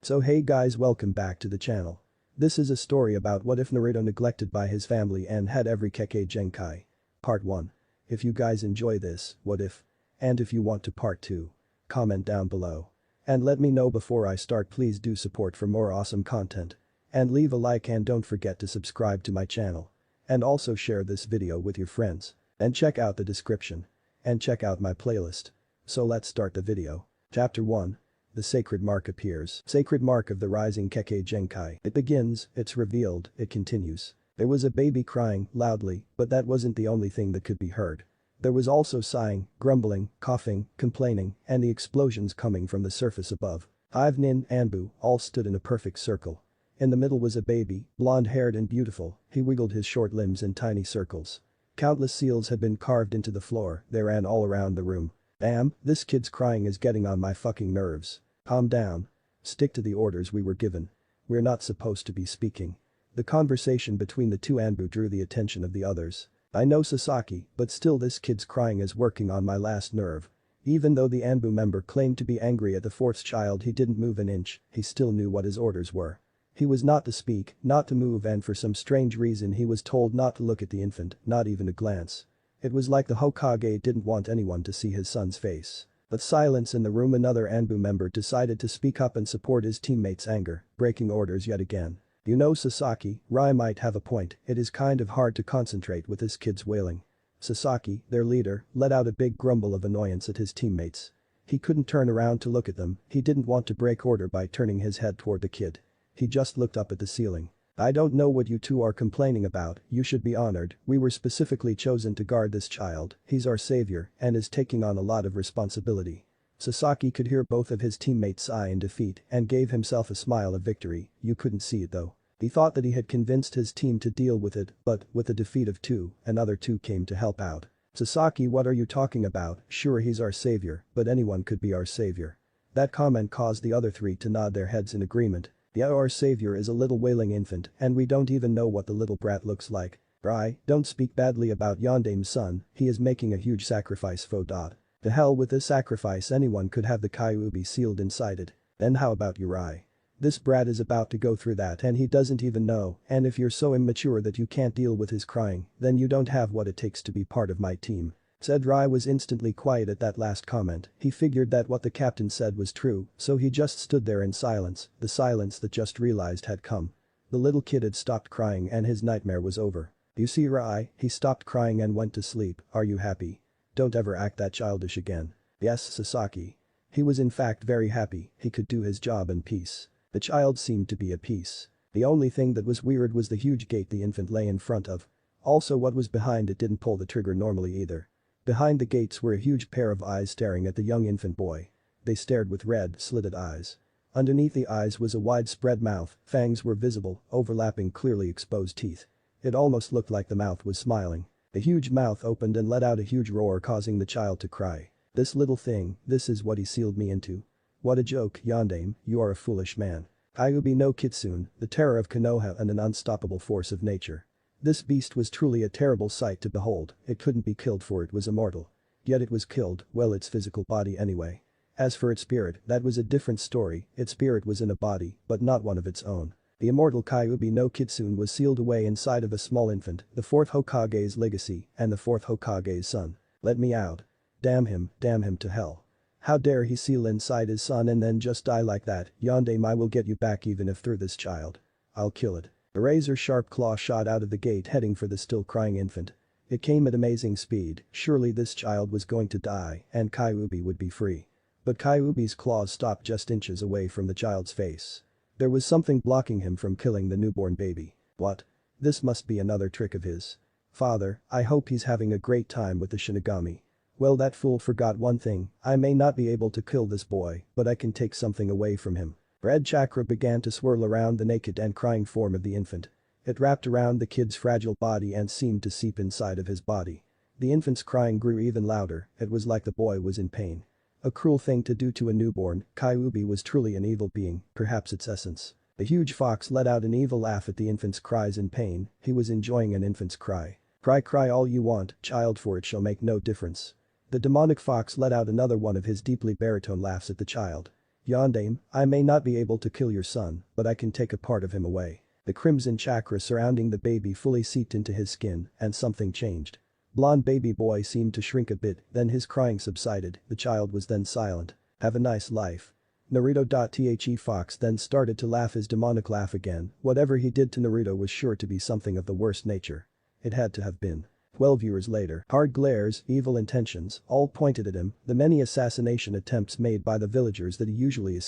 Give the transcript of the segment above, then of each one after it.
So hey guys, welcome back to the channel. This is a story about what if Naruto neglected by his family and had every Kekkei Genkai. Part 1. If you guys enjoy this, what if? And if you want to part 2. Comment down below. And let me know before I start, please do support for more awesome content. And leave a like and don't forget to subscribe to my channel. And also share this video with your friends. And check out the description. And check out my playlist. So let's start the video. Chapter 1. The sacred mark appears. Sacred mark of the rising Kekkei Genkai. It begins, it's revealed, it continues. There was a baby crying, loudly, but that wasn't the only thing that could be heard. There was also sighing, grumbling, coughing, complaining, and the explosions coming from the surface above. Hive Nin, Anbu, all stood in a perfect circle. In the middle was a baby, blonde-haired and beautiful, he wiggled his short limbs in tiny circles. Countless seals had been carved into the floor, they ran all around the room. Damn, this kid's crying is getting on my fucking nerves. Calm down. Stick to the orders we were given. We're not supposed to be speaking. The conversation between the two Anbu drew the attention of the others. I know Sasaki, but still this kid's crying is working on my last nerve. Even though the Anbu member claimed to be angry at the fourth child, he didn't move an inch, he still knew what his orders were. He was not to speak, not to move, and for some strange reason he was told not to look at the infant, not even a glance. It was like the Hokage didn't want anyone to see his son's face. With silence in the room, another Anbu member decided to speak up and support his teammates' anger, breaking orders yet again. You know Sasaki, Rai might have a point, it is kind of hard to concentrate with this kid's wailing. Sasaki, their leader, let out a big grumble of annoyance at his teammates. He couldn't turn around to look at them, he didn't want to break order by turning his head toward the kid. He just looked up at the ceiling. I don't know what you two are complaining about, you should be honored, we were specifically chosen to guard this child, he's our savior, and is taking on a lot of responsibility. Sasaki could hear both of his teammates sigh in defeat and gave himself a smile of victory, you couldn't see it though. He thought that he had convinced his team to deal with it, but, with the defeat of two, another two came to help out. Sasaki, what are you talking about, sure he's our savior, but anyone could be our savior. That comment caused the other three to nod their heads in agreement. Yeah, our savior is a little wailing infant and we don't even know what the little brat looks like. Rai, don't speak badly about Yandame's son, he is making a huge sacrifice for Dot. To hell with this sacrifice, anyone could have the Kyuubi sealed inside it. Then how about you, Rai? This brat is about to go through that and he doesn't even know, and if you're so immature that you can't deal with his crying, then you don't have what it takes to be part of my team. Said Rai was instantly quiet at that last comment, he figured that what the captain said was true, so he just stood there in silence, the silence that just realized had come. The little kid had stopped crying and his nightmare was over. You see Rai, he stopped crying and went to sleep, are you happy? Don't ever act that childish again. Yes, Sasaki. He was in fact very happy, he could do his job in peace. The child seemed to be at peace. The only thing that was weird was the huge gate the infant lay in front of. Also what was behind it didn't pull the trigger normally either. Behind the gates were a huge pair of eyes staring at the young infant boy. They stared with red, slitted eyes. Underneath the eyes was a widespread mouth, fangs were visible, overlapping clearly exposed teeth. It almost looked like the mouth was smiling. The huge mouth opened and let out a huge roar, causing the child to cry. This little thing, this is what he sealed me into. What a joke, Yandame, you are a foolish man. Kyuubi no Kitsune, the terror of Konoha and an unstoppable force of nature. This beast was truly a terrible sight to behold, it couldn't be killed for it was immortal. Yet it was killed, well, its physical body anyway. As for its spirit, that was a different story, its spirit was in a body, but not one of its own. The immortal Kyuubi no Kitsune was sealed away inside of a small infant, the fourth Hokage's legacy, and the fourth Hokage's son. Let me out. Damn him to hell. How dare he seal inside his son and then just die like that, Yandame, I will get you back even if through this child. I'll kill it. A razor-sharp claw shot out of the gate heading for the still crying infant. It came at amazing speed, surely this child was going to die and Kyuubi would be free. But Kyuubi's claws stopped just inches away from the child's face. There was something blocking him from killing the newborn baby. What? This must be another trick of his. Father, I hope he's having a great time with the Shinigami. Well, that fool forgot one thing, I may not be able to kill this boy, but I can take something away from him. Red chakra began to swirl around the naked and crying form of the infant. It wrapped around the kid's fragile body and seemed to seep inside of his body. The infant's crying grew even louder, it was like the boy was in pain. A cruel thing to do to a newborn, Kyuubi was truly an evil being, perhaps its essence. The huge fox let out an evil laugh at the infant's cries in pain, he was enjoying an infant's cry. Cry all you want, child, for it shall make no difference. The demonic fox let out another one of his deeply baritone laughs at the child. Yondaime, I may not be able to kill your son, but I can take a part of him away. The crimson chakra surrounding the baby fully seeped into his skin, and something changed. Blonde baby boy seemed to shrink a bit, then his crying subsided, the child was then silent. Have a nice life. Naruto. Fox then started to laugh his demonic laugh again, whatever he did to Naruto was sure to be something of the worst nature. It had to have been. 12 years later, hard glares, evil intentions, all pointed at him, the many assassination attempts made by the villagers that he usually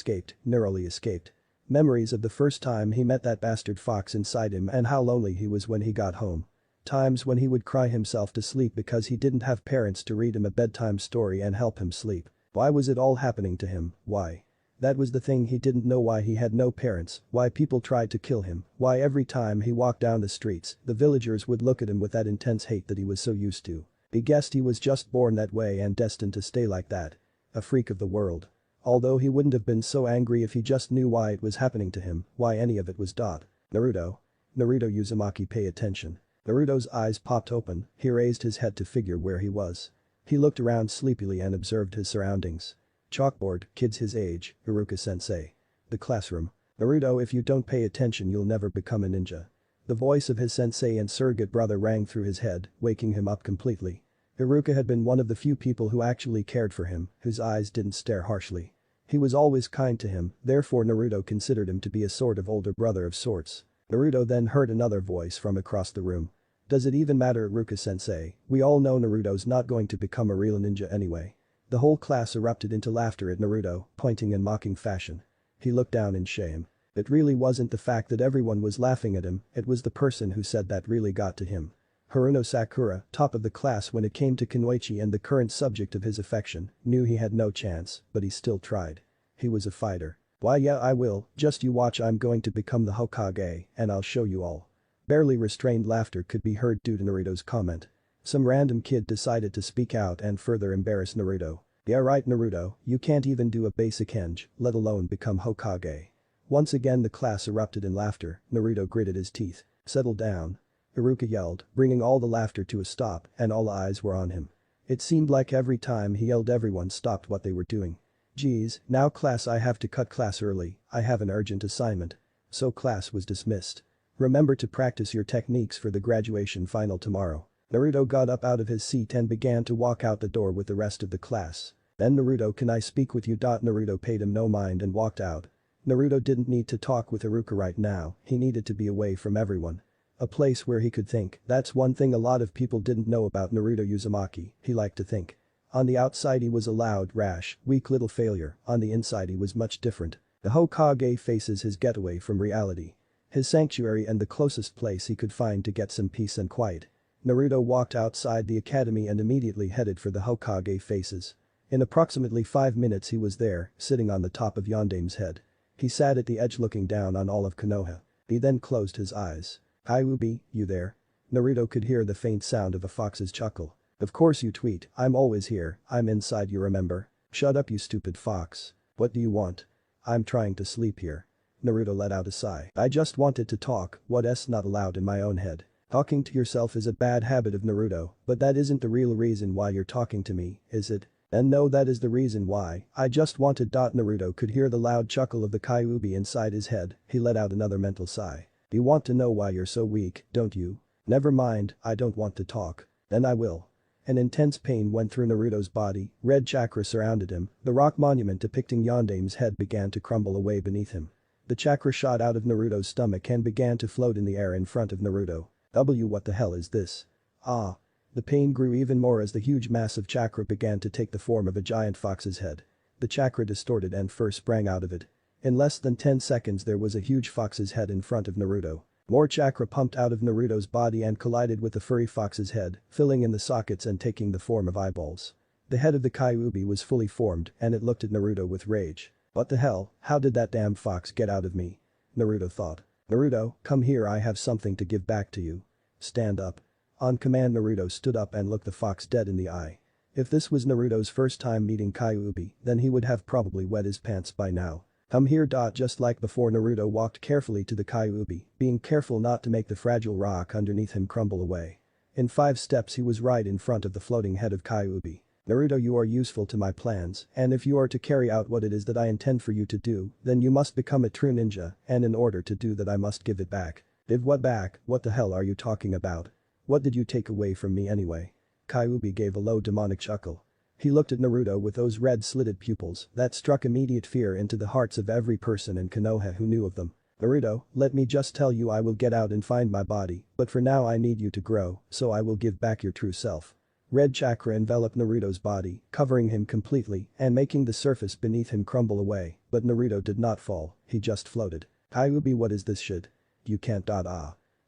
narrowly escaped. Memories of the first time he met that bastard fox inside him and how lonely he was when he got home. Times when he would cry himself to sleep because he didn't have parents to read him a bedtime story and help him sleep. Why was it all happening to him, why? That was the thing he didn't know, why he had no parents, why people tried to kill him, why every time he walked down the streets, the villagers would look at him with that intense hate that he was so used to. He guessed he was just born that way and destined to stay like that. A freak of the world. Although he wouldn't have been so angry if he just knew why it was happening to him, why any of it was. Naruto. Naruto Uzumaki, pay attention. Naruto's eyes popped open, he raised his head to figure where he was. He looked around sleepily and observed his surroundings. Chalkboard, kids his age, Iruka-sensei. The classroom. Naruto, if you don't pay attention you'll never become a ninja. The voice of his sensei and surrogate brother rang through his head, waking him up completely. Iruka had been one of the few people who actually cared for him, whose eyes didn't stare harshly. He was always kind to him, therefore Naruto considered him to be a sort of older brother of sorts. Naruto then heard another voice from across the room. Does it even matter, Iruka-sensei? We all know Naruto's not going to become a real ninja anyway. The whole class erupted into laughter at Naruto, pointing in mocking fashion. He looked down in shame. It really wasn't the fact that everyone was laughing at him, it was the person who said that really got to him. Haruno Sakura, top of the class when it came to Kunoichi and the current subject of his affection, knew he had no chance, but he still tried. He was a fighter. Why yeah I will, just you watch, I'm going to become the Hokage, and I'll show you all. Barely restrained laughter could be heard due to Naruto's comment. Some random kid decided to speak out and further embarrass Naruto. Yeah right Naruto, you can't even do a basic henge, let alone become Hokage. Once again the class erupted in laughter, Naruto gritted his teeth. Settle down. Iruka yelled, bringing all the laughter to a stop, and all eyes were on him. It seemed like every time he yelled everyone stopped what they were doing. Geez, now class, I have to cut class early, I have an urgent assignment. So class was dismissed. Remember to practice your techniques for the graduation final tomorrow. Naruto got up out of his seat and began to walk out the door with the rest of the class. Then Naruto, can I speak with you? Naruto paid him no mind and walked out. Naruto didn't need to talk with Iruka right now, he needed to be away from everyone. A place where he could think, that's one thing a lot of people didn't know about Naruto Uzumaki, he liked to think. On the outside he was a loud, rash, weak little failure, on the inside he was much different. The Hokage faces his getaway from reality. His sanctuary and the closest place he could find to get some peace and quiet. Naruto walked outside the academy and immediately headed for the Hokage faces. In approximately 5 minutes he was there, sitting on the top of Yondaime's head. He sat at the edge looking down on all of Konoha. He then closed his eyes. Kyuubi, you there? Naruto could hear the faint sound of a fox's chuckle. Of course you tweet, I'm always here, I'm inside, you remember? Shut up you stupid fox. What do you want? I'm trying to sleep here. Naruto let out a sigh. I just wanted to talk, what's not allowed in my own head. Talking to yourself is a bad habit of Naruto, but that isn't the real reason why you're talking to me, is it? And no, that is the reason why, I just wanted. Naruto could hear the loud chuckle of the Kyuubi inside his head, he let out another mental sigh. You want to know why you're so weak, don't you? Never mind, I don't want to talk. Then I will. An intense pain went through Naruto's body, red chakra surrounded him, the rock monument depicting Yondaime's head began to crumble away beneath him. The chakra shot out of Naruto's stomach and began to float in the air in front of Naruto. What the hell is this? Ah. The pain grew even more as the huge mass of chakra began to take the form of a giant fox's head. The chakra distorted and first sprang out of it. In less than 10 seconds there was a huge fox's head in front of Naruto. More chakra pumped out of Naruto's body and collided with the furry fox's head, filling in the sockets and taking the form of eyeballs. The head of the Kyuubi was fully formed and it looked at Naruto with rage. What the hell, how did that damn fox get out of me? Naruto thought. Naruto, come here, I have something to give back to you. Stand up. On command Naruto stood up and looked the fox dead in the eye. If this was Naruto's first time meeting Kyuubi, then he would have probably wet his pants by now. Come here. Just like before Naruto walked carefully to the Kyuubi, being careful not to make the fragile rock underneath him crumble away. In 5 steps he was right in front of the floating head of Kyuubi. Naruto, you are useful to my plans, and if you are to carry out what it is that I intend for you to do, then you must become a true ninja, and in order to do that I must give it back. Give what back? What the hell are you talking about? What did you take away from me anyway? Kyuubi gave a low demonic chuckle. He looked at Naruto with those red slitted pupils that struck immediate fear into the hearts of every person in Konoha who knew of them. Naruto, let me just tell you, I will get out and find my body, but for now I need you to grow, so I will give back your true self. Red chakra enveloped Naruto's body, covering him completely and making the surface beneath him crumble away, but Naruto did not fall, he just floated. Kyuubi, what is this shit? You can't.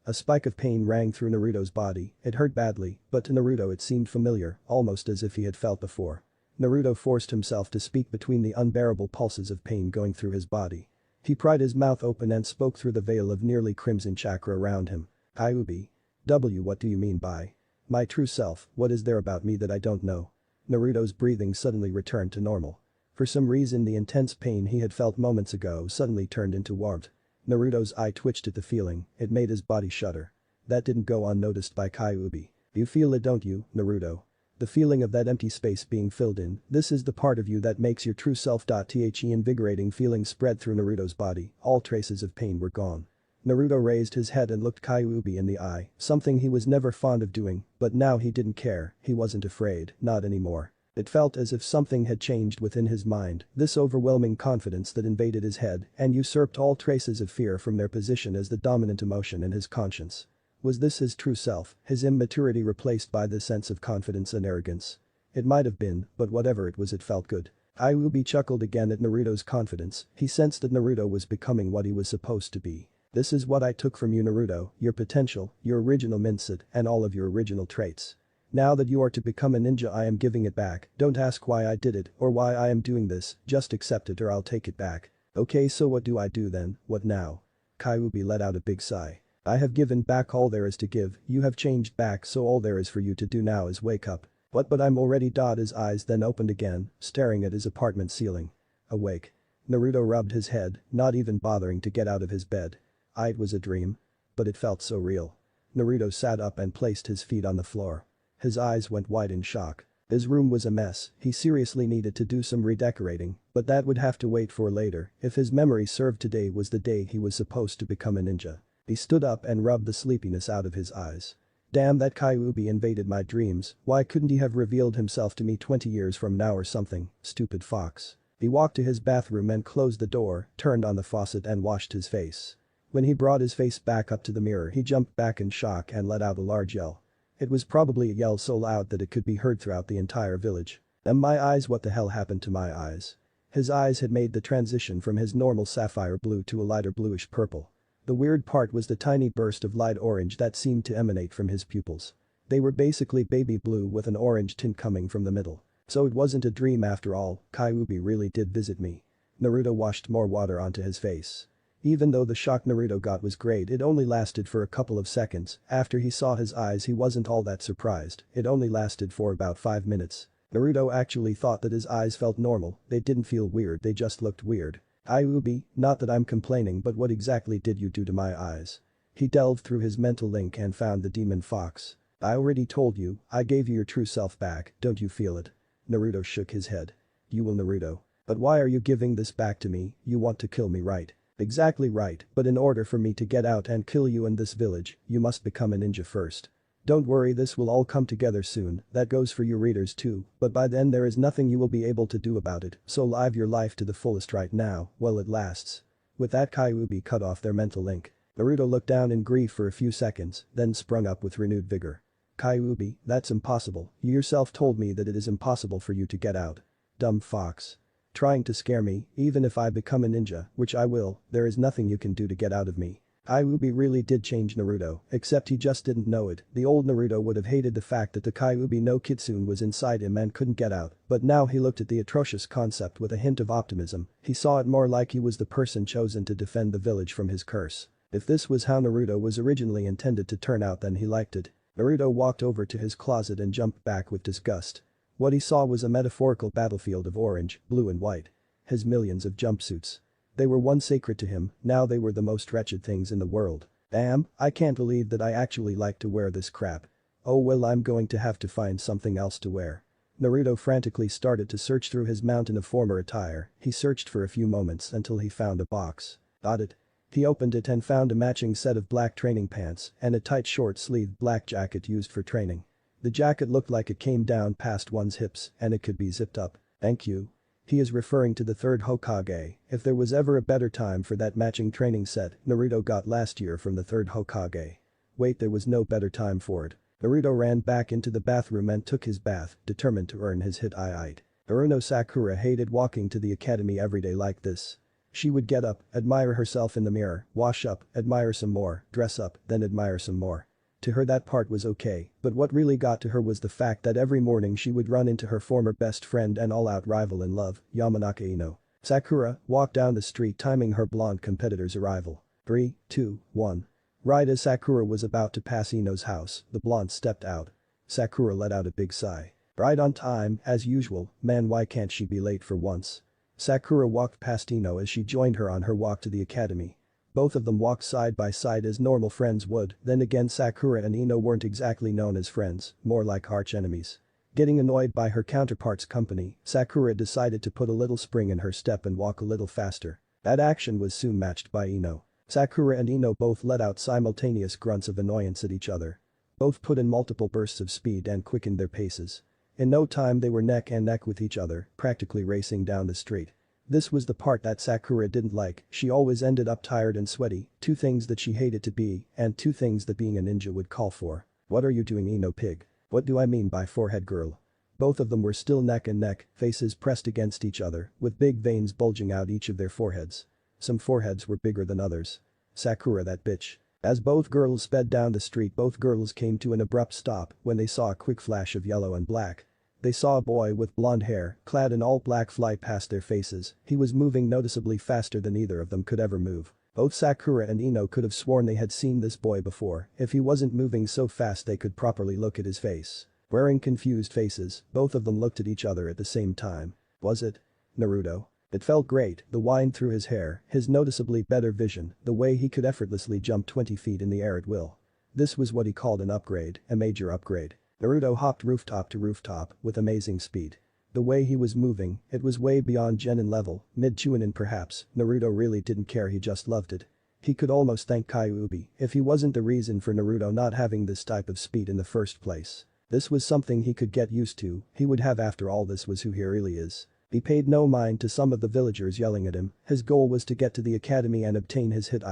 A spike of pain rang through Naruto's body, it hurt badly, but to Naruto it seemed familiar, almost as if he had felt before. Naruto forced himself to speak between the unbearable pulses of pain going through his body. He pried his mouth open and spoke through the veil of nearly crimson chakra around him. Kyuubi. What do you mean by my true self? What is there about me that I don't know? Naruto's breathing suddenly returned to normal. For some reason the intense pain he had felt moments ago suddenly turned into warmth. Naruto's eye twitched at the feeling, it made his body shudder. That didn't go unnoticed by Kyuubi. You feel it, don't you, Naruto? The feeling of that empty space being filled in, this is the part of you that makes your true self. The invigorating feeling spread through Naruto's body, all traces of pain were gone. Naruto raised his head and looked Kyuubi in the eye, something he was never fond of doing, but now he didn't care, he wasn't afraid, not anymore. It felt as if something had changed within his mind, this overwhelming confidence that invaded his head and usurped all traces of fear from their position as the dominant emotion in his conscience. Was this his true self, his immaturity replaced by this sense of confidence and arrogance? It might have been, but whatever it was, it felt good. Kyuubi chuckled again at Naruto's confidence, he sensed that Naruto was becoming what he was supposed to be. This is what I took from you, Naruto, your potential, your original mindset, and all of your original traits. Now that you are to become a ninja, I am giving it back. Don't ask why I did it or why I am doing this, just accept it or I'll take it back. Okay, so what do I do then, what now? Kyuubi let out a big sigh. I have given back all there is to give, you have changed back, so all there is for you to do now is wake up. What, but I'm already. His eyes then opened again, staring at his apartment ceiling. Awake. Naruto rubbed his head, not even bothering to get out of his bed. It was a dream. But it felt so real. Naruto sat up and placed his feet on the floor. His eyes went wide in shock. His room was a mess, he seriously needed to do some redecorating, but that would have to wait for later. If his memory served, today was the day he was supposed to become a ninja. He stood up and rubbed the sleepiness out of his eyes. Damn, that Kyuubi invaded my dreams, why couldn't he have revealed himself to me 20 years from now or something, stupid fox. He walked to his bathroom and closed the door, turned on the faucet and washed his face. When he brought his face back up to the mirror, he jumped back in shock and let out a large yell. It was probably a yell so loud that it could be heard throughout the entire village. And my eyes, what the hell happened to my eyes? His eyes had made the transition from his normal sapphire blue to a lighter bluish purple. The weird part was the tiny burst of light orange that seemed to emanate from his pupils. They were basically baby blue with an orange tint coming from the middle. So it wasn't a dream after all, Kyuubi really did visit me. Naruto washed more water onto his face. Even though the shock Naruto got was great, it only lasted for a couple of seconds. After he saw his eyes, he wasn't all that surprised, it only lasted for about 5 minutes. Naruto actually thought that his eyes felt normal, they didn't feel weird, they just looked weird. Kyuubi, not that I'm complaining, but what exactly did you do to my eyes? He delved through his mental link and found the demon fox. I already told you, I gave you your true self back, don't you feel it? Naruto shook his head. You will, Naruto. But why are you giving this back to me? You want to kill me, right? Exactly right, but in order for me to get out and kill you in this village, you must become a ninja first. Don't worry, this will all come together soon, that goes for you readers too, but by then there is nothing you will be able to do about it, so live your life to the fullest right now, while it lasts. With that, Kyuubi cut off their mental link. Naruto looked down in grief for a few seconds, then sprung up with renewed vigor. Kyuubi, that's impossible, you yourself told me that it is impossible for you to get out. Dumb fox. Trying to scare me, even if I become a ninja, which I will, there is nothing you can do to get out of me. Kyuubi really did change Naruto, except he just didn't know it. The old Naruto would have hated the fact that the Kyuubi no Kitsune was inside him and couldn't get out, but now he looked at the atrocious concept with a hint of optimism. He saw it more like he was the person chosen to defend the village from his curse. If this was how Naruto was originally intended to turn out, then he liked it. Naruto walked over to his closet and jumped back with disgust. What he saw was a metaphorical battlefield of orange, blue and white. His millions of jumpsuits. They were once sacred to him, now they were the most wretched things in the world. Damn, I can't believe that I actually like to wear this crap. Oh well, I'm going to have to find something else to wear. Naruto frantically started to search through his mountain of former attire. He searched for a few moments until he found a box. Got it. He opened it and found a matching set of black training pants and a tight short-sleeved black jacket used for training. The jacket looked like it came down past one's hips and it could be zipped up. Thank you. He is referring to the third Hokage. If there was ever a better time for that matching training set Naruto got last year from the third Hokage. Wait, there was no better time for it. Naruto ran back into the bathroom and took his bath, determined to earn his hit. Naruto Sakura hated walking to the academy every day like this. She would get up, admire herself in the mirror, wash up, admire some more, dress up, then admire some more. To her that part was okay, but what really got to her was the fact that every morning she would run into her former best friend and all-out rival in love, Yamanaka Ino. Sakura walked down the street timing her blonde competitor's arrival. 3, 2, 1. Right as Sakura was about to pass Ino's house, the blonde stepped out. Sakura let out a big sigh. Right on time, as usual, man, why can't she be late for once? Sakura walked past Ino as she joined her on her walk to the academy. Both of them walked side by side as normal friends would, then again Sakura and Ino weren't exactly known as friends, more like arch-enemies. Getting annoyed by her counterpart's company, Sakura decided to put a little spring in her step and walk a little faster. That action was soon matched by Ino. Sakura and Ino both let out simultaneous grunts of annoyance at each other. Both put in multiple bursts of speed and quickened their paces. In no time they were neck and neck with each other, practically racing down the street. This was the part that Sakura didn't like, she always ended up tired and sweaty, two things that she hated to be, and two things that being a ninja would call for. What are you doing, Ino pig? What do I mean by forehead girl? Both of them were still neck and neck, faces pressed against each other, with big veins bulging out each of their foreheads. Some foreheads were bigger than others. Sakura, that bitch. As both girls sped down the street, both girls came to an abrupt stop when they saw a quick flash of yellow and black. They saw a boy with blonde hair, clad in all black, fly past their faces. He was moving noticeably faster than either of them could ever move. Both Sakura and Ino could have sworn they had seen this boy before, if he wasn't moving so fast they could properly look at his face. Wearing confused faces, both of them looked at each other at the same time. Was it Naruto? It felt great, the wind through his hair, his noticeably better vision, the way he could effortlessly jump 20 feet in the air at will. This was what he called an upgrade, a major upgrade. Naruto hopped rooftop to rooftop with amazing speed. The way he was moving, it was way beyond Genin level, mid-Chunin perhaps. Naruto really didn't care, he just loved it. He could almost thank Kyuubi if he wasn't the reason for Naruto not having this type of speed in the first place. This was something he could get used to, he would have, after all, this was who he really is. He paid no mind to some of the villagers yelling at him, his goal was to get to the academy and obtain his hit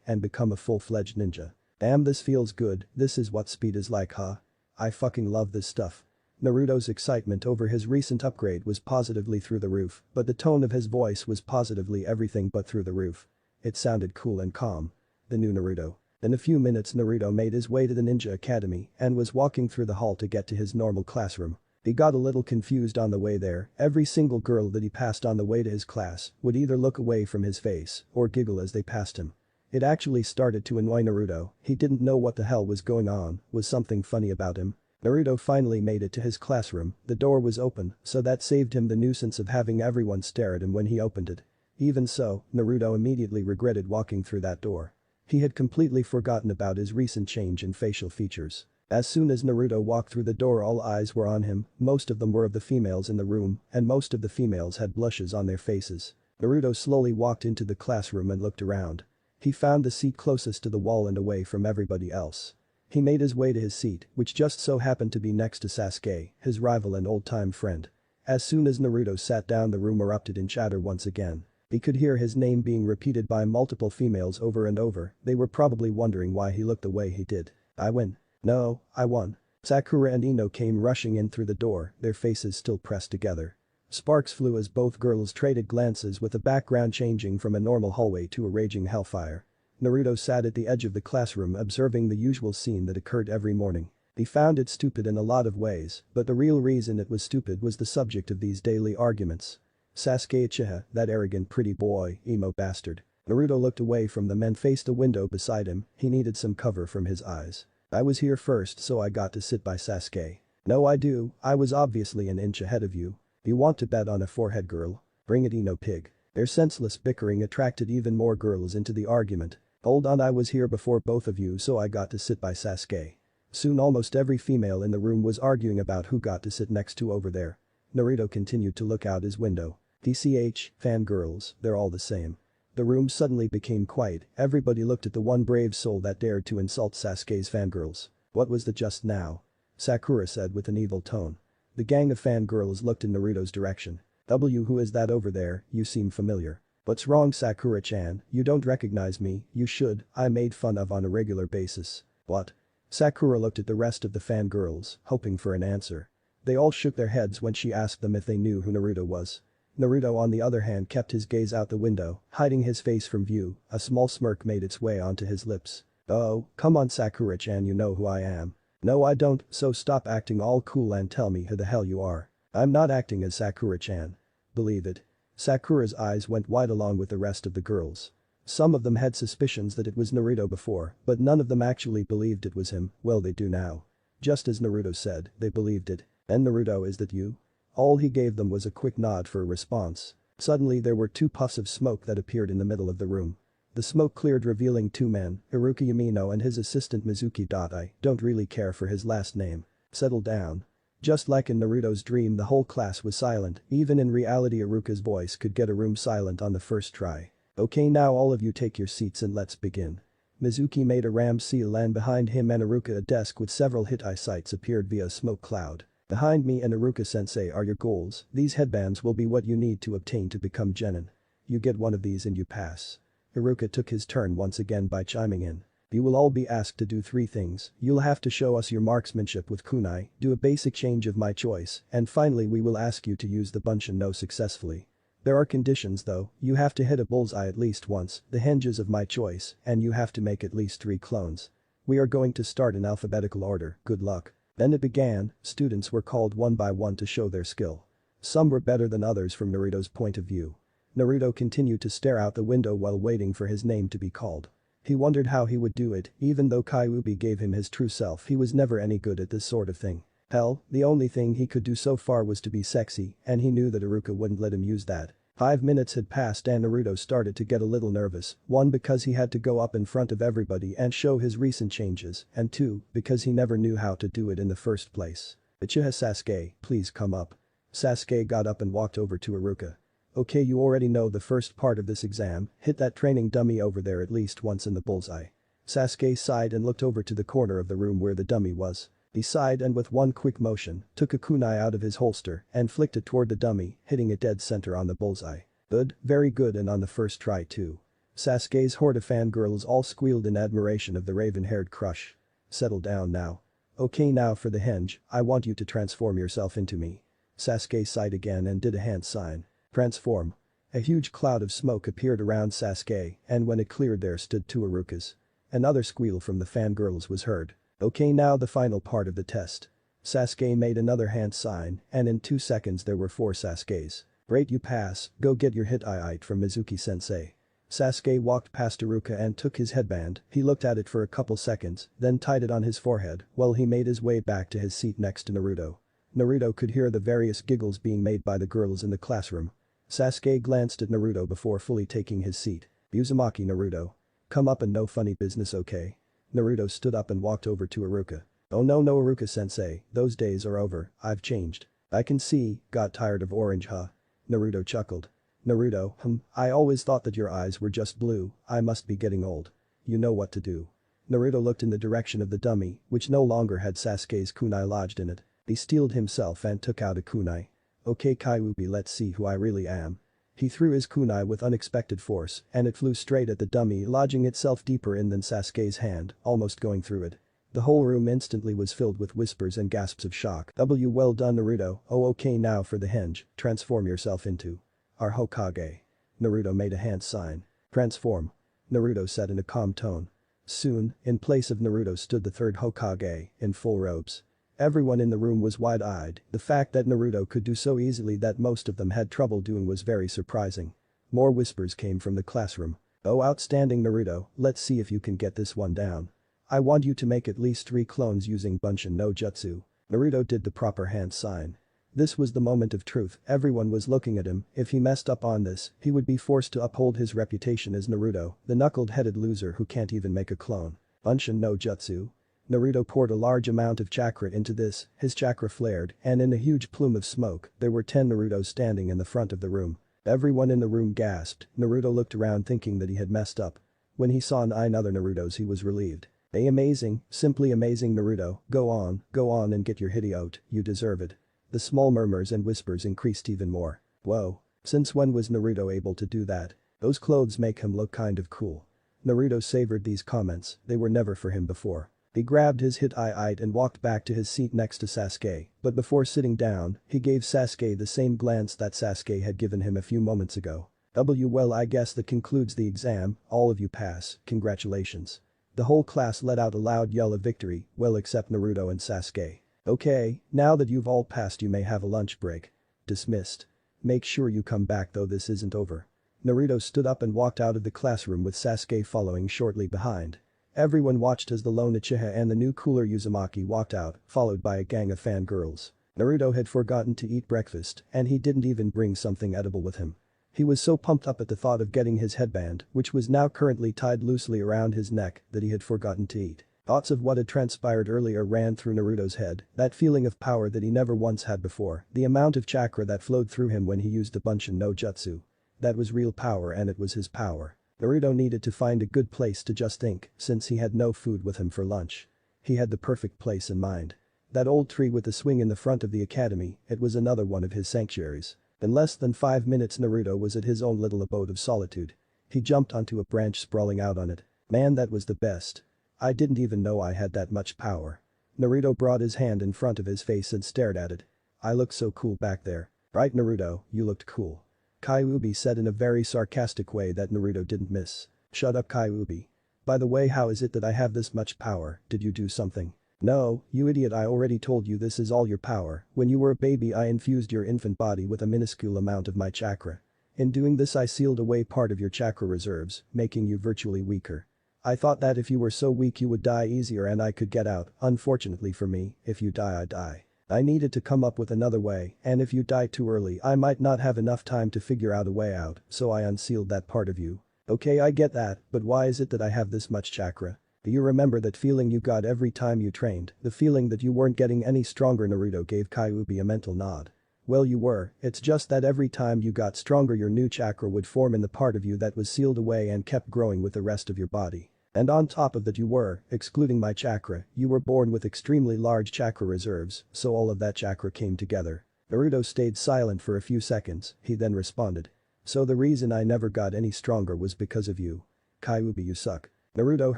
and become a full-fledged ninja. Damn, this feels good, this is what speed is like, huh? I fucking love this stuff. Naruto's excitement over his recent upgrade was positively through the roof, but the tone of his voice was positively everything but through the roof. It sounded cool and calm. The new Naruto. In a few minutes Naruto made his way to the Ninja Academy and was walking through the hall to get to his normal classroom. He got a little confused on the way there, every single girl that he passed on the way to his class would either look away from his face or giggle as they passed him. It actually started to annoy Naruto, he didn't know what the hell was going on, was something funny about him. Naruto finally made it to his classroom, the door was open, so that saved him the nuisance of having everyone stare at him when he opened it. Even so, Naruto immediately regretted walking through that door. He had completely forgotten about his recent change in facial features. As soon as Naruto walked through the door, all eyes were on him, most of them were of the females in the room, and most of the females had blushes on their faces. Naruto slowly walked into the classroom and looked around. He found the seat closest to the wall and away from everybody else. He made his way to his seat, which just so happened to be next to Sasuke, his rival and old-time friend. As soon as Naruto sat down, the room erupted in chatter once again. He could hear his name being repeated by multiple females over and over, they were probably wondering why he looked the way he did. I win. No, I won. Sakura and Ino came rushing in through the door, their faces still pressed together. Sparks flew as both girls traded glances, with the background changing from a normal hallway to a raging hellfire. Naruto sat at the edge of the classroom observing the usual scene that occurred every morning. He found it stupid in a lot of ways, but the real reason it was stupid was the subject of these daily arguments. Sasuke Uchiha, that arrogant pretty boy, emo bastard. Naruto looked away from them and faced a window beside him, he needed some cover from his eyes. I was here first, so I got to sit by Sasuke. No, I do, I was obviously an inch ahead of you. You want to bet on a forehead girl? Bring it, Ino pig. Their senseless bickering attracted even more girls into the argument. Hold on, I was here before both of you, so I got to sit by Sasuke. Soon almost every female in the room was arguing about who got to sit next to over there. Naruto continued to look out his window. DCH, fangirls, they're all the same. The room suddenly became quiet, everybody looked at the one brave soul that dared to insult Sasuke's fangirls. What was the just now? Sakura said with an evil tone. The gang of fangirls looked in Naruto's direction. Who is that over there, you seem familiar. What's wrong Sakura-chan, you don't recognize me, you should, I'm made fun of on a regular basis. What? Sakura looked at the rest of the fangirls, hoping for an answer. They all shook their heads when she asked them if they knew who Naruto was. Naruto on the other hand kept his gaze out the window, hiding his face from view, a small smirk made its way onto his lips. Oh, come on Sakura-chan, you know who I am. No I don't, so stop acting all cool and tell me who the hell you are. I'm not acting as Sakura-chan. Believe it. Sakura's eyes went wide along with the rest of the girls. Some of them had suspicions that it was Naruto before, but none of them actually believed it was him, well they do now. Just as Naruto said, they believed it. And Naruto, is that you? All he gave them was a quick nod for a response. Suddenly there were two puffs of smoke that appeared in the middle of the room. The smoke cleared revealing two men, Iruka Yamino and his assistant Mizuki. I don't really care for his last name. Settle down. Just like in Naruto's dream the whole class was silent, even in reality Iruka's voice could get a room silent on the first try. Okay now all of you take your seats and let's begin. Mizuki made a ram seal and behind him and Iruka a desk with several hit-eye sights appeared via a smoke cloud. Behind me and Iruka-sensei are your goals, these headbands will be what you need to obtain to become genin. You get one of these and you pass. Iruka took his turn once again by chiming in. You will all be asked to do 3 things, you'll have to show us your marksmanship with kunai, do a basic change of my choice, and finally we will ask you to use the Bunshin no successfully. There are conditions though, you have to hit a bullseye at least once, the hinges of my choice, and you have to make at least 3 clones. We are going to start in alphabetical order, good luck. Then it began, students were called one by one to show their skill. Some were better than others from Naruto's point of view. Naruto continued to stare out the window while waiting for his name to be called. He wondered how he would do it, even though Kyuubi gave him his true self he was never any good at this sort of thing. Hell, the only thing he could do so far was to be sexy, and he knew that Iruka wouldn't let him use that. 5 minutes had passed and Naruto started to get a little nervous, 1 because he had to go up in front of everybody and show his recent changes, and 2, because he never knew how to do it in the first place. Uchiha Sasuke, please come up. Sasuke got up and walked over to Iruka. Okay you already know the first part of this exam, hit that training dummy over there at least once in the bullseye. Sasuke sighed and looked over to the corner of the room where the dummy was. He sighed and with one quick motion, took a kunai out of his holster and flicked it toward the dummy, hitting it dead center on the bullseye. Good, very good and on the first try too. Sasuke's horde of fangirls all squealed in admiration of the raven-haired crush. Settle down now. Okay now for the henge, I want you to transform yourself into me. Sasuke sighed again and did a hand sign. Transform. A huge cloud of smoke appeared around Sasuke and when it cleared there stood 2 Irukas. Another squeal from the fangirls was heard. Okay now the final part of the test. Sasuke made another hand sign and in 2 seconds there were 4 Sasukes. Great you pass, go get your hit-eye from Mizuki-sensei. Sasuke walked past Iruka and took his headband, he looked at it for a couple seconds, then tied it on his forehead while he made his way back to his seat next to Naruto. Naruto could hear the various giggles being made by the girls in the classroom. Sasuke glanced at Naruto before fully taking his seat. Uzumaki Naruto. Come up and no funny business okay? Naruto stood up and walked over to Iruka. Oh no Iruka-sensei, those days are over, I've changed. I can see, got tired of orange huh? Naruto chuckled. Naruto, I always thought that your eyes were just blue, I must be getting old. You know what to do. Naruto looked in the direction of the dummy, which no longer had Sasuke's kunai lodged in it. He steeled himself and took out a kunai. Okay Kyuubi let's see who I really am. He threw his kunai with unexpected force and it flew straight at the dummy lodging itself deeper in than Sasuke's hand, almost going through it. The whole room instantly was filled with whispers and gasps of shock. Well done Naruto, oh okay now for the henge, transform yourself into our Hokage. Naruto made a hand sign. Transform. Naruto said in a calm tone. Soon, in place of Naruto stood the 3rd Hokage, in full robes. Everyone in the room was wide-eyed, the fact that Naruto could do so easily that most of them had trouble doing was very surprising. More whispers came from the classroom. Oh outstanding Naruto, let's see if you can get this one down. I want you to make at least 3 clones using Bunshin no Jutsu. Naruto did the proper hand sign. This was the moment of truth, everyone was looking at him, if he messed up on this, he would be forced to uphold his reputation as Naruto, the knuckled-headed loser who can't even make a clone. Bunshin no Jutsu? Naruto poured a large amount of chakra into this, his chakra flared, and in a huge plume of smoke, there were 10 Narutos standing in the front of the room. Everyone in the room gasped. Naruto looked around thinking that he had messed up. When he saw 9 other Narutos he was relieved. Hey, amazing, simply amazing Naruto, go on and get your Hideout, you deserve it. The small murmurs and whispers increased even more. Whoa. Since when was Naruto able to do that? Those clothes make him look kind of cool. Naruto savored these comments, they were never for him before. He grabbed his Hideout and walked back to his seat next to Sasuke, but before sitting down, he gave Sasuke the same glance that Sasuke had given him a few moments ago. Well, I guess that concludes the exam, all of you pass, congratulations. The whole class let out a loud yell of victory, well except Naruto and Sasuke. Okay, now that you've all passed you may have a lunch break. Dismissed. Make sure you come back though, this isn't over. Naruto stood up and walked out of the classroom with Sasuke following shortly behind. Everyone watched as the lone Uchiha and the new cooler Uzumaki walked out, followed by a gang of fangirls. Naruto had forgotten to eat breakfast, and he didn't even bring something edible with him. He was so pumped up at the thought of getting his headband, which was now currently tied loosely around his neck, that he had forgotten to eat. Thoughts of what had transpired earlier ran through Naruto's head, that feeling of power that he never once had before, the amount of chakra that flowed through him when he used the Bunshin no Jutsu. That was real power and it was his power. Naruto needed to find a good place to just think, since he had no food with him for lunch. He had the perfect place in mind. That old tree with the swing in the front of the academy, it was another one of his sanctuaries. In less than 5 minutes Naruto was at his own little abode of solitude. He jumped onto a branch sprawling out on it. Man, that was the best. I didn't even know I had that much power. Naruto brought his hand in front of his face and stared at it. I looked so cool back there. Right Naruto, you looked cool. Kyuubi said in a very sarcastic way that Naruto didn't miss. Shut up Kyuubi. By the way, how is it that I have this much power, did you do something? No, you idiot, I already told you this is all your power. When you were a baby I infused your infant body with a minuscule amount of my chakra. In doing this I sealed away part of your chakra reserves, making you virtually weaker. I thought that if you were so weak you would die easier and I could get out. Unfortunately for me, if you die I die. I needed to come up with another way, and if you die too early I might not have enough time to figure out a way out, so I unsealed that part of you. Okay, I get that, but why is it that I have this much chakra? Do you remember that feeling you got every time you trained, the feeling that you weren't getting any stronger? Naruto gave Kyuubi a mental nod. Well, you were, it's just that every time you got stronger your new chakra would form in the part of you that was sealed away and kept growing with the rest of your body. And on top of that you were, excluding my chakra, you were born with extremely large chakra reserves, so all of that chakra came together. Naruto stayed silent for a few seconds, he then responded. So the reason I never got any stronger was because of you. Kyuubi, you suck. Naruto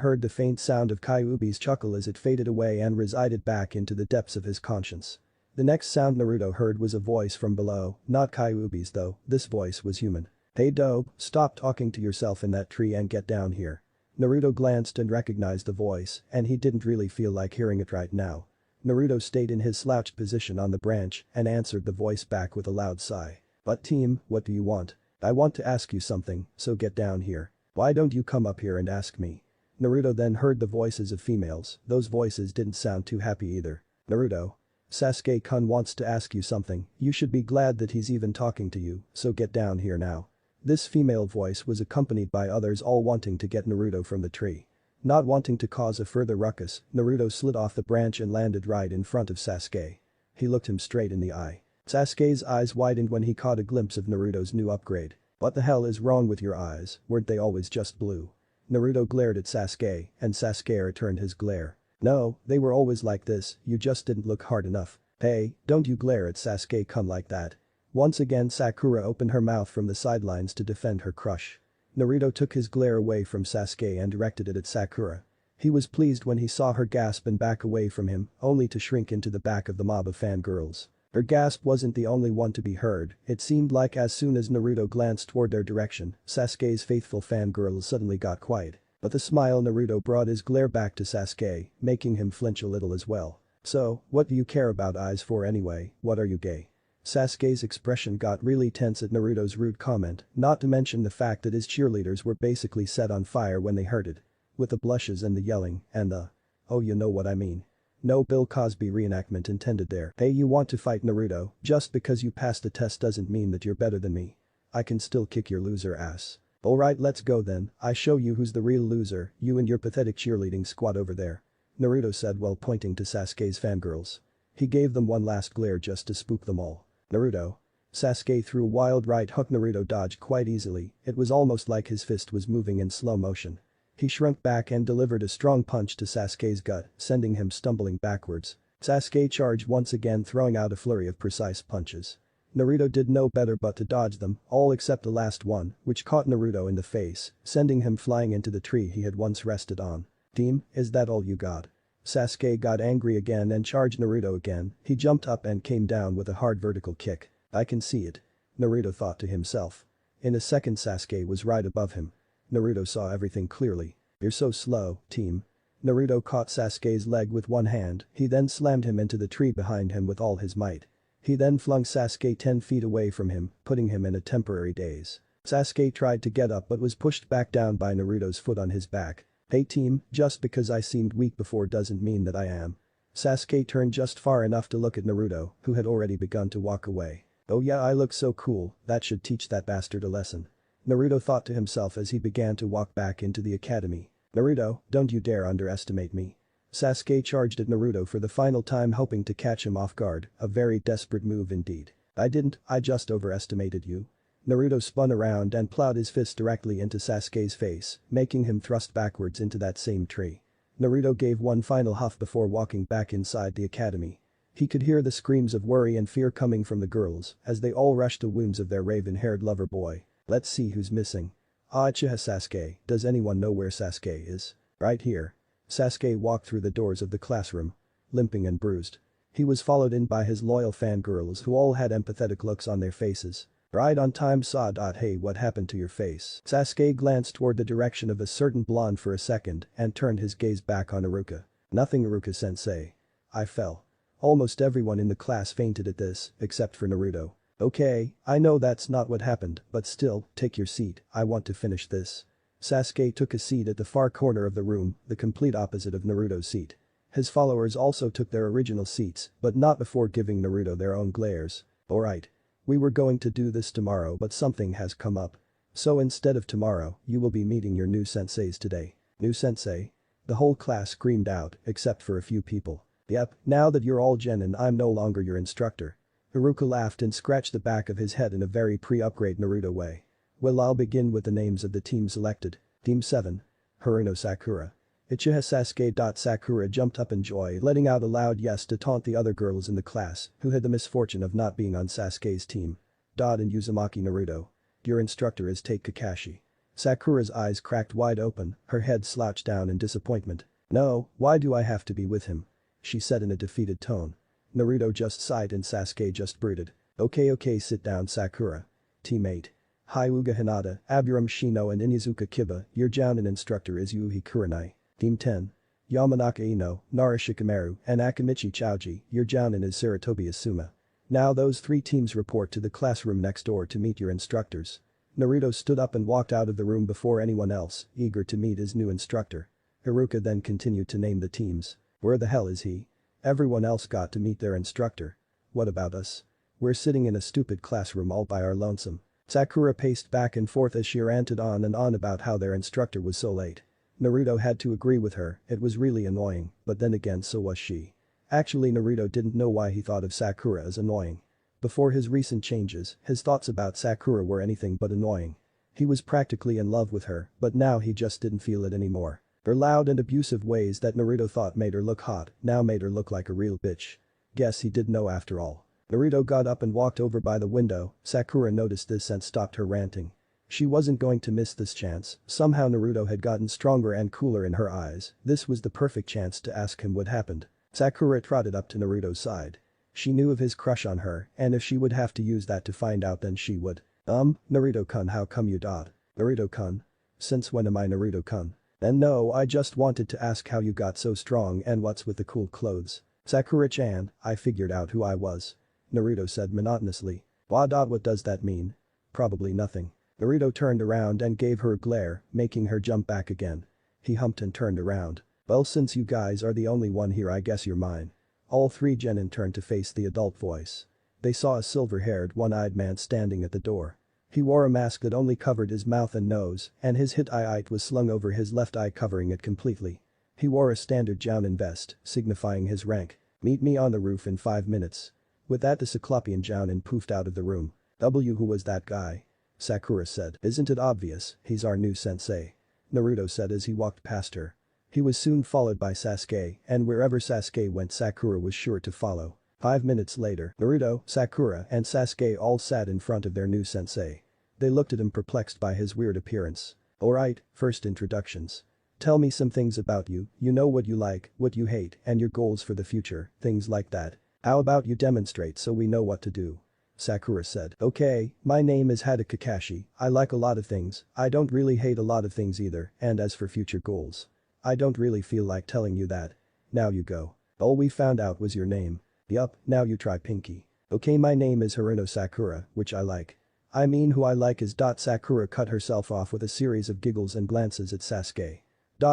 heard the faint sound of Kyuubi's chuckle as it faded away and resided back into the depths of his conscience. The next sound Naruto heard was a voice from below, not Kyuubi's though, this voice was human. Hey dope, stop talking to yourself in that tree and get down here. Naruto glanced and recognized the voice, and he didn't really feel like hearing it right now. Naruto stayed in his slouched position on the branch and answered the voice back with a loud sigh. But team, what do you want? I want to ask you something, so get down here. Why don't you come up here and ask me? Naruto then heard the voices of females, those voices didn't sound too happy either. Naruto. Sasuke-kun wants to ask you something, you should be glad that he's even talking to you, so get down here now. This female voice was accompanied by others all wanting to get Naruto from the tree. Not wanting to cause a further ruckus, Naruto slid off the branch and landed right in front of Sasuke. He looked him straight in the eye. Sasuke's eyes widened when he caught a glimpse of Naruto's new upgrade. What the hell is wrong with your eyes, weren't they always just blue? Naruto glared at Sasuke, and Sasuke returned his glare. No, they were always like this, you just didn't look hard enough. Hey, don't you glare at Sasuke-kun like that. Once again Sakura opened her mouth from the sidelines to defend her crush. Naruto took his glare away from Sasuke and directed it at Sakura. He was pleased when he saw her gasp and back away from him, only to shrink into the back of the mob of fangirls. Her gasp wasn't the only one to be heard, it seemed like as soon as Naruto glanced toward their direction, Sasuke's faithful fangirls suddenly got quiet. But the smile Naruto brought his glare back to Sasuke, making him flinch a little as well. So, what do you care about eyes for anyway, what are you gay? Sasuke's expression got really tense at Naruto's rude comment, not to mention the fact that his cheerleaders were basically set on fire when they heard it. With the blushes and the yelling, and the, oh you know what I mean. No Bill Cosby reenactment intended there. Hey, you want to fight Naruto, just because you passed the test doesn't mean that you're better than me. I can still kick your loser ass. Alright, let's go then, I show you who's the real loser, you and your pathetic cheerleading squad over there. Naruto said while pointing to Sasuke's fangirls. He gave them one last glare just to spook them all. Naruto. Sasuke threw a wild right hook. Naruto dodged quite easily, it was almost like his fist was moving in slow motion. He shrunk back and delivered a strong punch to Sasuke's gut, sending him stumbling backwards. Sasuke charged once again, throwing out a flurry of precise punches. Naruto did no better but to dodge them, all except the last one, which caught Naruto in the face, sending him flying into the tree he had once rested on. Team, is that all you got? Sasuke got angry again and charged Naruto again. He jumped up and came down with a hard vertical kick. I can see it. Naruto thought to himself. In a second Sasuke was right above him. Naruto saw everything clearly. You're so slow, team. Naruto caught Sasuke's leg with one hand, he then slammed him into the tree behind him with all his might. He then flung Sasuke 10 feet away from him, putting him in a temporary daze. Sasuke tried to get up but was pushed back down by Naruto's foot on his back. Hey team, just because I seemed weak before doesn't mean that I am. Sasuke turned just far enough to look at Naruto, who had already begun to walk away. Oh yeah, I look so cool, that should teach that bastard a lesson. Naruto thought to himself as he began to walk back into the academy. Naruto, don't you dare underestimate me. Sasuke charged at Naruto for the final time, hoping to catch him off guard, a very desperate move indeed. I just overestimated you. Naruto spun around and plowed his fist directly into Sasuke's face, making him thrust backwards into that same tree. Naruto gave one final huff before walking back inside the academy. He could hear the screams of worry and fear coming from the girls as they all rushed the wounds of their raven-haired lover boy. Let's see who's missing. Achiha Sasuke, does anyone know where Sasuke is? Right here. Sasuke walked through the doors of the classroom, limping and bruised. He was followed in by his loyal fangirls who all had empathetic looks on their faces. Right on time. Hey, what happened to your face? Sasuke glanced toward the direction of a certain blonde for a second and turned his gaze back on Iruka. Nothing, Iruka-sensei. I fell. Almost everyone in the class fainted at this, except for Naruto. Okay, I know that's not what happened, but still, take your seat, I want to finish this. Sasuke took a seat at the far corner of the room, the complete opposite of Naruto's seat. His followers also took their original seats, but not before giving Naruto their own glares. Alright. We were going to do this tomorrow but something has come up. So instead of tomorrow, you will be meeting your new senseis today. New sensei? The whole class screamed out, except for a few people. Yep, now that you're all genin, I'm no longer your instructor. Iruka laughed and scratched the back of his head in a very pre-upgrade Naruto way. Well, I'll begin with the names of the teams selected. Team 7. Haruno Sakura. Uchiha Sasuke. Sakura jumped up in joy, letting out a loud yes to taunt the other girls in the class who had the misfortune of not being on Sasuke's team. And Uzumaki Naruto. Your instructor is Take Kakashi. Sakura's eyes cracked wide open, her head slouched down in disappointment. No, why do I have to be with him? She said in a defeated tone. Naruto just sighed and Sasuke just brooded. Okay, sit down, Sakura. Teammate. Hyuga Hinata, Aburam Shino and Inizuka Kiba, your jounin instructor is Yuhi Kurenai. Team 10. Yamanaka Ino, Nara Shikamaru, and Akamichi Chouji, your jounin is Saratobi Asuma. Now those three teams report to the classroom next door to meet your instructors. Naruto stood up and walked out of the room before anyone else, eager to meet his new instructor. Iruka then continued to name the teams. Where the hell is he? Everyone else got to meet their instructor. What about us? We're sitting in a stupid classroom all by our lonesome. Sakura paced back and forth as she ranted on and on about how their instructor was so late. Naruto had to agree with her, it was really annoying, but then again so was she. Actually, Naruto didn't know why he thought of Sakura as annoying. Before his recent changes, his thoughts about Sakura were anything but annoying. He was practically in love with her, but now he just didn't feel it anymore. Her loud and abusive ways that Naruto thought made her look hot now made her look like a real bitch. Guess he did know after all. Naruto got up and walked over by the window. Sakura noticed this and stopped her ranting. She wasn't going to miss this chance, somehow Naruto had gotten stronger and cooler in her eyes, this was the perfect chance to ask him what happened. Sakura trotted up to Naruto's side. She knew of his crush on her, and if she would have to use that to find out then she would. Naruto-kun, how come you? Naruto-kun? Since when am I Naruto-kun? And no, I just wanted to ask how you got so strong and what's with the cool clothes. Sakura-chan, I figured out who I was. Naruto said monotonously. What does that mean? Probably nothing. Naruto turned around and gave her a glare, making her jump back again. He humped and turned around. Well, since you guys are the only one here, I guess you're mine. All three genin turned to face the adult voice. They saw a silver-haired, one-eyed man standing at the door. He wore a mask that only covered his mouth and nose, and his hit eye was slung over his left eye, covering it completely. He wore a standard jounin vest, signifying his rank. Meet me on the roof in 5 minutes. With that the Cyclopean jounin poofed out of the room. Who was that guy? Sakura said. Isn't it obvious, he's our new sensei. Naruto said as he walked past her. He was soon followed by Sasuke, and wherever Sasuke went Sakura was sure to follow. 5 minutes later, Naruto, Sakura, and Sasuke all sat in front of their new sensei. They looked at him perplexed by his weird appearance. Alright, first introductions. Tell me some things about you, you know what you like, what you hate, and your goals for the future, things like that. How about you demonstrate so we know what to do? Sakura said. Okay, my name is Hada Kakashi, I like a lot of things, I don't really hate a lot of things either, and as for future goals. I don't really feel like telling you that. Now you go. All we found out was your name. Yup, now you try Pinky. Okay, my name is Haruno Sakura, which I like. I mean who I like is. Sakura cut herself off with a series of giggles and glances at Sasuke.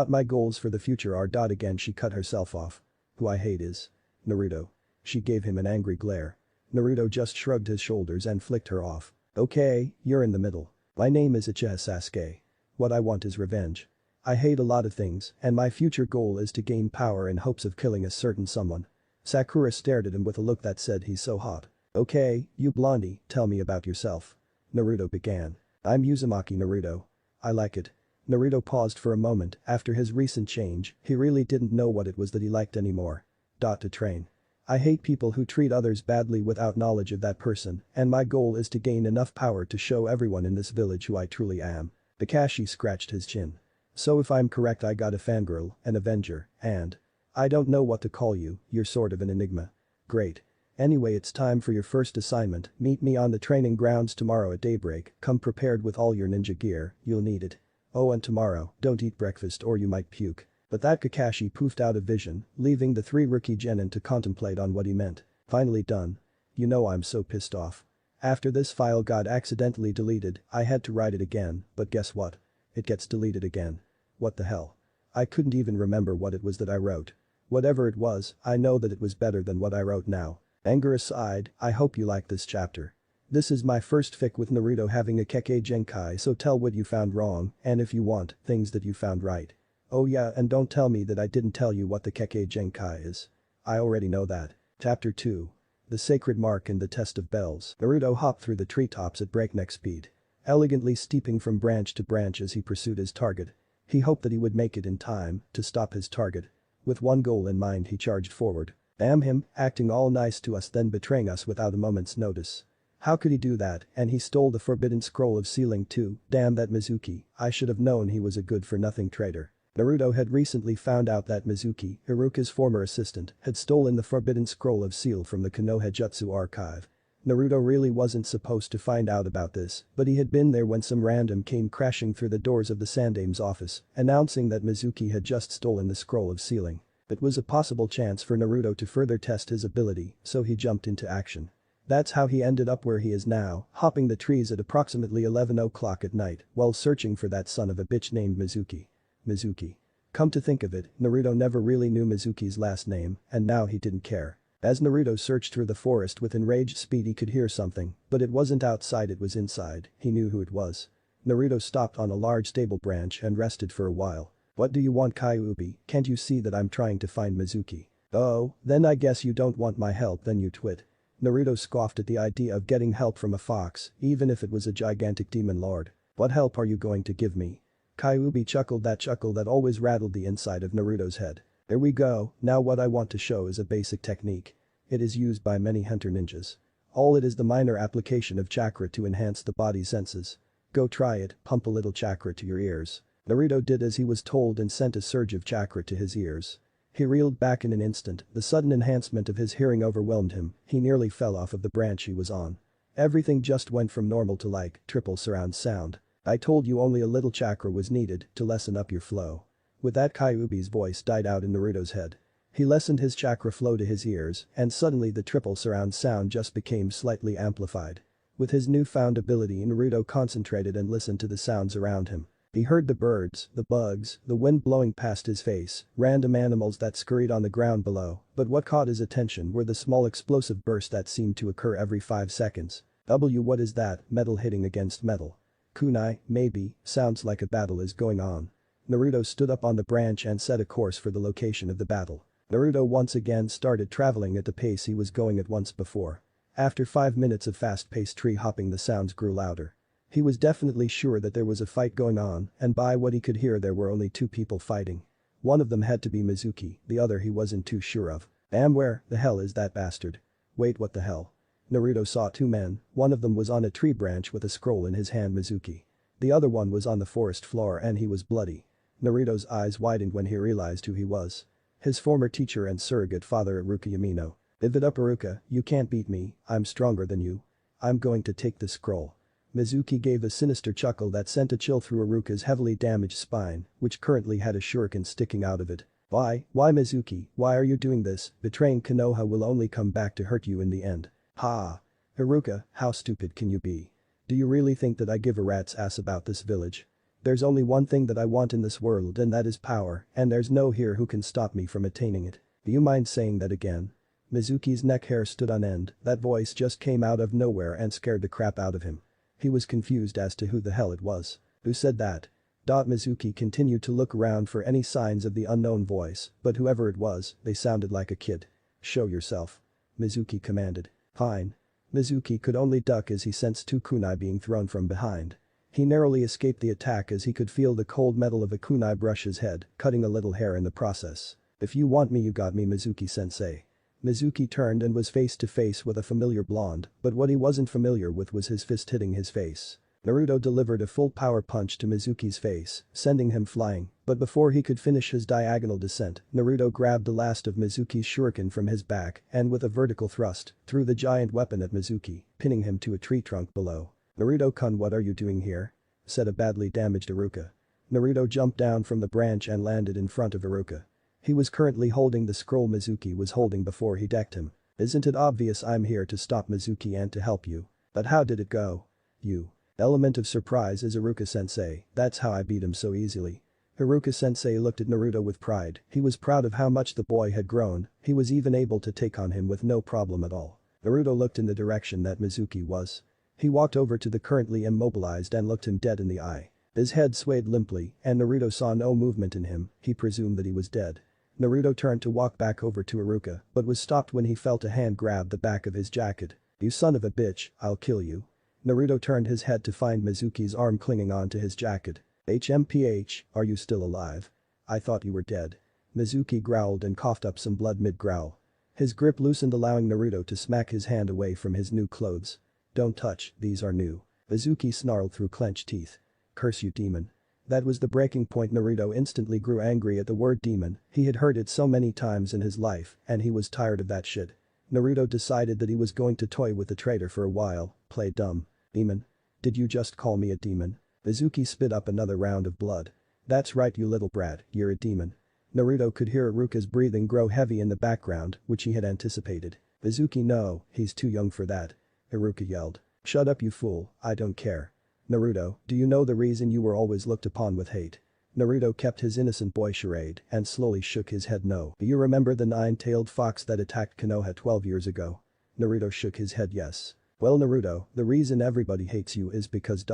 My goals for the future are. Again she cut herself off. Who I hate is Naruto. She gave him an angry glare. Naruto just shrugged his shoulders and flicked her off. Okay, you're in the middle. My name is Uchiha Sasuke. What I want is revenge. I hate a lot of things, and my future goal is to gain power in hopes of killing a certain someone. Sakura stared at him with a look that said he's so hot. Okay, you blondie, tell me about yourself. Naruto began. I'm Uzumaki Naruto. I like it. Naruto paused for a moment. After his recent change, he really didn't know what it was that he liked anymore. To train. I hate people who treat others badly without knowledge of that person, and my goal is to gain enough power to show everyone in this village who I truly am. Kakashi scratched his chin. So if I'm correct I got a fangirl, an avenger, and I don't know what to call you, you're sort of an enigma. Great. Anyway, it's time for your first assignment. Meet me on the training grounds tomorrow at daybreak. Come prepared with all your ninja gear, you'll need it. Oh, and tomorrow, don't eat breakfast or you might puke. But that Kakashi poofed out of vision, leaving the 3 rookie genin to contemplate on what he meant. Finally done. You know I'm so pissed off. After this file got accidentally deleted, I had to write it again, but guess what? It gets deleted again. What the hell? I couldn't even remember what it was that I wrote. Whatever it was, I know that it was better than what I wrote now. Anger aside, I hope you like this chapter. This is my first fic with Naruto having a Kekkei Genkai, so tell what you found wrong, and if you want, things that you found right. Oh yeah, and don't tell me that I didn't tell you what the Kekkei Genkai is. I already know that. Chapter 2. The Sacred Mark and the Test of Bells. Naruto hopped through the treetops at breakneck speed, elegantly steeping from branch to branch as he pursued his target. He hoped that he would make it in time to stop his target. With one goal in mind he charged forward. Damn him, acting all nice to us then betraying us without a moment's notice. How could he do that? And he stole the forbidden scroll of sealing too. Damn that Mizuki, I should have known he was a good-for-nothing traitor. Naruto had recently found out that Mizuki, Iruka's former assistant, had stolen the forbidden scroll of seal from the Konoha Jutsu archive. Naruto really wasn't supposed to find out about this, but he had been there when some random came crashing through the doors of the Sandame's office, announcing that Mizuki had just stolen the scroll of sealing. It was a possible chance for Naruto to further test his ability, so he jumped into action. That's how he ended up where he is now, hopping the trees at approximately 11 o'clock at night while searching for that son of a bitch named Mizuki. Mizuki. Come to think of it, Naruto never really knew Mizuki's last name, and now he didn't care. As Naruto searched through the forest with enraged speed he could hear something, but it wasn't outside, it was inside. He knew who it was. Naruto stopped on a large stable branch and rested for a while. What do you want, Kyuubi? Can't you see that I'm trying to find Mizuki? Oh, then I guess you don't want my help, then you twit. Naruto scoffed at the idea of getting help from a fox, even if it was a gigantic demon lord. What help are you going to give me? Kyuubi chuckled, that chuckle that always rattled the inside of Naruto's head. There we go, now what I want to show is a basic technique. It is used by many hunter ninjas. All it is the minor application of chakra to enhance the body's senses. Go try it, pump a little chakra to your ears. Naruto did as he was told and sent a surge of chakra to his ears. He reeled back in an instant, the sudden enhancement of his hearing overwhelmed him, he nearly fell off of the branch he was on. Everything just went from normal to like triple surround sound. I told you only a little chakra was needed to lessen up your flow. With that, Kyuubi's voice died out in Naruto's head. He lessened his chakra flow to his ears, and suddenly the triple surround sound just became slightly amplified. With his newfound ability, Naruto concentrated and listened to the sounds around him. He heard the birds, the bugs, the wind blowing past his face, random animals that scurried on the ground below, but what caught his attention were the small explosive bursts that seemed to occur every 5 seconds. What is that? Metal hitting against metal. Kunai, maybe, sounds like a battle is going on. Naruto stood up on the branch and set a course for the location of the battle. Naruto once again started traveling at the pace he was going at once before. After 5 minutes of fast-paced tree hopping, the sounds grew louder. He was definitely sure that there was a fight going on, and by what he could hear there were only 2 people fighting. One of them had to be Mizuki, the other he wasn't too sure of. Damn, where the hell is that bastard? Wait, what the hell? Naruto saw 2 men, one of them was on a tree branch with a scroll in his hand, Mizuki. The other one was on the forest floor and he was bloody. Naruto's eyes widened when he realized who he was. His former teacher and surrogate father, Iruka Yamino. Live it up, Iruka, you can't beat me, I'm stronger than you. I'm going to take the scroll. Mizuki gave a sinister chuckle that sent a chill through Iruka's heavily damaged spine, which currently had a shuriken sticking out of it. Why Mizuki, why are you doing this? Betraying Konoha will only come back to hurt you in the end. Ha! Iruka, how stupid can you be? Do you really think that I give a rat's ass about this village? There's only one thing that I want in this world, and that is power, and there's no here who can stop me from attaining it. Do you mind saying that again? Mizuki's neck hair stood on end, that voice just came out of nowhere and scared the crap out of him. He was confused as to who the hell it was. Who said that? Mizuki continued to look around for any signs of the unknown voice, but whoever it was, they sounded like a kid. Show yourself. Mizuki commanded. Fine. Mizuki could only duck as he sensed 2 kunai being thrown from behind. He narrowly escaped the attack as he could feel the cold metal of a kunai brush his head, cutting a little hair in the process. If you want me, you got me, Mizuki-sensei. Mizuki turned and was face to face with a familiar blonde, but what he wasn't familiar with was his fist hitting his face. Naruto delivered a full power punch to Mizuki's face, sending him flying, but before he could finish his diagonal descent, Naruto grabbed the last of Mizuki's shuriken from his back and with a vertical thrust, threw the giant weapon at Mizuki, pinning him to a tree trunk below. Naruto-kun, what are you doing here? Said a badly damaged Iruka. Naruto jumped down from the branch and landed in front of Iruka. He was currently holding the scroll Mizuki was holding before he decked him. Isn't it obvious I'm here to stop Mizuki and to help you? But how did it go? You. Element of surprise is Iruka-sensei, that's how I beat him so easily. Iruka-sensei looked at Naruto with pride, he was proud of how much the boy had grown, he was even able to take on him with no problem at all. Naruto looked in the direction that Mizuki was. He walked over to the currently immobilized and looked him dead in the eye. His head swayed limply, and Naruto saw no movement in him, he presumed that he was dead. Naruto turned to walk back over to Iruka, but was stopped when he felt a hand grab the back of his jacket. You son of a bitch, I'll kill you. Naruto turned his head to find Mizuki's arm clinging onto his jacket. HMPH, are you still alive? I thought you were dead. Mizuki growled and coughed up some blood mid-growl. His grip loosened, allowing Naruto to smack his hand away from his new clothes. Don't touch, these are new. Mizuki snarled through clenched teeth. Curse you, demon. That was the breaking point. Naruto instantly grew angry at the word demon, he had heard it so many times in his life, and he was tired of that shit. Naruto decided that he was going to toy with the traitor for a while, play dumb. Demon? Did you just call me a demon? Mizuki spit up another round of blood. That's right, you little brat, you're a demon. Naruto could hear Iruka's breathing grow heavy in the background, which he had anticipated. Mizuki, no, he's too young for that. Iruka yelled. Shut up, you fool, I don't care. Naruto, do you know the reason you were always looked upon with hate? Naruto kept his innocent boy charade and slowly shook his head no. Do you remember the 9-tailed fox that attacked Konoha 12 years ago? Naruto shook his head yes. Well Naruto, the reason everybody hates you is because.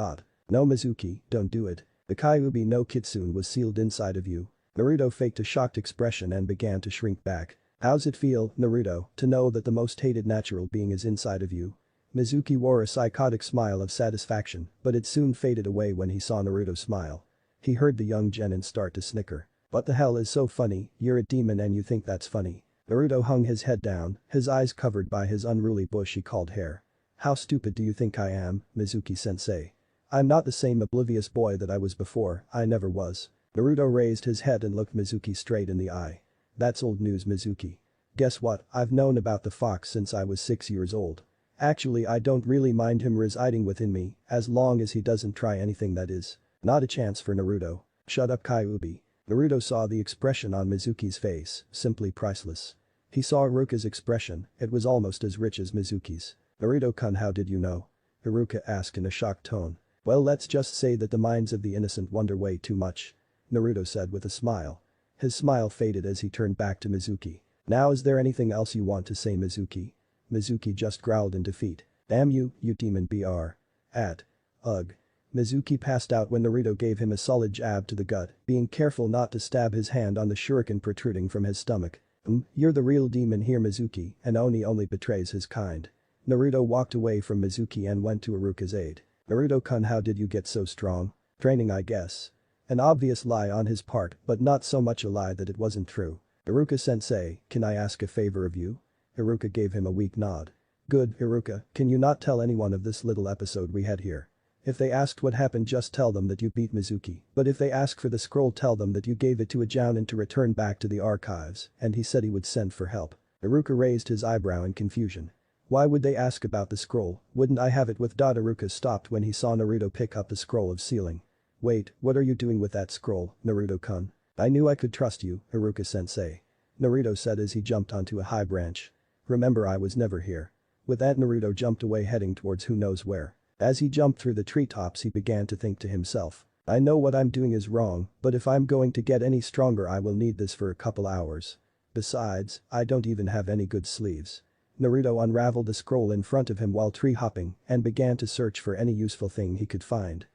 No Mizuki, don't do it. The Kyuubi no Kitsune was sealed inside of you. Naruto faked a shocked expression and began to shrink back. How's it feel, Naruto, to know that the most hated natural being is inside of you? Mizuki wore a psychotic smile of satisfaction, but it soon faded away when he saw Naruto smile. He heard the young genin start to snicker. What the hell is so funny, you're a demon and you think that's funny. Naruto hung his head down, his eyes covered by his unruly bushy-called hair. How stupid do you think I am, Mizuki-sensei? I'm not the same oblivious boy that I was before, I never was. Naruto raised his head and looked Mizuki straight in the eye. That's old news, Mizuki. Guess what, I've known about the fox since I was 6 years old. Actually, I don't really mind him residing within me, as long as he doesn't try anything, that is. Not a chance for Naruto. Shut up, Kyuubi. Naruto saw the expression on Mizuki's face, simply priceless. He saw Iruka's expression, it was almost as rich as Mizuki's. Naruto-kun, how did you know? Iruka asked in a shocked tone. Well, let's just say that the minds of the innocent wonder way too much. Naruto said with a smile. His smile faded as he turned back to Mizuki. Now is there anything else you want to say, Mizuki? Mizuki just growled in defeat. Damn you, you demon br. Ugh. Mizuki passed out when Naruto gave him a solid jab to the gut, being careful not to stab his hand on the shuriken protruding from his stomach. You're the real demon here, Mizuki, and Oni only betrays his kind. Naruto walked away from Mizuki and went to Iruka's aid. Naruto-kun, how did you get so strong? Training, I guess. An obvious lie on his part, but not so much a lie that it wasn't true. Iruka-sensei, can I ask a favor of you? Iruka gave him a weak nod. Good, Iruka, can you not tell anyone of this little episode we had here? If they asked what happened, just tell them that you beat Mizuki, but if they ask for the scroll, tell them that you gave it to a jounin to return back to the archives, and he said he would send for help. Iruka raised his eyebrow in confusion. Why would they ask about the scroll? Wouldn't I have it with. Iruka stopped when he saw Naruto pick up the scroll of sealing. Wait, what are you doing with that scroll, Naruto-kun? I knew I could trust you, Iruka-sensei. Naruto said as he jumped onto a high branch. Remember, I was never here. With that, Naruto jumped away, heading towards who knows where. As he jumped through the treetops, he began to think to himself. I know what I'm doing is wrong, but if I'm going to get any stronger, I will need this for a couple hours. Besides, I don't even have any good sleeves. Naruto unraveled the scroll in front of him while tree hopping and began to search for any useful thing he could find.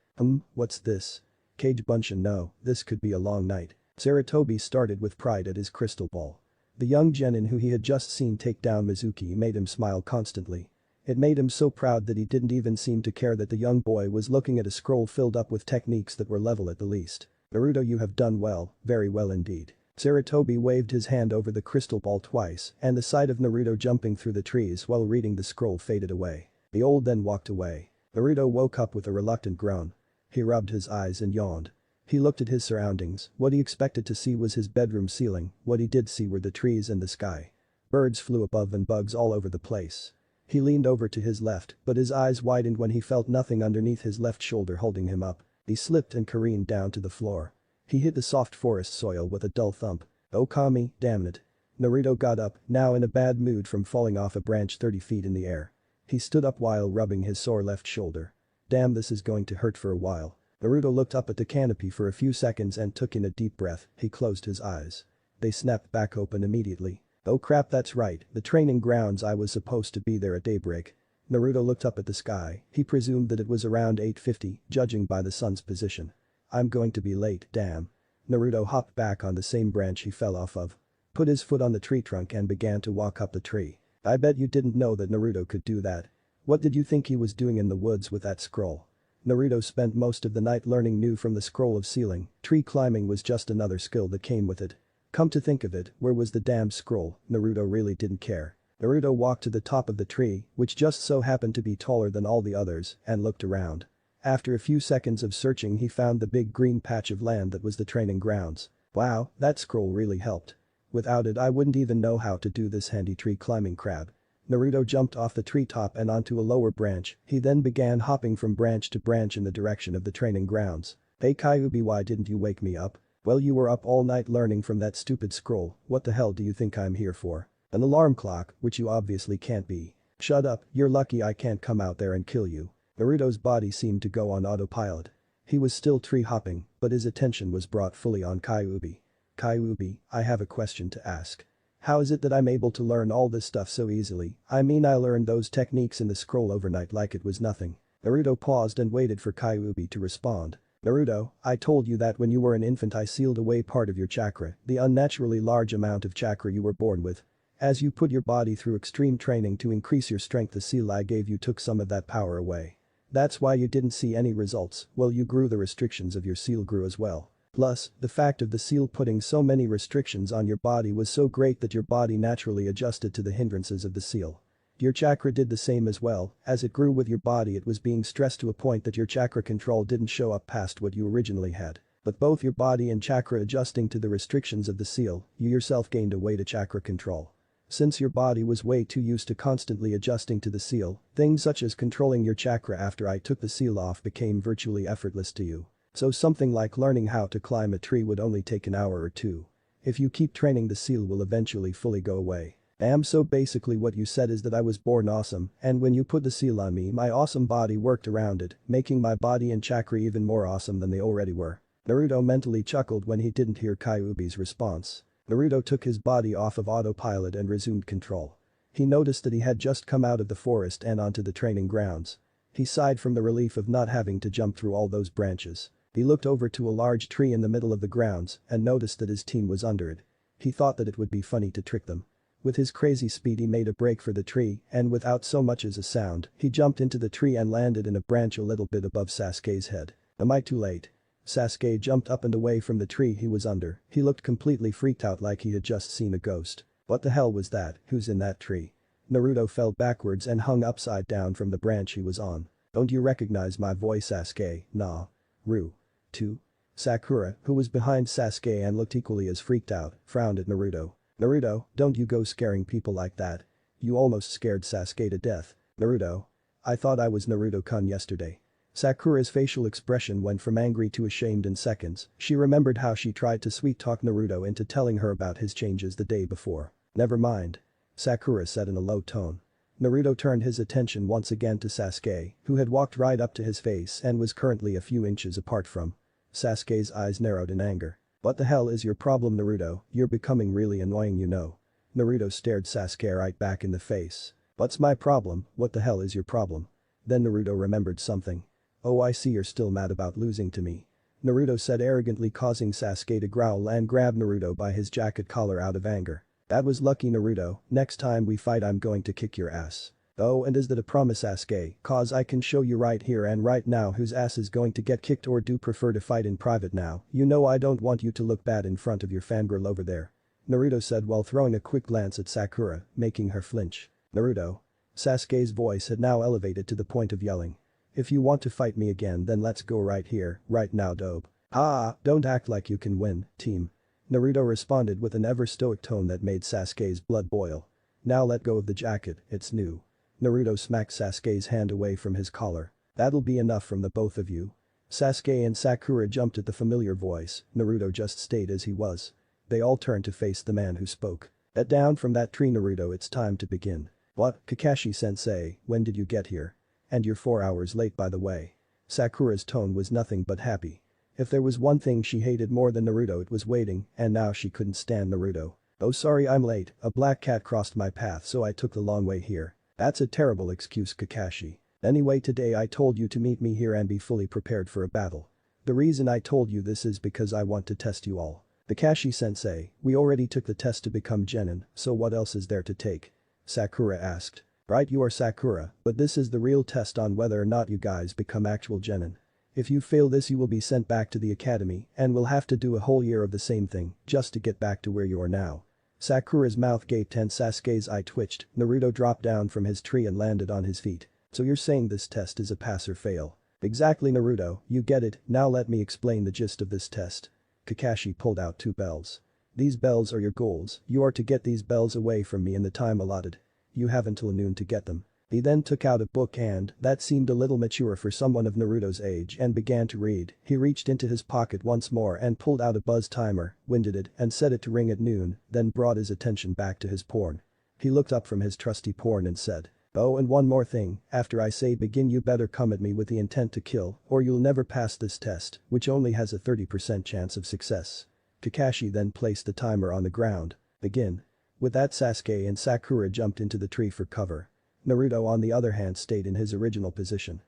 What's this? Kage Bunshin, no, this could be a long night. Sarutobi started with pride at his crystal ball. The young genin who he had just seen take down Mizuki made him smile constantly. It made him so proud that he didn't even seem to care that the young boy was looking at a scroll filled up with techniques that were level at the least. Naruto, you have done well, very well indeed. Sarutobi waved his hand over the crystal ball twice, and the sight of Naruto jumping through the trees while reading the scroll faded away. The old then walked away. Naruto woke up with a reluctant groan. He rubbed his eyes and yawned. He looked at his surroundings. What he expected to see was his bedroom ceiling. What he did see were the trees and the sky. Birds flew above and bugs all over the place. He leaned over to his left, but his eyes widened when he felt nothing underneath his left shoulder holding him up. He slipped and careened down to the floor. He hit the soft forest soil with a dull thump. Oh Kami, damn it. Naruto got up, now in a bad mood from falling off a branch 30 feet in the air. He stood up while rubbing his sore left shoulder. Damn, this is going to hurt for a while. Naruto looked up at the canopy for a few seconds and took in a deep breath. He closed his eyes. They snapped back open immediately. Oh crap, that's right, the training grounds. I was supposed to be there at daybreak. Naruto looked up at the sky. He presumed that it was around 8:50, judging by the sun's position. I'm going to be late, damn. Naruto hopped back on the same branch he fell off of. Put his foot on the tree trunk and began to walk up the tree. I bet you didn't know that Naruto could do that. What did you think he was doing in the woods with that scroll? Naruto spent most of the night learning new from the scroll of sealing. Tree climbing was just another skill that came with it. Come to think of it, where was the damn scroll? Naruto really didn't care. Naruto walked to the top of the tree, which just so happened to be taller than all the others, and looked around. After a few seconds of searching, he found the big green patch of land that was the training grounds. Wow, that scroll really helped. Without it, I wouldn't even know how to do this handy tree climbing crap. Naruto jumped off the treetop and onto a lower branch. He then began hopping from branch to branch in the direction of the training grounds. Hey Kyuubi, why didn't you wake me up? Well, you were up all night learning from that stupid scroll. What the hell do you think I'm here for? An alarm clock, which you obviously can't be. Shut up, you're lucky I can't come out there and kill you. Naruto's body seemed to go on autopilot. He was still tree hopping, but his attention was brought fully on Kyuubi. Kyuubi, I have a question to ask. How is it that I'm able to learn all this stuff so easily? I mean, I learned those techniques in the scroll overnight like it was nothing. Naruto paused and waited for Kyuubi to respond. Naruto, I told you that when you were an infant I sealed away part of your chakra, the unnaturally large amount of chakra you were born with. As you put your body through extreme training to increase your strength, the seal I gave you took some of that power away. That's why you didn't see any results. Well, you grew, the restrictions of your seal grew as well. Plus, the fact of the seal putting so many restrictions on your body was so great that your body naturally adjusted to the hindrances of the seal. Your chakra did the same as well. As it grew with your body, it was being stressed to a point that your chakra control didn't show up past what you originally had. But both your body and chakra adjusting to the restrictions of the seal, you yourself gained a way to chakra control. Since your body was way too used to constantly adjusting to the seal, things such as controlling your chakra after I took the seal off became virtually effortless to you. So something like learning how to climb a tree would only take an hour or two. If you keep training, the seal will eventually fully go away. So basically what you said is that I was born awesome, and when you put the seal on me, my awesome body worked around it, making my body and chakra even more awesome than they already were. Naruto mentally chuckled when he didn't hear Kyuubi's response. Naruto took his body off of autopilot and resumed control. He noticed that he had just come out of the forest and onto the training grounds. He sighed from the relief of not having to jump through all those branches. He looked over to a large tree in the middle of the grounds and noticed that his team was under it. He thought that it would be funny to trick them. With his crazy speed he made a break for the tree and without so much as a sound, he jumped into the tree and landed in a branch a little bit above Sasuke's head. Am I too late? Sasuke jumped up and away from the tree he was under. He looked completely freaked out like he had just seen a ghost. What the hell was that? Who's in that tree? Naruto fell backwards and hung upside down from the branch he was on. Don't you recognize my voice, Sasuke? Nah. Ru. 2. Sakura, who was behind Sasuke and looked equally as freaked out, frowned at Naruto. Naruto, don't you go scaring people like that. You almost scared Sasuke to death. Naruto. I thought I was Naruto-kun yesterday. Sakura's facial expression went from angry to ashamed in seconds. She remembered how she tried to sweet-talk Naruto into telling her about his changes the day before. Never mind. Sakura said in a low tone. Naruto turned his attention once again to Sasuke, who had walked right up to his face and was currently a few inches apart from. Sasuke's eyes narrowed in anger. What the hell is your problem, Naruto? You're becoming really annoying, you know. Naruto stared Sasuke right back in the face. What's my problem? What the hell is your problem? Then Naruto remembered something. Oh, I see you're still mad about losing to me. Naruto said arrogantly, causing Sasuke to growl and grab Naruto by his jacket collar out of anger. That was lucky, Naruto. Next time we fight I'm going to kick your ass. Oh, and is that a promise, Sasuke? Cause I can show you right here and right now whose ass is going to get kicked, or do prefer to fight in private now. You know I don't want you to look bad in front of your fangirl over there. Naruto said while throwing a quick glance at Sakura, making her flinch. Naruto. Sasuke's voice had now elevated to the point of yelling. If you want to fight me again then let's go right here, right now, dope. Ah, don't act like you can win, team. Naruto responded with an ever-stoic tone that made Sasuke's blood boil. Now let go of the jacket, it's new. Naruto smacked Sasuke's hand away from his collar. That'll be enough from the both of you. Sasuke and Sakura jumped at the familiar voice. Naruto just stayed as he was. They all turned to face the man who spoke. Get down from that tree, Naruto, it's time to begin. What, Kakashi-sensei, when did you get here? And you're 4 hours late, by the way. Sakura's tone was nothing but happy. If there was one thing she hated more than Naruto it was waiting, and now she couldn't stand Naruto. Oh, sorry I'm late, a black cat crossed my path so I took the long way here. That's a terrible excuse, Kakashi. Anyway, today I told you to meet me here and be fully prepared for a battle. The reason I told you this is because I want to test you all. Kakashi-sensei, we already took the test to become genin, so what else is there to take? Sakura asked. Right, you are Sakura, but this is the real test on whether or not you guys become actual genin. If you fail this you will be sent back to the academy and will have to do a whole year of the same thing just to get back to where you are now. Sakura's mouth gaped and Sasuke's eye twitched. Naruto dropped down from his tree and landed on his feet. So you're saying this test is a pass or fail? Exactly, Naruto, you get it, now let me explain the gist of this test. Kakashi pulled out 2 bells. These bells are your goals, you are to get these bells away from me in the time allotted. You have until noon to get them. He then took out a book and, that seemed a little mature for someone of Naruto's age, and began to read. He reached into his pocket once more and pulled out a buzz timer, winded it and set it to ring at noon, then brought his attention back to his porn. He looked up from his trusty porn and said, oh, and one more thing, after I say begin you better come at me with the intent to kill or you'll never pass this test, which only has a 30% chance of success. Kakashi then placed the timer on the ground. Begin. With that, Sasuke and Sakura jumped into the tree for cover. Naruto on the other hand stayed in his original position.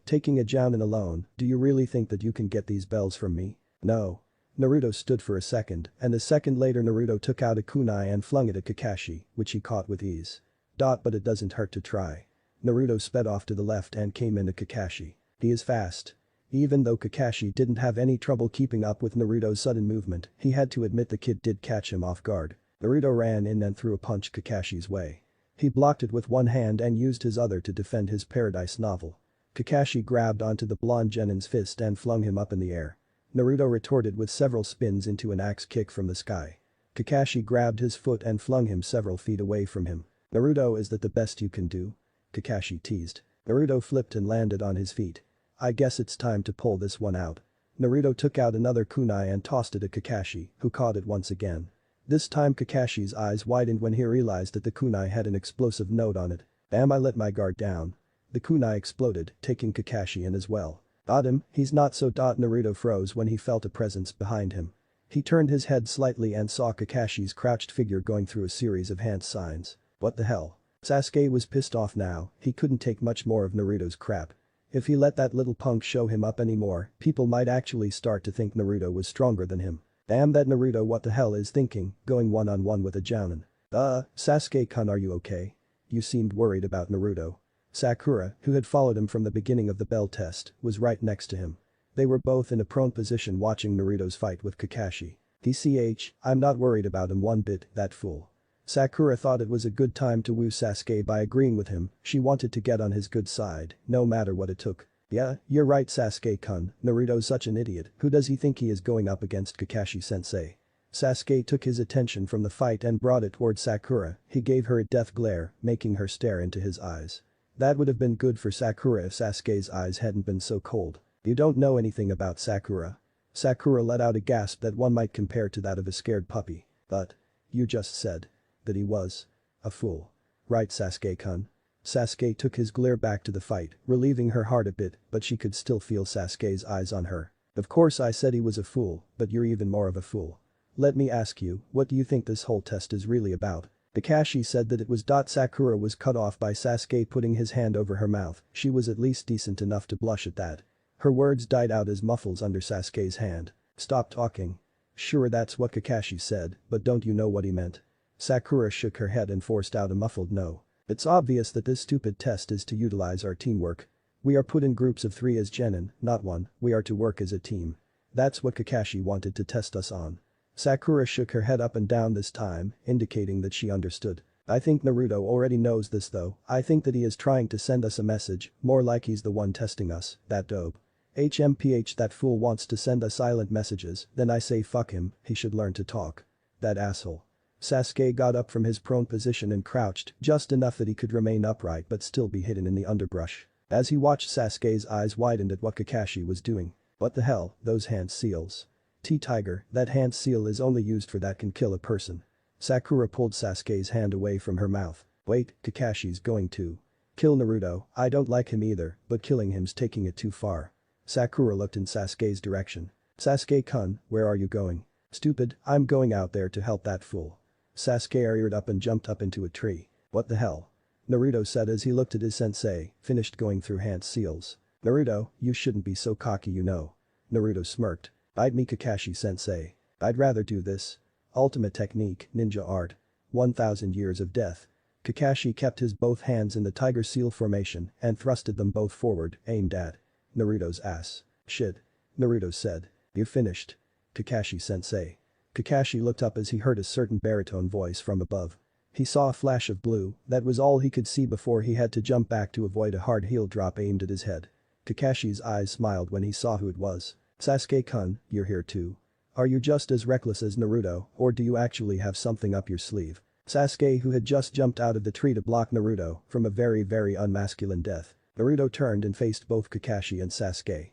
Taking a jounin alone, do you really think that you can get these bells from me? No. Naruto stood for a second, and a second later Naruto took out a kunai and flung it at Kakashi, which he caught with ease. But it doesn't hurt to try. Naruto sped off to the left and came into Kakashi. He is fast. Even though Kakashi didn't have any trouble keeping up with Naruto's sudden movement, he had to admit the kid did catch him off guard. Naruto ran in and threw a punch Kakashi's way. He blocked it with one hand and used his other to defend his paradise novel. Kakashi grabbed onto the blonde genin's fist and flung him up in the air. Naruto retorted with several spins into an axe kick from the sky. Kakashi grabbed his foot and flung him several feet away from him. Naruto, is that the best you can do? Kakashi teased. Naruto flipped and landed on his feet. I guess it's time to pull this one out. Naruto took out another kunai and tossed it at Kakashi, who caught it once again. This time Kakashi's eyes widened when he realized that the kunai had an explosive note on it. Damn, I let my guard down. The kunai exploded, taking Kakashi in as well. Got him, he's not so. Naruto froze when he felt a presence behind him. He turned his head slightly and saw Kakashi's crouched figure going through a series of hand signs. What the hell? Sasuke was pissed off now, he couldn't take much more of Naruto's crap. If he let that little punk show him up anymore, people might actually start to think Naruto was stronger than him. Damn that Naruto, what the hell is thinking, going one-on-one with a jounin. Sasuke-kun, are you okay? You seemed worried about Naruto. Sakura, who had followed him from the beginning of the bell test, was right next to him. They were both in a prone position watching Naruto's fight with Kakashi. I'm not worried about him one bit, that fool. Sakura thought it was a good time to woo Sasuke by agreeing with him, she wanted to get on his good side, no matter what it took. Yeah, you're right, Sasuke-kun, Naruto's such an idiot, who does he think he is going up against Kakashi-sensei? Sasuke took his attention from the fight and brought it toward Sakura, he gave her a death glare, making her stare into his eyes. That would have been good for Sakura if Sasuke's eyes hadn't been so cold. You don't know anything about Sakura. Sakura let out a gasp that one might compare to that of a scared puppy. But. You just said. That he was. A fool. Right, Sasuke-kun. Sasuke took his glare back to the fight, relieving her heart a bit, but she could still feel Sasuke's eyes on her. Of course I said he was a fool, but you're even more of a fool. Let me ask you, what do you think this whole test is really about? Kakashi said that it was. Sakura was cut off by Sasuke putting his hand over her mouth, she was at least decent enough to blush at that. Her words died out as muffles under Sasuke's hand. Stop talking. Sure, that's what Kakashi said, but don't you know what he meant? Sakura shook her head and forced out a muffled no. It's obvious that this stupid test is to utilize our teamwork. We are put in groups of 3 as genin, not 1, we are to work as a team. That's what Kakashi wanted to test us on. Sakura shook her head up and down this time, indicating that she understood. I think Naruto already knows this though, I think that he is trying to send us a message, more like he's the one testing us, that dope. That fool wants to send us silent messages, then I say fuck him, he should learn to talk. That asshole. Sasuke got up from his prone position and crouched, just enough that he could remain upright but still be hidden in the underbrush. As he watched, Sasuke's eyes widened at what Kakashi was doing. What the hell, those hand seals. T-Tiger, that hand seal is only used for that can kill a person. Sakura pulled Sasuke's hand away from her mouth. Wait, Kakashi's going to kill Naruto, I don't like him either, but killing him's taking it too far. Sakura looked in Sasuke's direction. Sasuke-kun, where are you going? Stupid, I'm going out there to help that fool. Sasuke reared up and jumped up into a tree. What the hell? Naruto said as he looked at his sensei, finished going through hand seals. Naruto, you shouldn't be so cocky, you know. Naruto smirked. Bite me, Kakashi-sensei. I'd rather do this. Ultimate technique, ninja art. 1000 years of death. Kakashi kept his both hands in the tiger seal formation and thrusted them both forward, aimed at Naruto's ass. Shit. Naruto said. You finished. Kakashi-sensei. Kakashi looked up as he heard a certain baritone voice from above. He saw a flash of blue, that was all he could see before he had to jump back to avoid a hard heel drop aimed at his head. Kakashi's eyes smiled when he saw who it was. Sasuke-kun, you're here too. Are you just as reckless as Naruto, or do you actually have something up your sleeve? Sasuke, who had just jumped out of the tree to block Naruto from a very unmasculine death. Naruto turned and faced both Kakashi and Sasuke.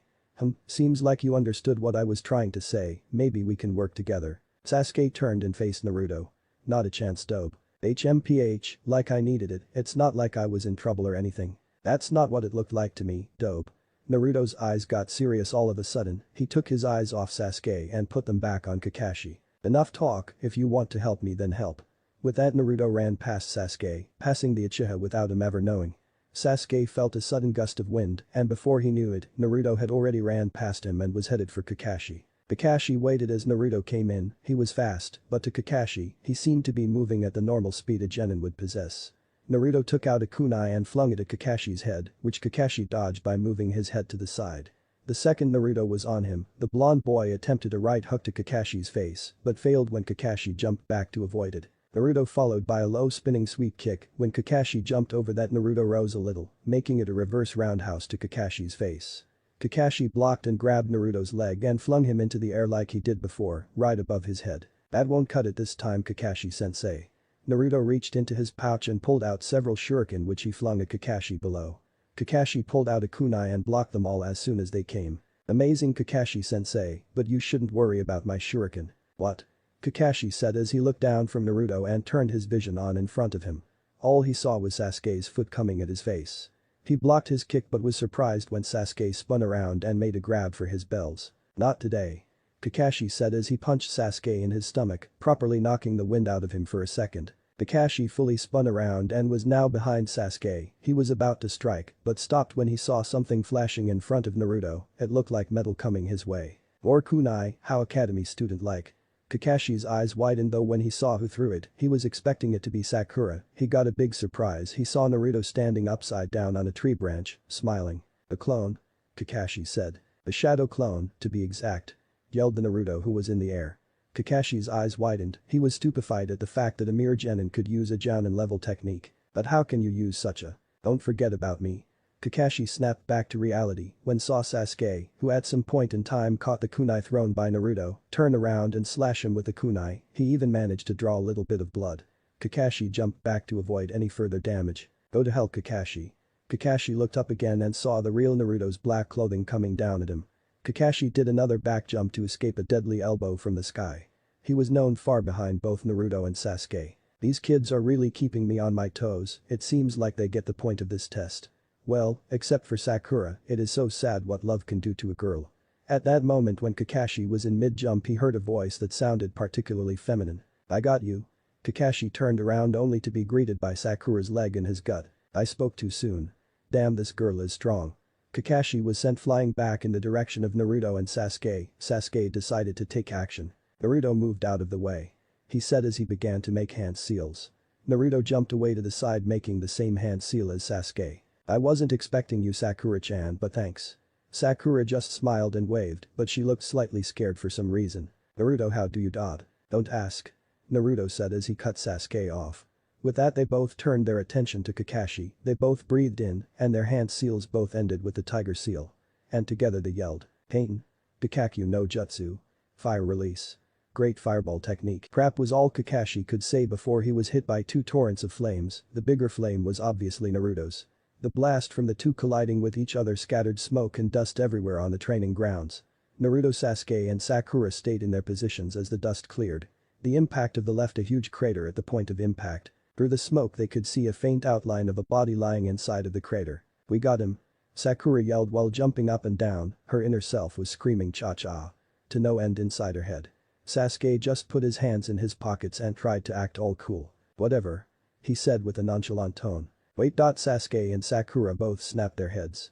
Seems like you understood what I was trying to say, maybe we can work together. Sasuke turned and faced Naruto. Not a chance, dope. Like I needed it, it's not like I was in trouble or anything. That's not what it looked like to me, dope. Naruto's eyes got serious all of a sudden, he took his eyes off Sasuke and put them back on Kakashi. Enough talk, if you want to help me then help. With that, Naruto ran past Sasuke, passing the Uchiha without him ever knowing. Sasuke felt a sudden gust of wind, and before he knew it, Naruto had already ran past him and was headed for Kakashi. Kakashi waited as Naruto came in, he was fast, but to Kakashi, he seemed to be moving at the normal speed a genin would possess. Naruto took out a kunai and flung it at Kakashi's head, which Kakashi dodged by moving his head to the side. The second Naruto was on him, the blonde boy attempted a right hook to Kakashi's face, but failed when Kakashi jumped back to avoid it. Naruto followed by a low spinning sweep kick, when Kakashi jumped over that Naruto rose a little, making it a reverse roundhouse to Kakashi's face. Kakashi blocked and grabbed Naruto's leg and flung him into the air like he did before, right above his head. That won't cut it this time, Kakashi-sensei. Naruto reached into his pouch and pulled out several shuriken which he flung at Kakashi below. Kakashi pulled out a kunai and blocked them all as soon as they came. Amazing, Kakashi-sensei, but you shouldn't worry about my shuriken. What? Kakashi said as he looked down from Naruto and turned his vision on in front of him. All he saw was Sasuke's foot coming at his face. He blocked his kick but was surprised when Sasuke spun around and made a grab for his bells. Not today. Kakashi said as he punched Sasuke in his stomach, properly knocking the wind out of him for a second. Kakashi fully spun around and was now behind Sasuke. He was about to strike, but stopped when he saw something flashing in front of Naruto. It looked like metal coming his way. More kunai, how academy student like. Kakashi's eyes widened though when he saw who threw it. He was expecting it to be Sakura. He got a big surprise. He saw Naruto standing upside down on a tree branch, smiling. "The clone?" Kakashi said. "The shadow clone, to be exact," yelled the Naruto who was in the air. Kakashi's eyes widened. He was stupefied at the fact that a mere genin could use a jounin level technique. But how can you use such a "don't forget about me"? Kakashi snapped back to reality when saw Sasuke, who at some point in time caught the kunai thrown by Naruto, turn around and slash him with the kunai. He even managed to draw a little bit of blood. Kakashi jumped back to avoid any further damage. "Go to hell, Kakashi." Kakashi looked up again and saw the real Naruto's black clothing coming down at him. Kakashi did another back jump to escape a deadly elbow from the sky. He was known far behind both Naruto and Sasuke. "These kids are really keeping me on my toes. It seems like they get the point of this test. Well, except for Sakura, it is so sad what love can do to a girl." At that moment when Kakashi was in mid-jump he heard a voice that sounded particularly feminine. "I got you." Kakashi turned around only to be greeted by Sakura's leg in his gut. "I spoke too soon. Damn, this girl is strong." Kakashi was sent flying back in the direction of Naruto and Sasuke. Sasuke decided to take action. Naruto moved out of the way. He said as he began to make hand seals. Naruto jumped away to the side making the same hand seal as Sasuke. "I wasn't expecting you, Sakura-chan, but thanks." Sakura just smiled and waved, but she looked slightly scared for some reason. "Naruto, how do you dot?" "Don't ask." Naruto said as he cut Sasuke off. With that they both turned their attention to Kakashi. They both breathed in, and their hand seals both ended with the tiger seal. And together they yelled, "Pain! Kakaku no Jutsu! Fire release! Great fireball technique." Crap was all Kakashi could say before he was hit by two torrents of flames. The bigger flame was obviously Naruto's. The blast from the two colliding with each other scattered smoke and dust everywhere on the training grounds. Naruto, Sasuke and Sakura stayed in their positions as the dust cleared. The impact of the left a huge crater at the point of impact. Through the smoke they could see a faint outline of a body lying inside of the crater. "We got him." Sakura yelled while jumping up and down. Her inner self was screaming cha-cha. To no end inside her head. Sasuke just put his hands in his pockets and tried to act all cool. "Whatever," he said with a nonchalant tone. "Wait. Sasuke and Sakura both snapped their heads.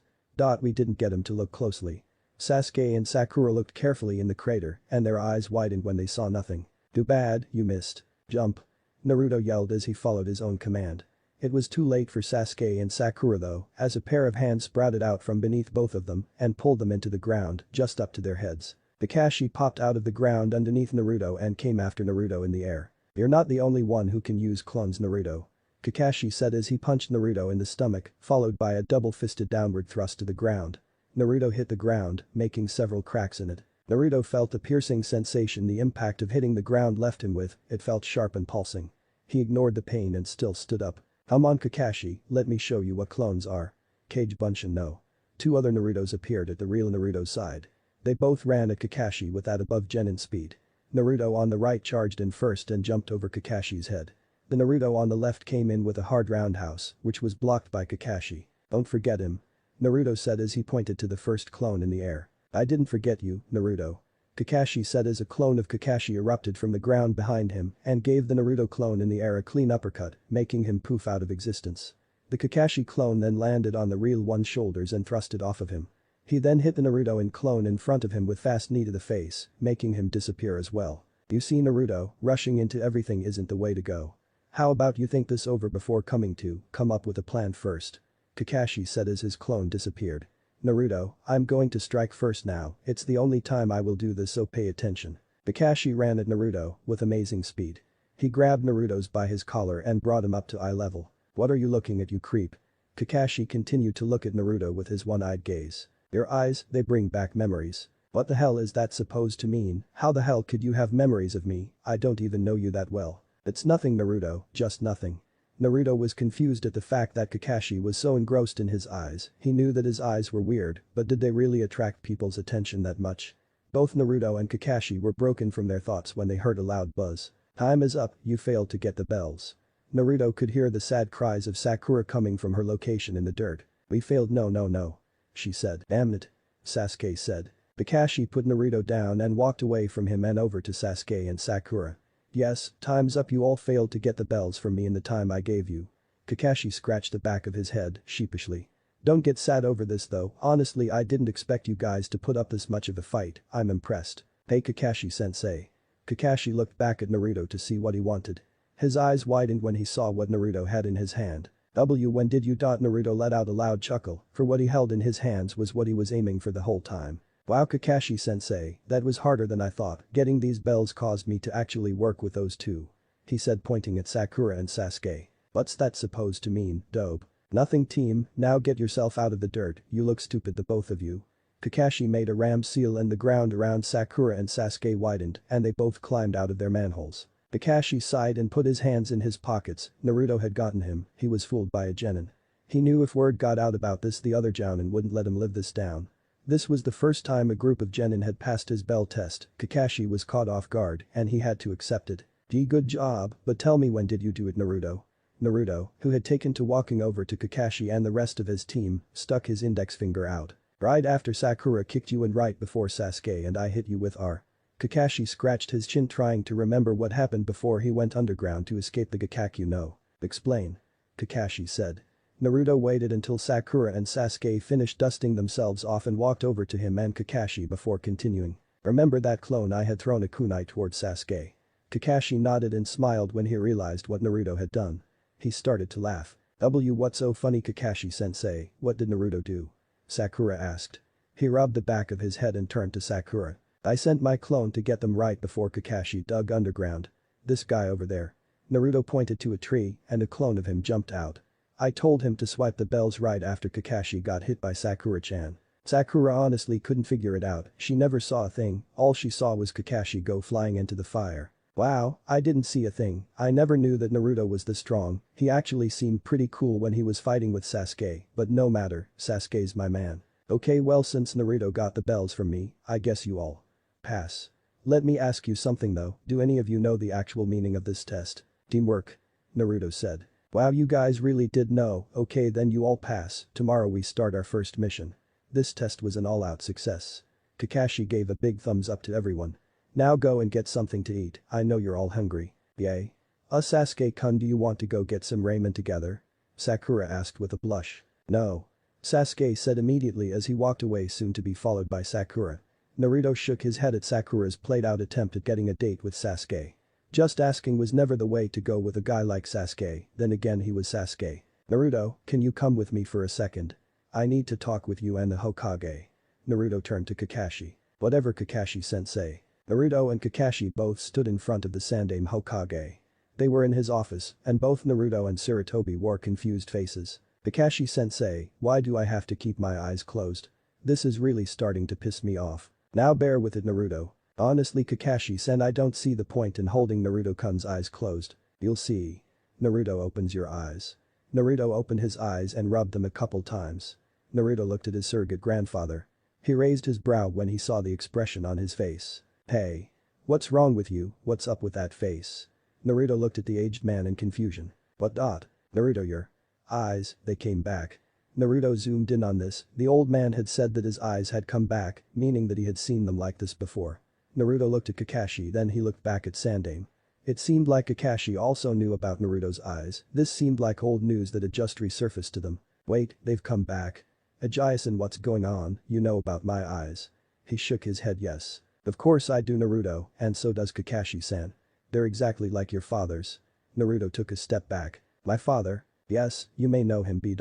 We didn't get him to look closely." Sasuke and Sakura looked carefully in the crater and their eyes widened when they saw nothing. "Too bad, you missed. Jump." Naruto yelled as he followed his own command. It was too late for Sasuke and Sakura though, as a pair of hands sprouted out from beneath both of them and pulled them into the ground just up to their heads. Kakashi popped out of the ground underneath Naruto and came after Naruto in the air. "You're not the only one who can use clones, Naruto," Kakashi said as he punched Naruto in the stomach, followed by a double-fisted downward thrust to the ground. Naruto hit the ground, making several cracks in it. Naruto felt the piercing sensation the impact of hitting the ground left him with. It felt sharp and pulsing. He ignored the pain and still stood up. "Come on, Kakashi, let me show you what clones are." Kage Bunshin no. Two other Narutos appeared at the real Naruto's side. They both ran at Kakashi with that above genin speed. Naruto on the right charged in first and jumped over Kakashi's head. The Naruto on the left came in with a hard roundhouse, which was blocked by Kakashi. "Don't forget him," Naruto said as he pointed to the first clone in the air. "I didn't forget you, Naruto," Kakashi said as a clone of Kakashi erupted from the ground behind him and gave the Naruto clone in the air a clean uppercut, making him poof out of existence. The Kakashi clone then landed on the real one's shoulders and thrust it off of him. He then hit the Naruto in clone in front of him with fast knee to the face, making him disappear as well. "You see, Naruto, rushing into everything isn't the way to go. How about you think this over before come up with a plan first?" Kakashi said as his clone disappeared. "Naruto, I'm going to strike first now, it's the only time I will do this, so pay attention." Kakashi ran at Naruto with amazing speed. He grabbed Naruto's by his collar and brought him up to eye level. "What are you looking at, you creep?" Kakashi continued to look at Naruto with his one-eyed gaze. "Your eyes, they bring back memories. What the hell is that supposed to mean? How the hell could you have memories of me? I don't even know you that well." "It's nothing, Naruto, just nothing." Naruto was confused at the fact that Kakashi was so engrossed in his eyes. He knew that his eyes were weird, but did they really attract people's attention that much? Both Naruto and Kakashi were broken from their thoughts when they heard a loud buzz. "Time is up, you failed to get the bells." Naruto could hear the sad cries of Sakura coming from her location in the dirt. "We failed, no, she said. "Damn it," Sasuke said. Kakashi put Naruto down and walked away from him and over to Sasuke and Sakura. Yes, time's up, you all failed to get the bells from me in the time I gave you. Kakashi scratched the back of his head, sheepishly. Don't get sad over this though, honestly I didn't expect you guys to put up this much of a fight, I'm impressed. Hey Kakashi-sensei. Kakashi looked back at Naruto to see what he wanted. His eyes widened when he saw what Naruto had in his hand. When did you? Naruto let out a loud chuckle, for what he held in his hands was what he was aiming for the whole time. Wow Kakashi-sensei, that was harder than I thought, getting these bells caused me to actually work with those two. He said pointing at Sakura and Sasuke. What's that supposed to mean, dope? Nothing team, now get yourself out of the dirt, you look stupid the both of you. Kakashi made a ram seal and the ground around Sakura and Sasuke widened and they both climbed out of their manholes. Kakashi sighed and put his hands in his pockets, Naruto had gotten him, he was fooled by a genin. He knew if word got out about this the other jounin wouldn't let him live this down. This was the first time a group of genin had passed his bell test, Kakashi was caught off guard and he had to accept it. Good job, but tell me when did you do it Naruto? Naruto, who had taken to walking over to Kakashi and the rest of his team, stuck his index finger out. Right after Sakura kicked you and right before Sasuke and I hit you with R. Kakashi scratched his chin trying to remember what happened before he went underground to escape the Gakakyu no. Explain. Kakashi said. Naruto waited until Sakura and Sasuke finished dusting themselves off and walked over to him and Kakashi before continuing. Remember that clone I had thrown a kunai towards Sasuke? Kakashi nodded and smiled when he realized what Naruto had done. He started to laugh. What's so funny Kakashi-sensei, what did Naruto do? Sakura asked. He rubbed the back of his head and turned to Sakura. I sent my clone to get them right before Kakashi dug underground. This guy over there. Naruto pointed to a tree and a clone of him jumped out. I told him to swipe the bells right after Kakashi got hit by Sakura-chan. Sakura honestly couldn't figure it out, she never saw a thing, all she saw was Kakashi go flying into the fire. Wow, I didn't see a thing, I never knew that Naruto was this strong, he actually seemed pretty cool when he was fighting with Sasuke, but no matter, Sasuke's my man. Okay well since Naruto got the bells from me, I guess you all pass. Let me ask you something though, do any of you know the actual meaning of this test? Teamwork. Naruto said. Wow you guys really did know, okay then you all pass, tomorrow we start our first mission. This test was an all-out success. Kakashi gave a big thumbs up to everyone. Now go and get something to eat, I know you're all hungry. Yay. Sasuke-kun do you want to go get some ramen together? Sakura asked with a blush. No. Sasuke said immediately as he walked away soon to be followed by Sakura. Naruto shook his head at Sakura's played-out attempt at getting a date with Sasuke. Just asking was never the way to go with a guy like Sasuke, then again he was Sasuke. Naruto, can you come with me for a second? I need to talk with you and the Hokage. Naruto turned to Kakashi. Whatever Kakashi-sensei. Naruto and Kakashi both stood in front of the Sandaime Hokage. They were in his office, and both Naruto and Sarutobi wore confused faces. Kakashi-sensei, why do I have to keep my eyes closed? This is really starting to piss me off. Now bear with it Naruto. Honestly Kakashi-sen I don't see the point in holding Naruto-kun's eyes closed. You'll see. Naruto opens your eyes. Naruto opened his eyes and rubbed them a couple times. Naruto looked at his surrogate grandfather. He raised his brow when he saw the expression on his face. Hey. What's wrong with you, what's up with that face? Naruto looked at the aged man in confusion. What? Naruto your eyes, they came back. Naruto zoomed in on this, the old man had said that his eyes had come back, meaning that he had seen them like this before. Naruto looked at Kakashi then he looked back at Sandaime. It seemed like Kakashi also knew about Naruto's eyes, this seemed like old news that had just resurfaced to them. Wait, they've come back. Ajayasen what's going on, you know about my eyes. He shook his head yes. Of course I do Naruto, and so does Kakashi-san. They're exactly like your father's. Naruto took a step back. My father? Yes, you may know him B.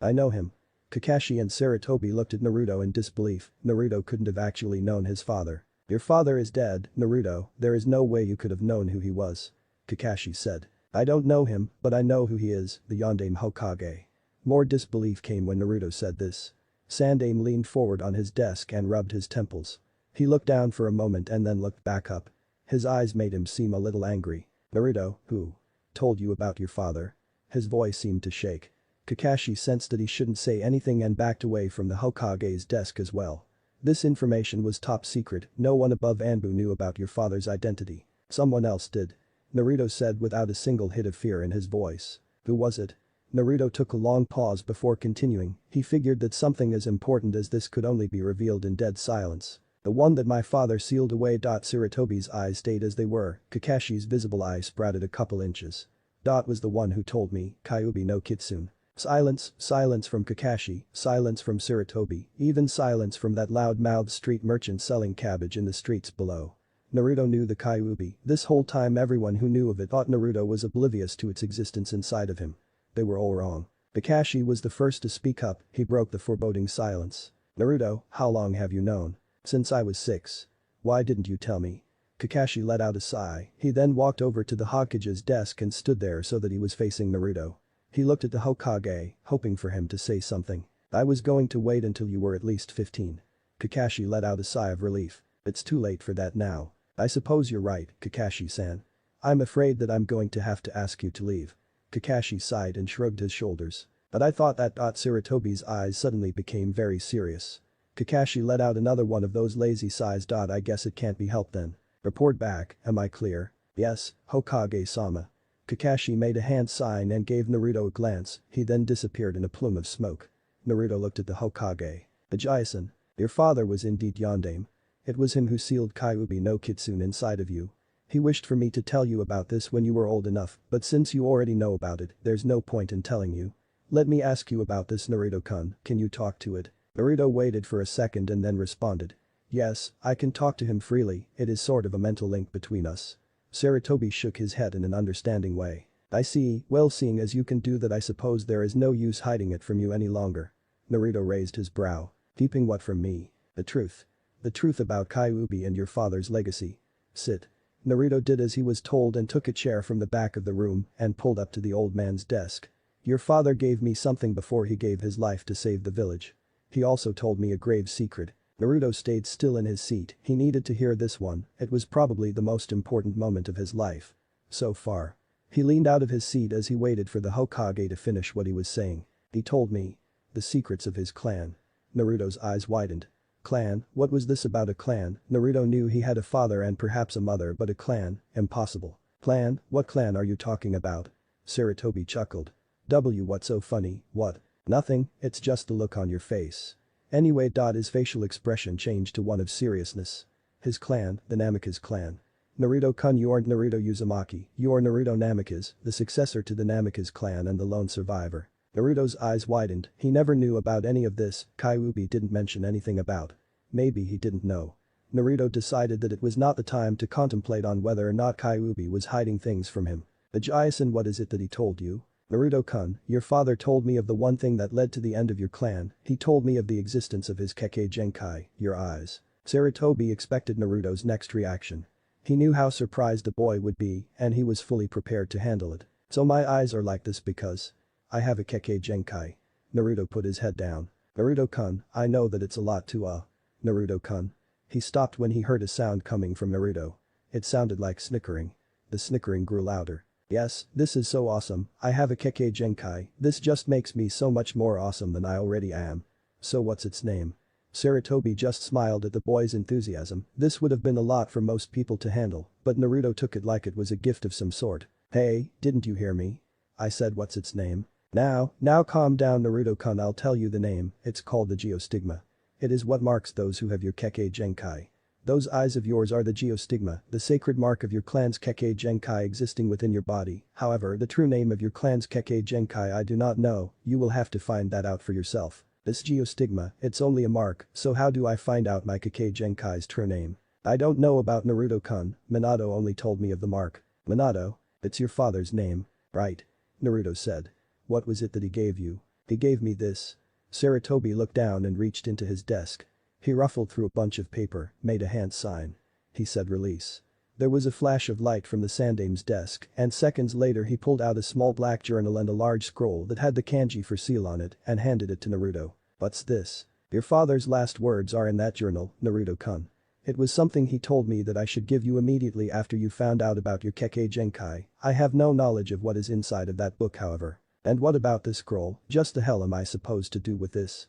I know him. Kakashi and Sarutobi looked at Naruto in disbelief, Naruto couldn't have actually known his father. Your father is dead, Naruto, there is no way you could have known who he was. Kakashi said. I don't know him, but I know who he is, the Yondaime Hokage. More disbelief came when Naruto said this. Sandaime leaned forward on his desk and rubbed his temples. He looked down for a moment and then looked back up. His eyes made him seem a little angry. Naruto, who told you about your father? His voice seemed to shake. Kakashi sensed that he shouldn't say anything and backed away from the Hokage's desk as well. This information was top secret, no one above Anbu knew about your father's identity. Someone else did. Naruto said without a single hit of fear in his voice. Who was it? Naruto took a long pause before continuing, he figured that something as important as this could only be revealed in dead silence. The one that my father sealed away. Sarutobi's eyes stayed as they were, Kakashi's visible eye sprouted a couple inches. Was the one who told me, Kyuubi no Kitsune. Silence, silence from Kakashi, silence from Sarutobi, even silence from that loud-mouthed street merchant selling cabbage in the streets below. Naruto knew the Kyuubi. This whole time everyone who knew of it thought Naruto was oblivious to its existence inside of him. They were all wrong. Kakashi was the first to speak up, he broke the foreboding silence. Naruto, how long have you known? Since I was 6. Why didn't you tell me? Kakashi let out a sigh, he then walked over to the Hokage's desk and stood there so that he was facing Naruto. He looked at the Hokage, hoping for him to say something. I was going to wait until you were at least 15. Kakashi let out a sigh of relief. It's too late for that now. I suppose you're right, Kakashi-san. I'm afraid that I'm going to have to ask you to leave. Kakashi sighed and shrugged his shoulders. But I thought that. Sarutobi's eyes suddenly became very serious. Kakashi let out another one of those lazy sighs. I guess it can't be helped then. Report back, am I clear? Yes, Hokage-sama. Kakashi made a hand sign and gave Naruto a glance, he then disappeared in a plume of smoke. Naruto looked at the Hokage. Ajaisen. Your father was indeed Yondaime. It was him who sealed Kyuubi no Kitsune inside of you. He wished for me to tell you about this when you were old enough, but since you already know about it, there's no point in telling you. Let me ask you about this Naruto-kun, can you talk to it? Naruto waited for a second and then responded. Yes, I can talk to him freely, it is sort of a mental link between us. Sarutobi shook his head in an understanding way. I see, well seeing as you can do that I suppose there is no use hiding it from you any longer. Naruto raised his brow. Keeping what from me? The truth. The truth about Kyuubi and your father's legacy. Sit. Naruto did as he was told and took a chair from the back of the room and pulled up to the old man's desk. Your father gave me something before he gave his life to save the village. He also told me a grave secret. Naruto stayed still in his seat, he needed to hear this one, it was probably the most important moment of his life. So far. He leaned out of his seat as he waited for the Hokage to finish what he was saying. He told me. The secrets of his clan. Naruto's eyes widened. Clan, what was this about a clan? Naruto knew he had a father and perhaps a mother but a clan, impossible. Clan, what clan are you talking about? Sarutobi chuckled. What's so funny, what? Nothing, it's just the look on your face. Anyway. His facial expression changed to one of seriousness. His clan, the Namikaze clan. Naruto-kun, you aren't Naruto Uzumaki, you are Naruto Namikaze, the successor to the Namikaze clan and the lone survivor. Naruto's eyes widened, he never knew about any of this, Kyuubi didn't mention anything about. Maybe he didn't know. Naruto decided that it was not the time to contemplate on whether or not Kyuubi was hiding things from him. Ajaisen, what is it that he told you? Naruto-kun, your father told me of the one thing that led to the end of your clan, he told me of the existence of his Kekkei Genkai, your eyes. Sarutobi expected Naruto's next reaction. He knew how surprised the boy would be, and he was fully prepared to handle it. So my eyes are like this because I have a Kekkei Genkai. Naruto put his head down. Naruto-kun, I know that it's a lot to Naruto-kun. He stopped when he heard a sound coming from Naruto. It sounded like snickering. The snickering grew louder. Yes, this is so awesome, I have a Kekkei Genkai, this just makes me so much more awesome than I already am. So what's its name? Sarutobi just smiled at the boy's enthusiasm, this would have been a lot for most people to handle, but Naruto took it like it was a gift of some sort. Hey, didn't you hear me? I said what's its name? Now calm down Naruto-kun, I'll tell you the name, it's called the Geostigma. It is what marks those who have your Kekkei Genkai. Those eyes of yours are the Geostigma, the sacred mark of your clan's Kekkei Genkai existing within your body, however the true name of your clan's Kekkei Genkai I do not know, you will have to find that out for yourself. This Geostigma, it's only a mark, so how do I find out my Kekkei Genkai's true name? I don't know about Naruto-kun, Minato only told me of the mark. Minato? It's your father's name, right? Naruto said. What was it that he gave you? He gave me this. Sarutobi looked down and reached into his desk. He ruffled through a bunch of paper, made a hand sign. He said release. There was a flash of light from the Sandaime's desk, and seconds later he pulled out a small black journal and a large scroll that had the kanji for seal on it and handed it to Naruto. What's this? Your father's last words are in that journal, Naruto-kun. It was something he told me that I should give you immediately after you found out about your Kekkei Genkai. I have no knowledge of what is inside of that book however. And what about this scroll, just the hell am I supposed to do with this?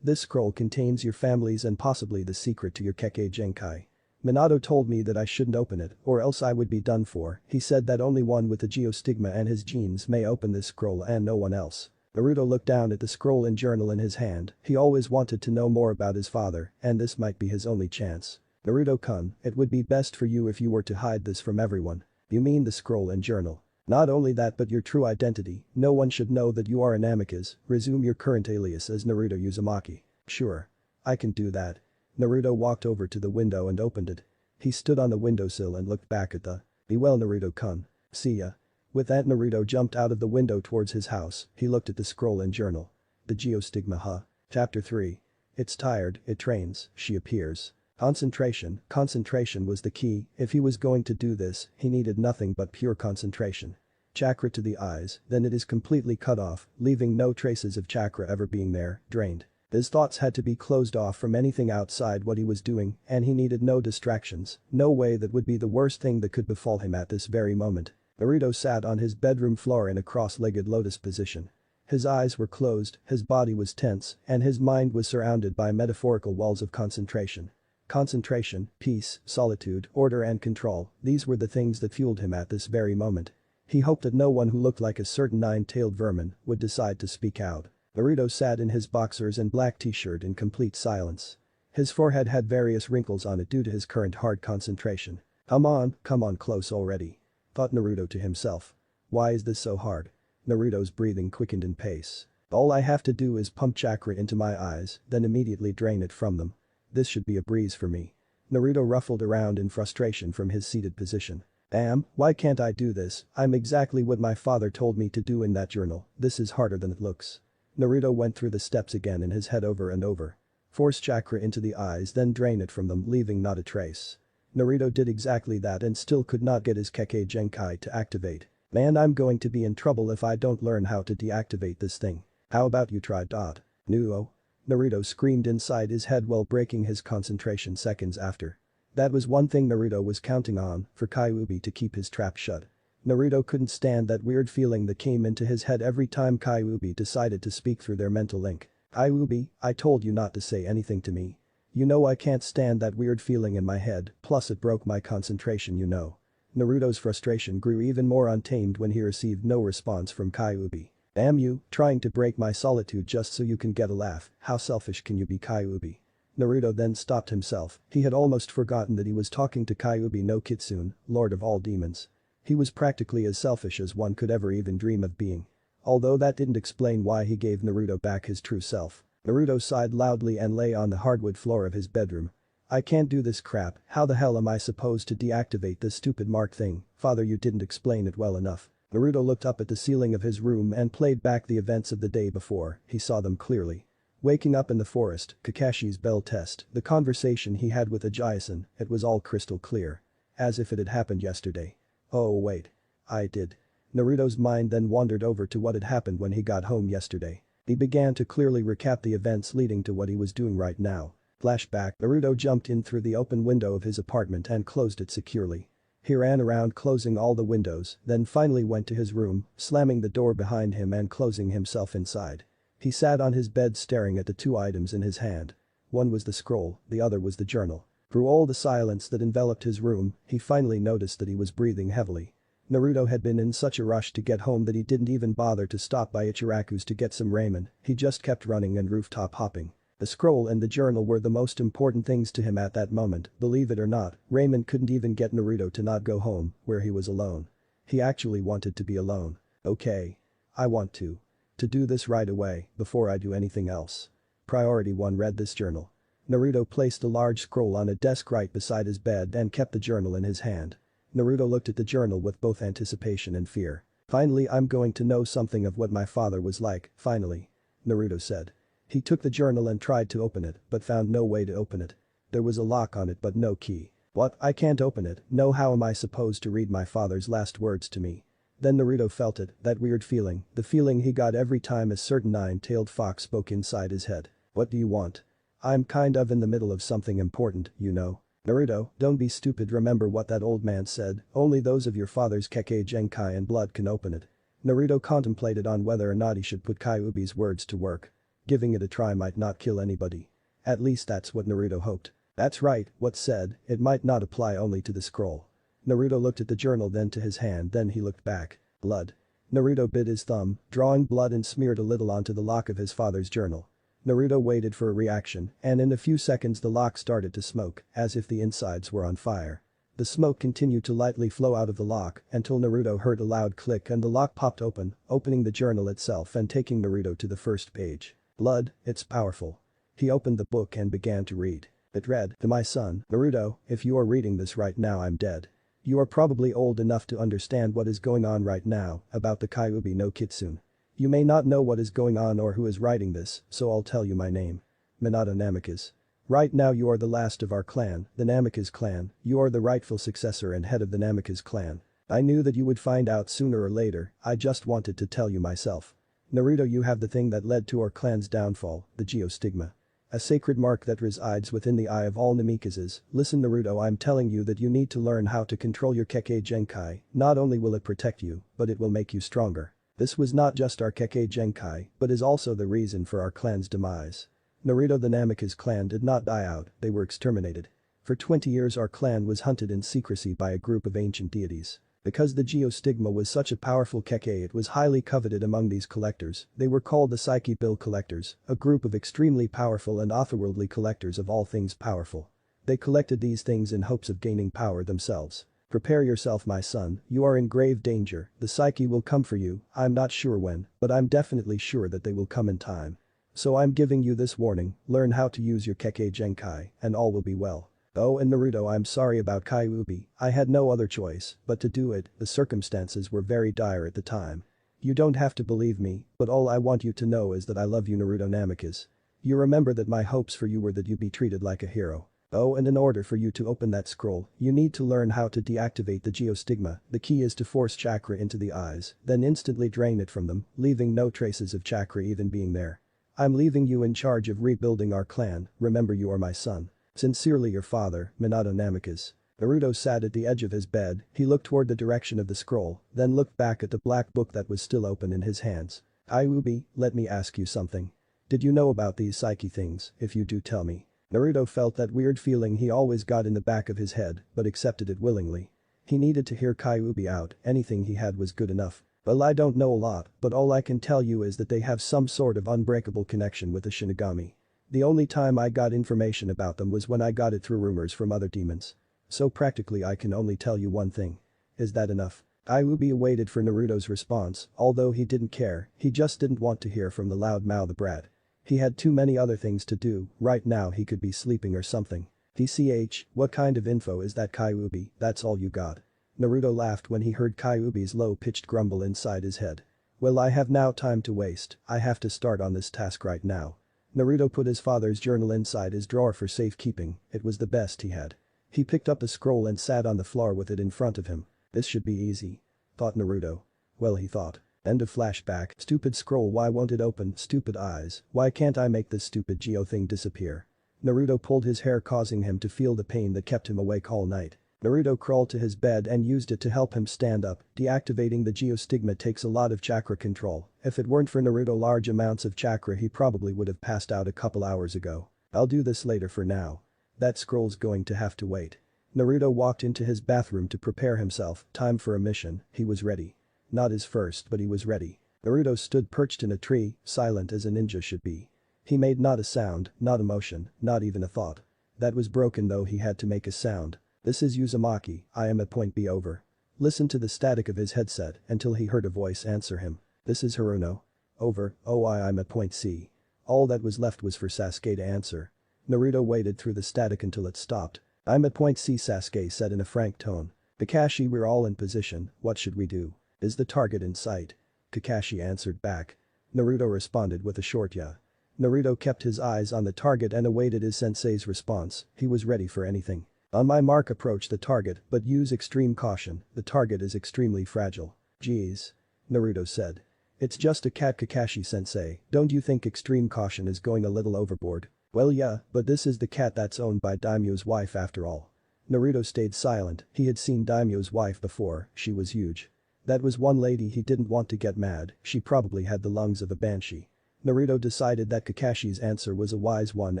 This scroll contains your family's and possibly the secret to your Kekkei Genkai. Minato told me that I shouldn't open it or else I would be done for, he said that only one with the Geostigma and his genes may open this scroll and no one else. Naruto looked down at the scroll and journal in his hand. He always wanted to know more about his father, and this might be his only chance. Naruto-kun, it would be best for you if you were to hide this from everyone. You mean the scroll and journal. Not only that but your true identity, no one should know that you are an amicus, resume your current alias as Naruto Uzumaki. Sure. I can do that. Naruto walked over to the window and opened it. He stood on the windowsill and looked back at the. Be well Naruto-kun. See ya. With that Naruto jumped out of the window towards his house. He looked at the scroll and journal. The geostigma huh? Chapter 3. It's tired, it trains, she appears. Concentration was the key. If he was going to do this, he needed nothing but pure concentration. Chakra to the eyes, then it is completely cut off, leaving no traces of chakra ever being there, drained. His thoughts had to be closed off from anything outside what he was doing, and he needed no distractions, no way that would be the worst thing that could befall him at this very moment. Naruto sat on his bedroom floor in a cross-legged lotus position. His eyes were closed, his body was tense, and his mind was surrounded by metaphorical walls of concentration. Concentration, peace, solitude, order and control, these were the things that fueled him at this very moment. He hoped that no one who looked like a certain nine-tailed vermin would decide to speak out. Naruto sat in his boxers and black t-shirt in complete silence. His forehead had various wrinkles on it due to his current hard concentration. Come on close already. Thought Naruto to himself. Why is this so hard? Naruto's breathing quickened in pace. All I have to do is pump chakra into my eyes, then immediately drain it from them. This should be a breeze for me. Naruto ruffled around in frustration from his seated position. Damn, why can't I do this? I'm exactly what my father told me to do in that journal. This is harder than it looks. Naruto went through the steps again in his head over and over. Force chakra into the eyes then drain it from them leaving not a trace. Naruto did exactly that and still could not get his Kekkei Genkai to activate. Man, I'm going to be in trouble if I don't learn how to deactivate this thing. How about you try. Nuo. Naruto screamed inside his head while breaking his concentration seconds after. That was one thing Naruto was counting on, for Kyuubi to keep his trap shut. Naruto couldn't stand that weird feeling that came into his head every time Kyuubi decided to speak through their mental link. Kyuubi, I told you not to say anything to me. You know I can't stand that weird feeling in my head, plus it broke my concentration you know. Naruto's frustration grew even more untamed when he received no response from Kyuubi. Damn you, trying to break my solitude just so you can get a laugh, how selfish can you be Kyuubi? Naruto then stopped himself, he had almost forgotten that he was talking to Kyuubi no Kitsune, lord of all demons. He was practically as selfish as one could ever even dream of being. Although that didn't explain why he gave Naruto back his true self. Naruto sighed loudly and lay on the hardwood floor of his bedroom. I can't do this crap, how the hell am I supposed to deactivate this stupid mark thing? Father, you didn't explain it well enough. Naruto looked up at the ceiling of his room and played back the events of the day before, he saw them clearly. Waking up in the forest, Kakashi's bell test, the conversation he had with Ajayasen, it was all crystal clear. As if it had happened yesterday. Oh wait. I did. Naruto's mind then wandered over to what had happened when he got home yesterday. He began to clearly recap the events leading to what he was doing right now. Flashback, Naruto jumped in through the open window of his apartment and closed it securely. He ran around closing all the windows, then finally went to his room, slamming the door behind him and closing himself inside. He sat on his bed staring at the two items in his hand. One was the scroll, the other was the journal. Through all the silence that enveloped his room, he finally noticed that he was breathing heavily. Naruto had been in such a rush to get home that he didn't even bother to stop by Ichiraku's to get some ramen, he just kept running and rooftop hopping. The scroll and the journal were the most important things to him at that moment, believe it or not, Raymond couldn't even get Naruto to not go home, where he was alone. He actually wanted to be alone. Okay. I want to do this right away, before I do anything else. Priority 1 read this journal. Naruto placed a large scroll on a desk right beside his bed and kept the journal in his hand. Naruto looked at the journal with both anticipation and fear. Finally I'm going to know something of what my father was like, finally. Naruto said. He took the journal and tried to open it, but found no way to open it. There was a lock on it but no key. What, I can't open it, no, how am I supposed to read my father's last words to me? Then Naruto felt it, that weird feeling, the feeling he got every time a certain nine-tailed fox spoke inside his head. What do you want? I'm kind of in the middle of something important, you know. Naruto, don't be stupid, remember what that old man said, only those of your father's Kekkei Genkai and blood can open it. Naruto contemplated on whether or not he should put Kyuubi's words to work. Giving it a try might not kill anybody. At least that's what Naruto hoped. That's right, what's said, it might not apply only to the scroll. Naruto looked at the journal then to his hand then he looked back. Blood. Naruto bit his thumb, drawing blood and smeared a little onto the lock of his father's journal. Naruto waited for a reaction, and in a few seconds the lock started to smoke, as if the insides were on fire. The smoke continued to lightly flow out of the lock until Naruto heard a loud click and the lock popped open, opening the journal itself and taking Naruto to the first page. Blood, it's powerful. He opened the book and began to read. It read, "To my son, Naruto, if you are reading this right now I'm dead. You are probably old enough to understand what is going on right now about the Kyuubi no Kitsune. You may not know what is going on or who is writing this, so I'll tell you my name. Minato Namikaze. Right now you are the last of our clan, the Namikaze clan, you are the rightful successor and head of the Namikaze clan. I knew that you would find out sooner or later, I just wanted to tell you myself. Naruto, you have the thing that led to our clan's downfall, the geostigma. A sacred mark that resides within the eye of all Namikazes. Listen Naruto, I'm telling you that you need to learn how to control your Kekkei Genkai, not only will it protect you, but it will make you stronger. This was not just our Kekkei Genkai, but is also the reason for our clan's demise. Naruto, the Namikaze clan did not die out, they were exterminated. For 20 years our clan was hunted in secrecy by a group of ancient deities. Because the geostigma was such a powerful Kekkei, it was highly coveted among these collectors. They were called the Psyche Bill collectors, a group of extremely powerful and otherworldly collectors of all things powerful. They collected these things in hopes of gaining power themselves. Prepare yourself my son, you are in grave danger, the Psyche will come for you, I'm not sure when, but I'm definitely sure that they will come in time. So I'm giving you this warning, learn how to use your Kekkei Genkai, and all will be well. Oh and Naruto, I'm sorry about Kyuubi, I had no other choice, but to do it, the circumstances were very dire at the time. You don't have to believe me, but all I want you to know is that I love you Naruto Namikaze. You remember that my hopes for you were that you be treated like a hero. Oh and in order for you to open that scroll, you need to learn how to deactivate the geostigma, the key is to force chakra into the eyes, then instantly drain it from them, leaving no traces of chakra even being there. I'm leaving you in charge of rebuilding our clan, remember you are my son. Sincerely your father, Minato Namikaze. Naruto sat at the edge of his bed, he looked toward the direction of the scroll, then looked back at the black book that was still open in his hands. Kyuubi, let me ask you something. Did you know about these psyche things, if you do tell me? Naruto felt that weird feeling he always got in the back of his head, but accepted it willingly. He needed to hear Kyuubi out, anything he had was good enough. Well I don't know a lot, but all I can tell you is that they have some sort of unbreakable connection with the Shinigami. The only time I got information about them was when I got it through rumors from other demons. So practically I can only tell you one thing. Is that enough? Kyuubi waited for Naruto's response, although he didn't care, he just didn't want to hear from the loud-mouthed brat. He had too many other things to do, right now he could be sleeping or something. TCH, what kind of info is that Kyuubi, that's all you got? Naruto laughed when he heard Kyuubi's low-pitched grumble inside his head. Well I have now time to waste, I have to start on this task right now. Naruto put his father's journal inside his drawer for safekeeping, it was the best he had. He picked up the scroll and sat on the floor with it in front of him. This should be easy. Thought Naruto. Well he thought. End of flashback, stupid scroll why won't it open, stupid eyes, why can't I make this stupid geo thing disappear? Naruto pulled his hair causing him to feel the pain that kept him awake all night. Naruto crawled to his bed and used it to help him stand up, deactivating the geostigma takes a lot of chakra control, if it weren't for Naruto large amounts of chakra he probably would have passed out a couple hours ago. I'll do this later for now. That scroll's going to have to wait. Naruto walked into his bathroom to prepare himself, time for a mission, he was ready. Not his first but he was ready. Naruto stood perched in a tree, silent as a ninja should be. He made not a sound, not a motion, not even a thought. That was broken though he had to make a sound. This is Uzumaki, I am at point B over. Listen to the static of his headset until he heard a voice answer him. This is Haruno. Over, oh I'm at point C. All that was left was for Sasuke to answer. Naruto waited through the static until it stopped. I'm at point C Sasuke said in a frank tone. Kakashi we're all in position, what should we do? Is the target in sight? Kakashi answered back. Naruto responded with a short yeah. Naruto kept his eyes on the target and awaited his sensei's response, he was ready for anything. On my mark approach the target, but use extreme caution, the target is extremely fragile. Geez. Naruto said. It's just a cat Kakashi sensei, don't you think extreme caution is going a little overboard? Well yeah, but this is the cat that's owned by Daimyo's wife after all. Naruto stayed silent, he had seen Daimyo's wife before, she was huge. That was one lady he didn't want to get mad, she probably had the lungs of a banshee. Naruto decided that Kakashi's answer was a wise one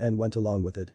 and went along with it.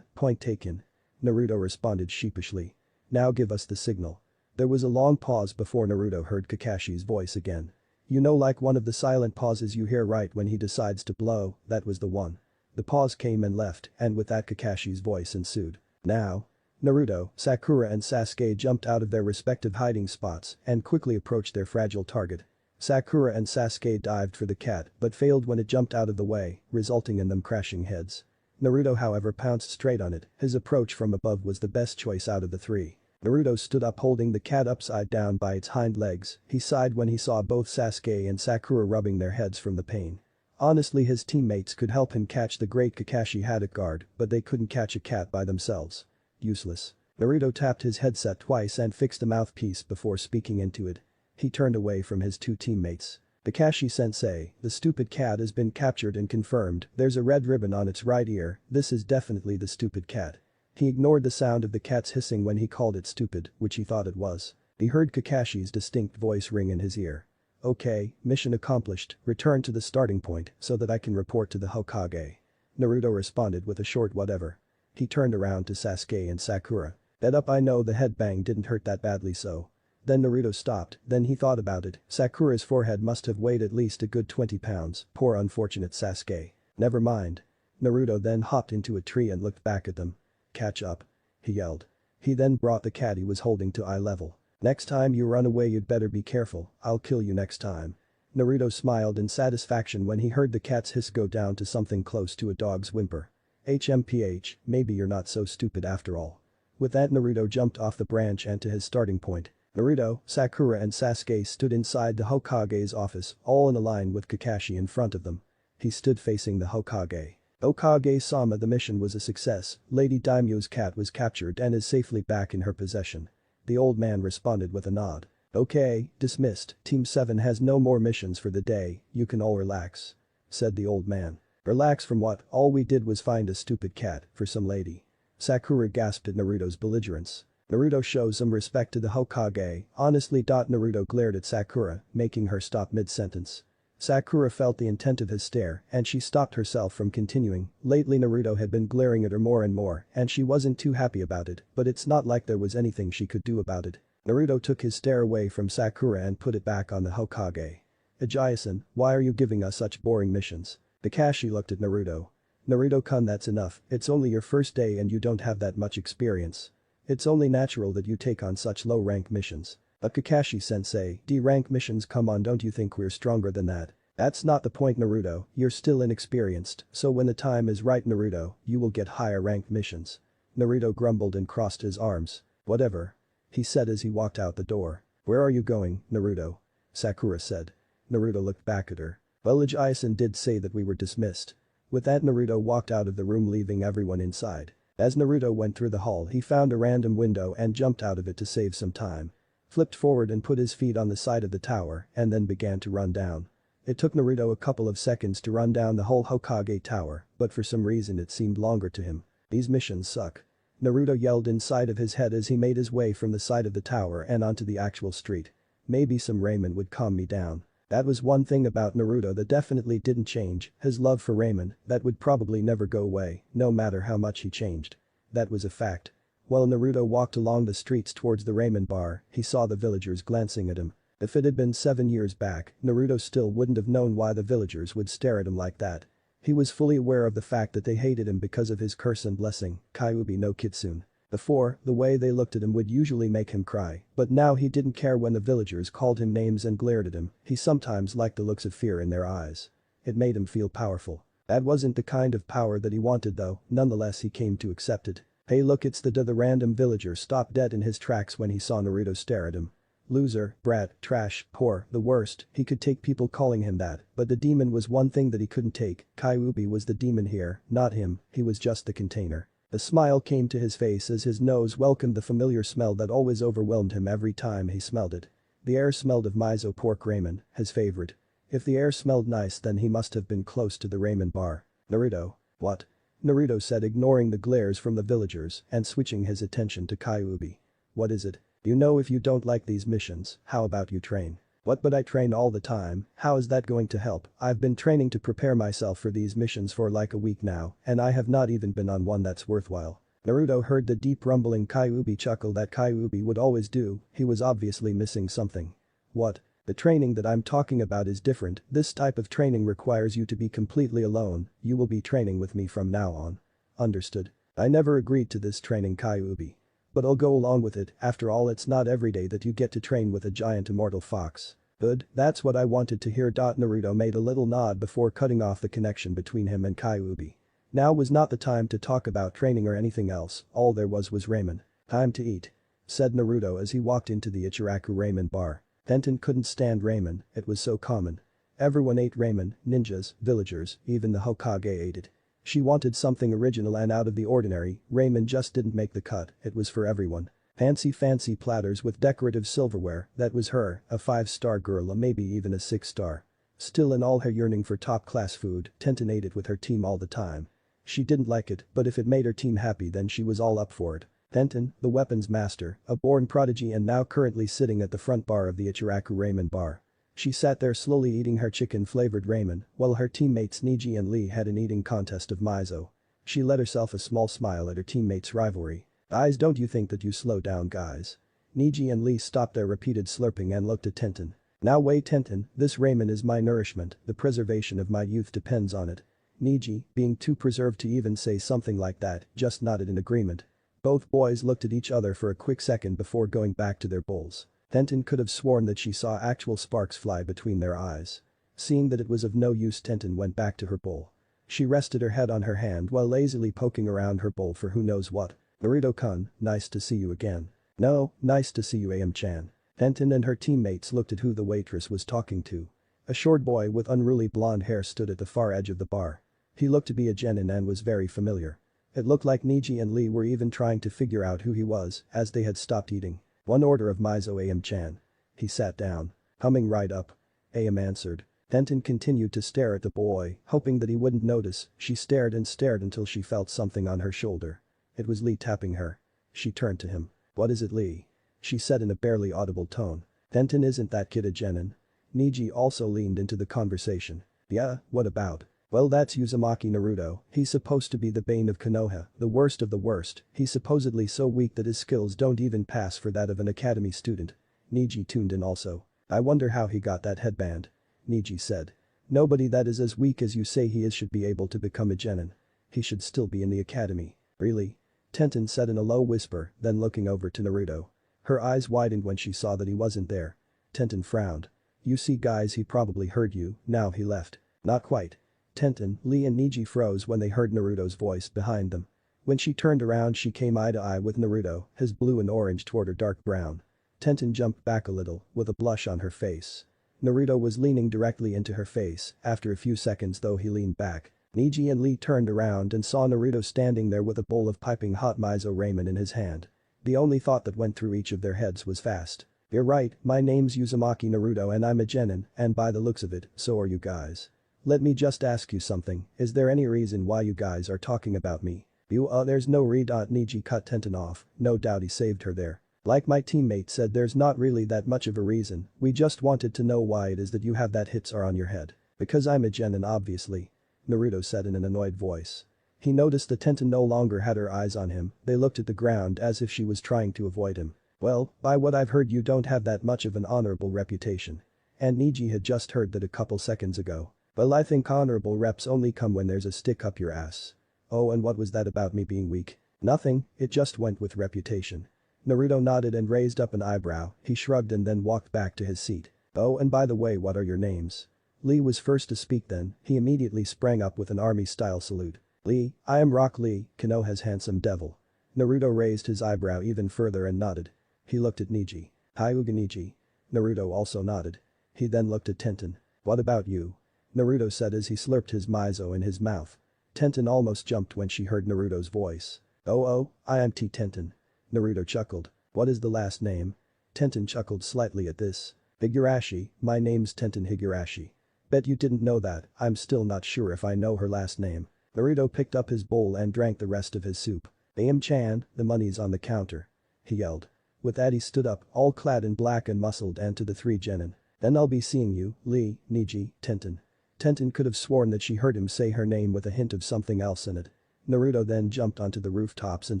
Point taken. Naruto responded sheepishly. Now give us the signal. There was a long pause before Naruto heard Kakashi's voice again. You know, like one of the silent pauses you hear right when he decides to blow, that was the one. The pause came and left, and with that Kakashi's voice ensued. Now. Naruto, Sakura and Sasuke jumped out of their respective hiding spots and quickly approached their fragile target. Sakura and Sasuke dived for the cat but failed when it jumped out of the way, resulting in them crashing heads. Naruto however pounced straight on it, his approach from above was the best choice out of the three. Naruto stood up holding the cat upside down by its hind legs, he sighed when he saw both Sasuke and Sakura rubbing their heads from the pain. Honestly, his teammates could help him catch the great Kakashi Haddock guard, but they couldn't catch a cat by themselves. Useless. Naruto tapped his headset twice and fixed a mouthpiece before speaking into it. He turned away from his two teammates. Kakashi-sensei, the stupid cat has been captured and confirmed, there's a red ribbon on its right ear, this is definitely the stupid cat. He ignored the sound of the cat's hissing when he called it stupid, which he thought it was. He heard Kakashi's distinct voice ring in his ear. Okay, mission accomplished, return to the starting point so that I can report to the Hokage. Naruto responded with a short whatever. He turned around to Sasuke and Sakura. Bet up I know the headbang didn't hurt that badly so. Then Naruto stopped, then he thought about it, Sakura's forehead must have weighed at least a good 20 pounds, poor unfortunate Sasuke. Never mind. Naruto then hopped into a tree and looked back at them. Catch up. He yelled. He then brought the cat he was holding to eye level. Next time you run away you'd better be careful, I'll kill you next time. Naruto smiled in satisfaction when he heard the cat's hiss go down to something close to a dog's whimper. HMPH, maybe you're not so stupid after all. With that Naruto jumped off the branch and to his starting point. Naruto, Sakura and Sasuke stood inside the Hokage's office, all in a line with Kakashi in front of them. He stood facing the Hokage. Hokage-sama, the mission was a success, Lady Daimyo's cat was captured and is safely back in her possession. The old man responded with a nod. Okay, dismissed, Team 7 has no more missions for the day, you can all relax. Said the old man. Relax from what, all we did was find a stupid cat, for some lady. Sakura gasped at Naruto's belligerence. Naruto shows some respect to the Hokage, honestly. Naruto glared at Sakura, making her stop mid-sentence. Sakura felt the intent of his stare and she stopped herself from continuing. Lately Naruto had been glaring at her more and more and she wasn't too happy about it, but it's not like there was anything she could do about it. Naruto took his stare away from Sakura and put it back on the Hokage. Ajayi-san, why are you giving us such boring missions? Kakashi looked at Naruto. Naruto-kun, that's enough, it's only your first day and you don't have that much experience. It's only natural that you take on such low-rank missions. But Kakashi-sensei, D-rank missions, come on, don't you think we're stronger than that? That's not the point, Naruto, you're still inexperienced, so when the time is right, Naruto, you will get higher ranked missions. Naruto grumbled and crossed his arms. Whatever. He said as he walked out the door. Where are you going, Naruto? Sakura said. Naruto looked back at her. Well, Ajayi-san did say that we were dismissed. With that Naruto walked out of the room leaving everyone inside. As Naruto went through the hall he found a random window and jumped out of it to save some time. Flipped forward and put his feet on the side of the tower and then began to run down. It took Naruto a couple of seconds to run down the whole Hokage tower, but for some reason it seemed longer to him. These missions suck. Naruto yelled inside of his head as he made his way from the side of the tower and onto the actual street. Maybe some ramen would calm me down. That was one thing about Naruto that definitely didn't change, his love for ramen, that would probably never go away, no matter how much he changed. That was a fact. While Naruto walked along the streets towards the ramen bar, he saw the villagers glancing at him. If it had been 7 years back, Naruto still wouldn't have known why the villagers would stare at him like that. He was fully aware of the fact that they hated him because of his curse and blessing, Kyuubi no Kitsune. Before, the way they looked at him would usually make him cry, but now he didn't care when the villagers called him names and glared at him, he sometimes liked the looks of fear in their eyes. It made him feel powerful. That wasn't the kind of power that he wanted though, nonetheless he came to accept it. Hey look, it's the random villager stopped dead in his tracks when he saw Naruto stare at him. Loser, brat, trash, poor, the worst, he could take people calling him that, but the demon was one thing that he couldn't take, Kyuubi was the demon here, not him, he was just the container. A smile came to his face as his nose welcomed the familiar smell that always overwhelmed him every time he smelled it. The air smelled of miso pork ramen, his favorite. If the air smelled nice then he must have been close to the ramen bar. Naruto. What? Naruto said, ignoring the glares from the villagers and switching his attention to Kyuubi. What is it? You know, if you don't like these missions, how about you train? What, but I train all the time, how is that going to help? I've been training to prepare myself for these missions for like a week now and I have not even been on one that's worthwhile. Naruto heard the deep rumbling Kyuubi chuckle that Kyuubi would always do, he was obviously missing something. What? The training that I'm talking about is different, this type of training requires you to be completely alone, you will be training with me from now on. Understood. I never agreed to this training Kyuubi. But I'll go along with it, after all it's not every day that you get to train with a giant immortal fox. Good, that's what I wanted to hear. Naruto made a little nod before cutting off the connection between him and Kyuubi. Now was not the time to talk about training or anything else, all there was ramen. Time to eat. Said Naruto as he walked into the Ichiraku ramen bar. Tenten couldn't stand ramen, it was so common. Everyone ate ramen, ninjas, villagers, even the Hokage ate it. She wanted something original and out of the ordinary, ramen just didn't make the cut, it was for everyone. Fancy platters with decorative silverware, that was her, a 5-star girl or maybe even a 6-star. Still in all her yearning for top-class food, Tenten ate it with her team all the time. She didn't like it, but if it made her team happy then she was all up for it. Tenten, the weapons master, a born prodigy and now currently sitting at the front bar of the Ichiraku ramen bar. She sat there slowly eating her chicken-flavored ramen, while her teammates Neji and Lee had an eating contest of miso. She let herself a small smile at her teammates' rivalry. Guys, don't you think that you slow down, guys? Neji and Lee stopped their repeated slurping and looked at Tenten. Now wait, Tenten, this ramen is my nourishment, the preservation of my youth depends on it. Neji, being too preserved to even say something like that, just nodded in agreement. Both boys looked at each other for a quick second before going back to their bowls. Tenten could have sworn that she saw actual sparks fly between their eyes. Seeing that it was of no use, Tenten went back to her bowl. She rested her head on her hand while lazily poking around her bowl for who knows what. Naruto-kun, nice to see you again. No, nice to see you Am-chan. Tenten and her teammates looked at who the waitress was talking to. A short boy with unruly blonde hair stood at the far edge of the bar. He looked to be a genin and was very familiar. It looked like Neji and Lee were even trying to figure out who he was, as they had stopped eating. One order of miso Am-chan. He sat down. Humming right up. Am answered. Tenten continued to stare at the boy, hoping that he wouldn't notice. She stared and stared until she felt something on her shoulder. It was Lee tapping her. She turned to him. What is it, Lee? She said in a barely audible tone. Tenten, isn't that kid a genin? Neji also leaned into the conversation. Yeah, what about? Well, that's Uzumaki Naruto, he's supposed to be the bane of Konoha, the worst of the worst, he's supposedly so weak that his skills don't even pass for that of an academy student. Neji tuned in also. I wonder how he got that headband. Neji said. Nobody that is as weak as you say he is should be able to become a genin. He should still be in the academy. Really? Tenten said in a low whisper, then looking over to Naruto. Her eyes widened when she saw that he wasn't there. Tenten frowned. You see guys, he probably heard you, now he left. Not quite. Tenten, Lee and Neji froze when they heard Naruto's voice behind them. When she turned around she came eye to eye with Naruto, his blue and orange toward her dark brown. Tenten jumped back a little, with a blush on her face. Naruto was leaning directly into her face, after a few seconds though he leaned back. Neji and Lee turned around and saw Naruto standing there with a bowl of piping hot miso ramen in his hand. The only thought that went through each of their heads was fast. You're right, my name's Uzumaki Naruto and I'm a genin, and by the looks of it, so are you guys. Let me just ask you something, is there any reason why you guys are talking about me? There's no Neji cut Tenten off, no doubt he saved her there. Like my teammate said, there's not really that much of a reason, we just wanted to know why it is that you have that hits are on your head. Because I'm a genin obviously. Naruto said in an annoyed voice. He noticed that Tenten no longer had her eyes on him, they looked at the ground as if she was trying to avoid him. Well, by what I've heard you don't have that much of an honorable reputation. And Neji had just heard that a couple seconds ago. Well, I think honorable reps only come when there's a stick up your ass. Oh, and what was that about me being weak? Nothing, it just went with reputation. Naruto nodded and raised up an eyebrow, he shrugged and then walked back to his seat. Oh, and by the way, what are your names? Lee was first to speak then, he immediately sprang up with an army-style salute. Lee, I am Rock Lee, Konoha's handsome devil. Naruto raised his eyebrow even further and nodded. He looked at Neji. Hyuga Neji. Naruto also nodded. He then looked at Tenten. What about you? Naruto said as he slurped his miso in his mouth. Tenten almost jumped when she heard Naruto's voice. Oh, I am Tenten. Naruto chuckled. What is the last name? Tenten chuckled slightly at this. Higurashi, my name's Tenten Higurashi. Bet you didn't know that, I'm still not sure if I know her last name. Naruto picked up his bowl and drank the rest of his soup. Am-chan, the money's on the counter. He yelled. With that he stood up, all clad in black and muscled and to the three genin. Then I'll be seeing you, Lee, Neji, Tenten. Tenten could have sworn that she heard him say her name with a hint of something else in it. Naruto then jumped onto the rooftops and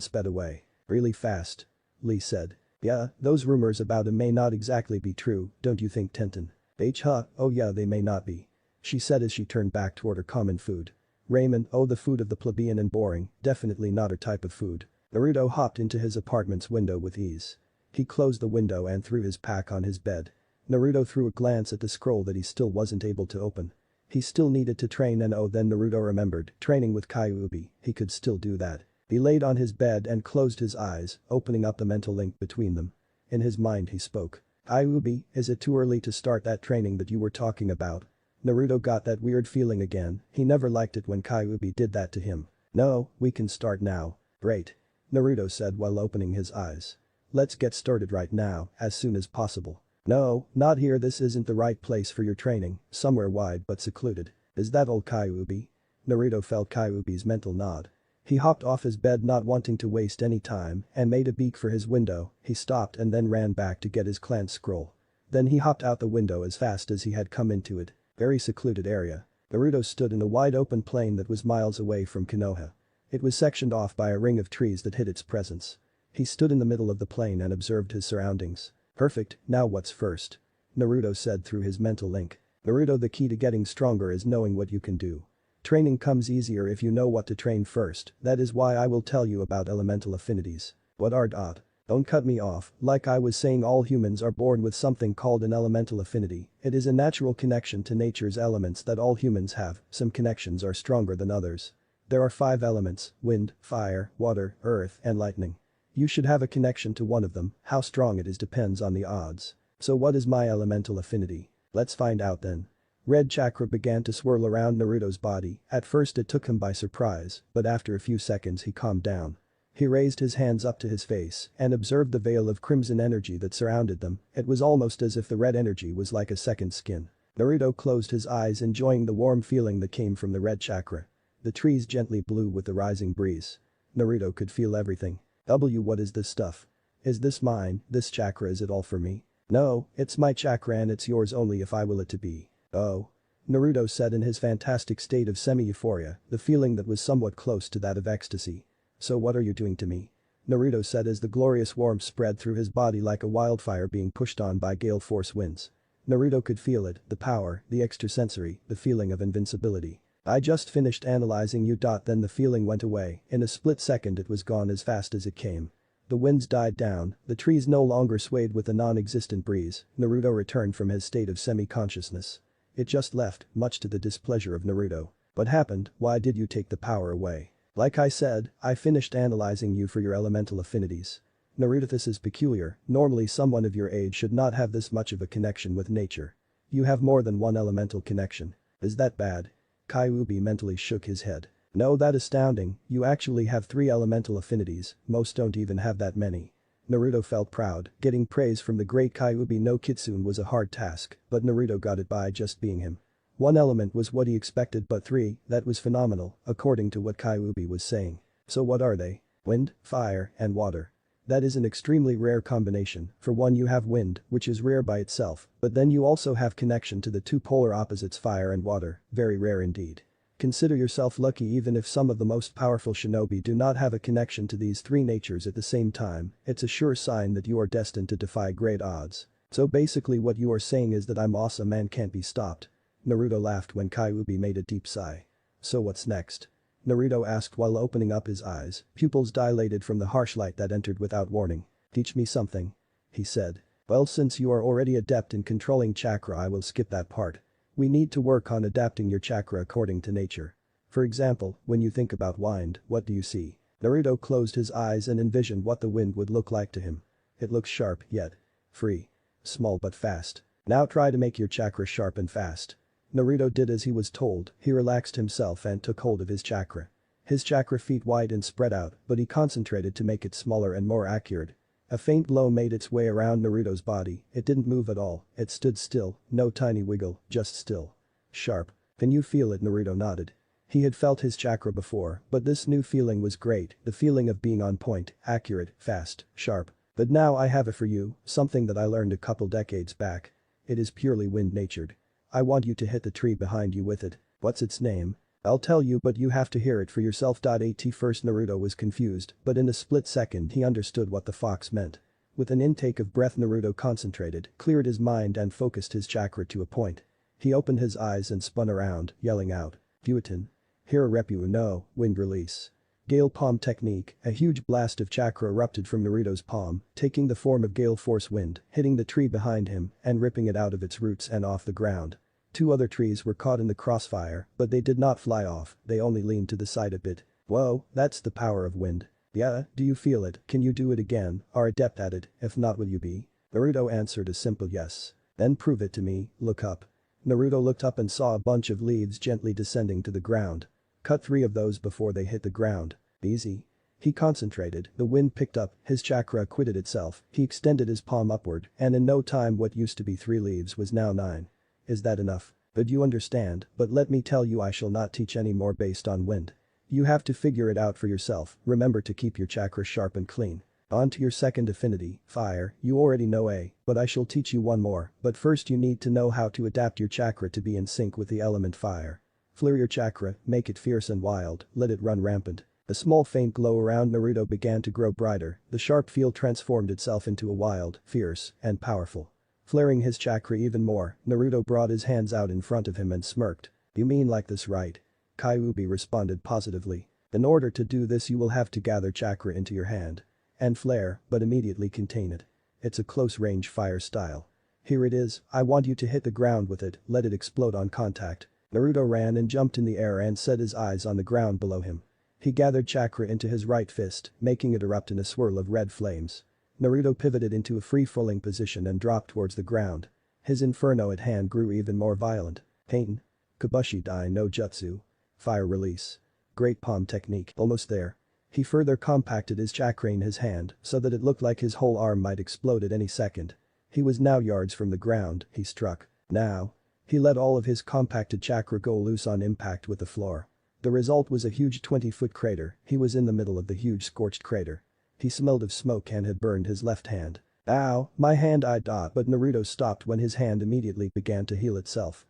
sped away. Really fast. Lee said. Yeah, those rumors about him may not exactly be true, don't you think, Tenten? Oh yeah, they may not be. She said as she turned back toward her common food. Ramen, oh the food of the plebeian and boring, definitely not her type of food. Naruto hopped into his apartment's window with ease. He closed the window and threw his pack on his bed. Naruto threw a glance at the scroll that he still wasn't able to open. He still needed to train and then Naruto remembered, training with Kyuubi, he could still do that. He laid on his bed and closed his eyes, opening up the mental link between them. In his mind he spoke. Kyuubi, is it too early to start that training that you were talking about? Naruto got that weird feeling again, he never liked it when Kyuubi did that to him. No, we can start now. Great. Naruto said while opening his eyes. Let's get started right now, as soon as possible. No, not here, this isn't the right place for your training, somewhere wide but secluded. Is that all, Kyuubi? Naruto felt Kyuubi's mental nod. He hopped off his bed not wanting to waste any time and made a beak for his window, he stopped and then ran back to get his clan scroll. Then he hopped out the window as fast as he had come into it. Very secluded area. Naruto stood in a wide open plain that was miles away from Konoha. It was sectioned off by a ring of trees that hid its presence. He stood in the middle of the plain and observed his surroundings. Perfect, now what's first? Naruto said through his mental link. Naruto, the key to getting stronger is knowing what you can do. Training comes easier if you know what to train first, that is why I will tell you about elemental affinities. What are dot? Don't cut me off, like I was saying, all humans are born with something called an elemental affinity. It is a natural connection to nature's elements that all humans have, some connections are stronger than others. There are 5 elements: wind, fire, water, earth, and lightning. You should have a connection to one of them, how strong it is depends on the odds. So what is my elemental affinity? Let's find out then. Red chakra began to swirl around Naruto's body, at first it took him by surprise, but after a few seconds he calmed down. He raised his hands up to his face and observed the veil of crimson energy that surrounded them, it was almost as if the red energy was like a second skin. Naruto closed his eyes, enjoying the warm feeling that came from the red chakra. The trees gently blew with the rising breeze. Naruto could feel everything. What is this stuff? Is this mine, this chakra, is it all for me? No, it's my chakra and it's yours only if I will it to be. Oh. Naruto said in his fantastic state of semi-euphoria, the feeling that was somewhat close to that of ecstasy. So what are you doing to me? Naruto said as the glorious warmth spread through his body like a wildfire being pushed on by gale force winds. Naruto could feel it, the power, the extrasensory, the feeling of invincibility. I just finished analyzing you. Then the feeling went away, in a split second it was gone as fast as it came. The winds died down, the trees no longer swayed with a non-existent breeze, Naruto returned from his state of semi-consciousness. It just left, much to the displeasure of Naruto. What happened? Why did you take the power away? Like I said, I finished analyzing you for your elemental affinities. Naruto, this is peculiar, normally someone of your age should not have this much of a connection with nature. You have more than one elemental connection. Is that bad? Kyuubi mentally shook his head. No, that's astounding, you actually have 3 elemental affinities, most don't even have that many. Naruto felt proud, getting praise from the great Kyuubi no Kitsune was a hard task, but Naruto got it by just being him. 1 element was what he expected, but 3, that was phenomenal, according to what Kyuubi was saying. So what are they? Wind, fire, and water. That is an extremely rare combination, for one you have wind, which is rare by itself, but then you also have connection to the 2 polar opposites fire and water, very rare indeed. Consider yourself lucky even if some of the most powerful shinobi do not have a connection to these 3 natures at the same time, it's a sure sign that you are destined to defy great odds. So basically what you are saying is that I'm awesome and can't be stopped. Naruto laughed when Kyuubi made a deep sigh. So what's next? Naruto asked while opening up his eyes, pupils dilated from the harsh light that entered without warning. Teach me something. He said. Well, since you are already adept in controlling chakra, I will skip that part. We need to work on adapting your chakra according to nature. For example, when you think about wind, what do you see? Naruto closed his eyes and envisioned what the wind would look like to him. It looks sharp, yet free. Small but fast. Now try to make your chakra sharp and fast. Naruto did as he was told, he relaxed himself and took hold of his chakra. His chakra feet wide and spread out, but he concentrated to make it smaller and more accurate. A faint glow made its way around Naruto's body, it didn't move at all, it stood still, no tiny wiggle, just still. Sharp. Can you feel it? Naruto nodded. He had felt his chakra before, but this new feeling was great, the feeling of being on point, accurate, fast, sharp. But now I have it for you, something that I learned a couple decades back. It is purely wind-natured. I want you to hit the tree behind you with it. What's its name? I'll tell you, but you have to hear it for yourself. At first Naruto was confused, but in a split second he understood what the fox meant. With an intake of breath Naruto concentrated, cleared his mind and focused his chakra to a point. He opened his eyes and spun around, yelling out. Fuetin. Hira Repu no, wind release. Gale Palm Technique, a huge blast of chakra erupted from Naruto's palm, taking the form of gale force wind, hitting the tree behind him and ripping it out of its roots and off the ground. 2 other trees were caught in the crossfire, but they did not fly off, they only leaned to the side a bit. Whoa, that's the power of wind. Yeah, do you feel it? Can you do it again? Are adept at it, if not will you be? Naruto answered a simple yes. Then prove it to me, look up. Naruto looked up and saw a bunch of leaves gently descending to the ground. Cut 3 of those before they hit the ground. Easy. He concentrated, the wind picked up, his chakra acquitted itself, he extended his palm upward, and in no time what used to be 3 leaves was now 9. Is that enough? But you understand, but let me tell you I shall not teach any more based on wind. You have to figure it out for yourself, remember to keep your chakra sharp and clean. On to your second affinity, fire, you already know but I shall teach you one more, but first you need to know how to adapt your chakra to be in sync with the element fire. Flare your chakra, make it fierce and wild, let it run rampant. A small faint glow around Naruto began to grow brighter, the sharp field transformed itself into a wild, fierce, and powerful. Flaring his chakra even more, Naruto brought his hands out in front of him and smirked. You mean like this right? Kyuubi responded positively. In order to do this you will have to gather chakra into your hand. And flare, but immediately contain it. It's a close-range fire style. Here it is, I want you to hit the ground with it, let it explode on contact. Naruto ran and jumped in the air and set his eyes on the ground below him. He gathered chakra into his right fist, making it erupt in a swirl of red flames. Naruto pivoted into a free-falling position and dropped towards the ground. His inferno at hand grew even more violent. Pain. Kabushi Dai no Jutsu. Fire release. Great palm technique. Almost there. He further compacted his chakra in his hand so that it looked like his whole arm might explode at any second. He was now yards from the ground, he struck. Now. He let all of his compacted chakra go loose on impact with the floor. The result was a huge 20-foot crater, he was in the middle of the huge scorched crater. He smelled of smoke and had burned his left hand. Ow, my hand but Naruto stopped when his hand immediately began to heal itself.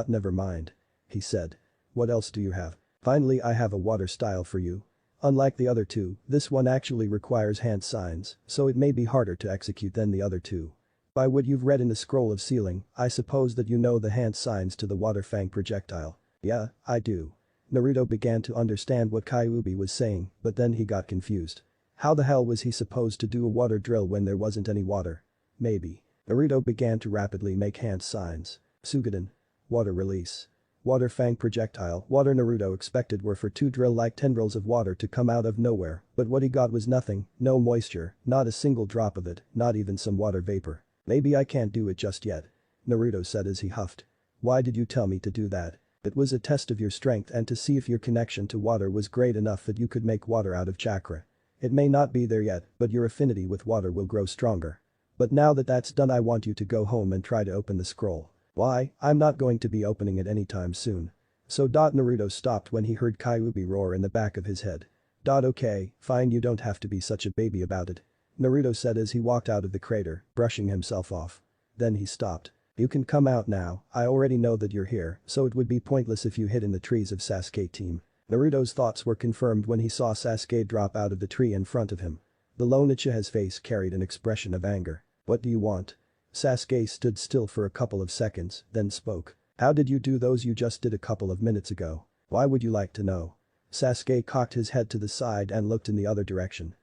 Never mind. He said. What else do you have? Finally I have a water style for you. Unlike the other 2, this one actually requires hand signs, so it may be harder to execute than the other 2. By what you've read in the scroll of sealing, I suppose that you know the hand signs to the water fang projectile. Yeah, I do. Naruto began to understand what Kyuubi was saying, but then he got confused. How the hell was he supposed to do a water drill when there wasn't any water? Maybe. Naruto began to rapidly make hand signs. Sugaden. Water release. Water fang projectile. Water Naruto expected were for 2 drill-like tendrils of water to come out of nowhere, but what he got was nothing, no moisture, not a single drop of it, not even some water vapor. Maybe I can't do it just yet. Naruto said as he huffed. Why did you tell me to do that? It was a test of your strength and to see if your connection to water was great enough that you could make water out of chakra. It may not be there yet, but your affinity with water will grow stronger. But now that that's done I want you to go home and try to open the scroll. Why, I'm not going to be opening it anytime soon. So. Naruto stopped when he heard Kyuubi roar in the back of his head. Okay, fine you don't have to be such a baby about it. Naruto said as he walked out of the crater, brushing himself off. Then he stopped. You can come out now, I already know that you're here, so it would be pointless if you hid in the trees of Sasuke team. Naruto's thoughts were confirmed when he saw Sasuke drop out of the tree in front of him. The lone Uchiha's face carried an expression of anger. What do you want? Sasuke stood still for a couple of seconds, then spoke. How did you do those you just did a couple of minutes ago? Why would you like to know? Sasuke cocked his head to the side and looked in the other direction.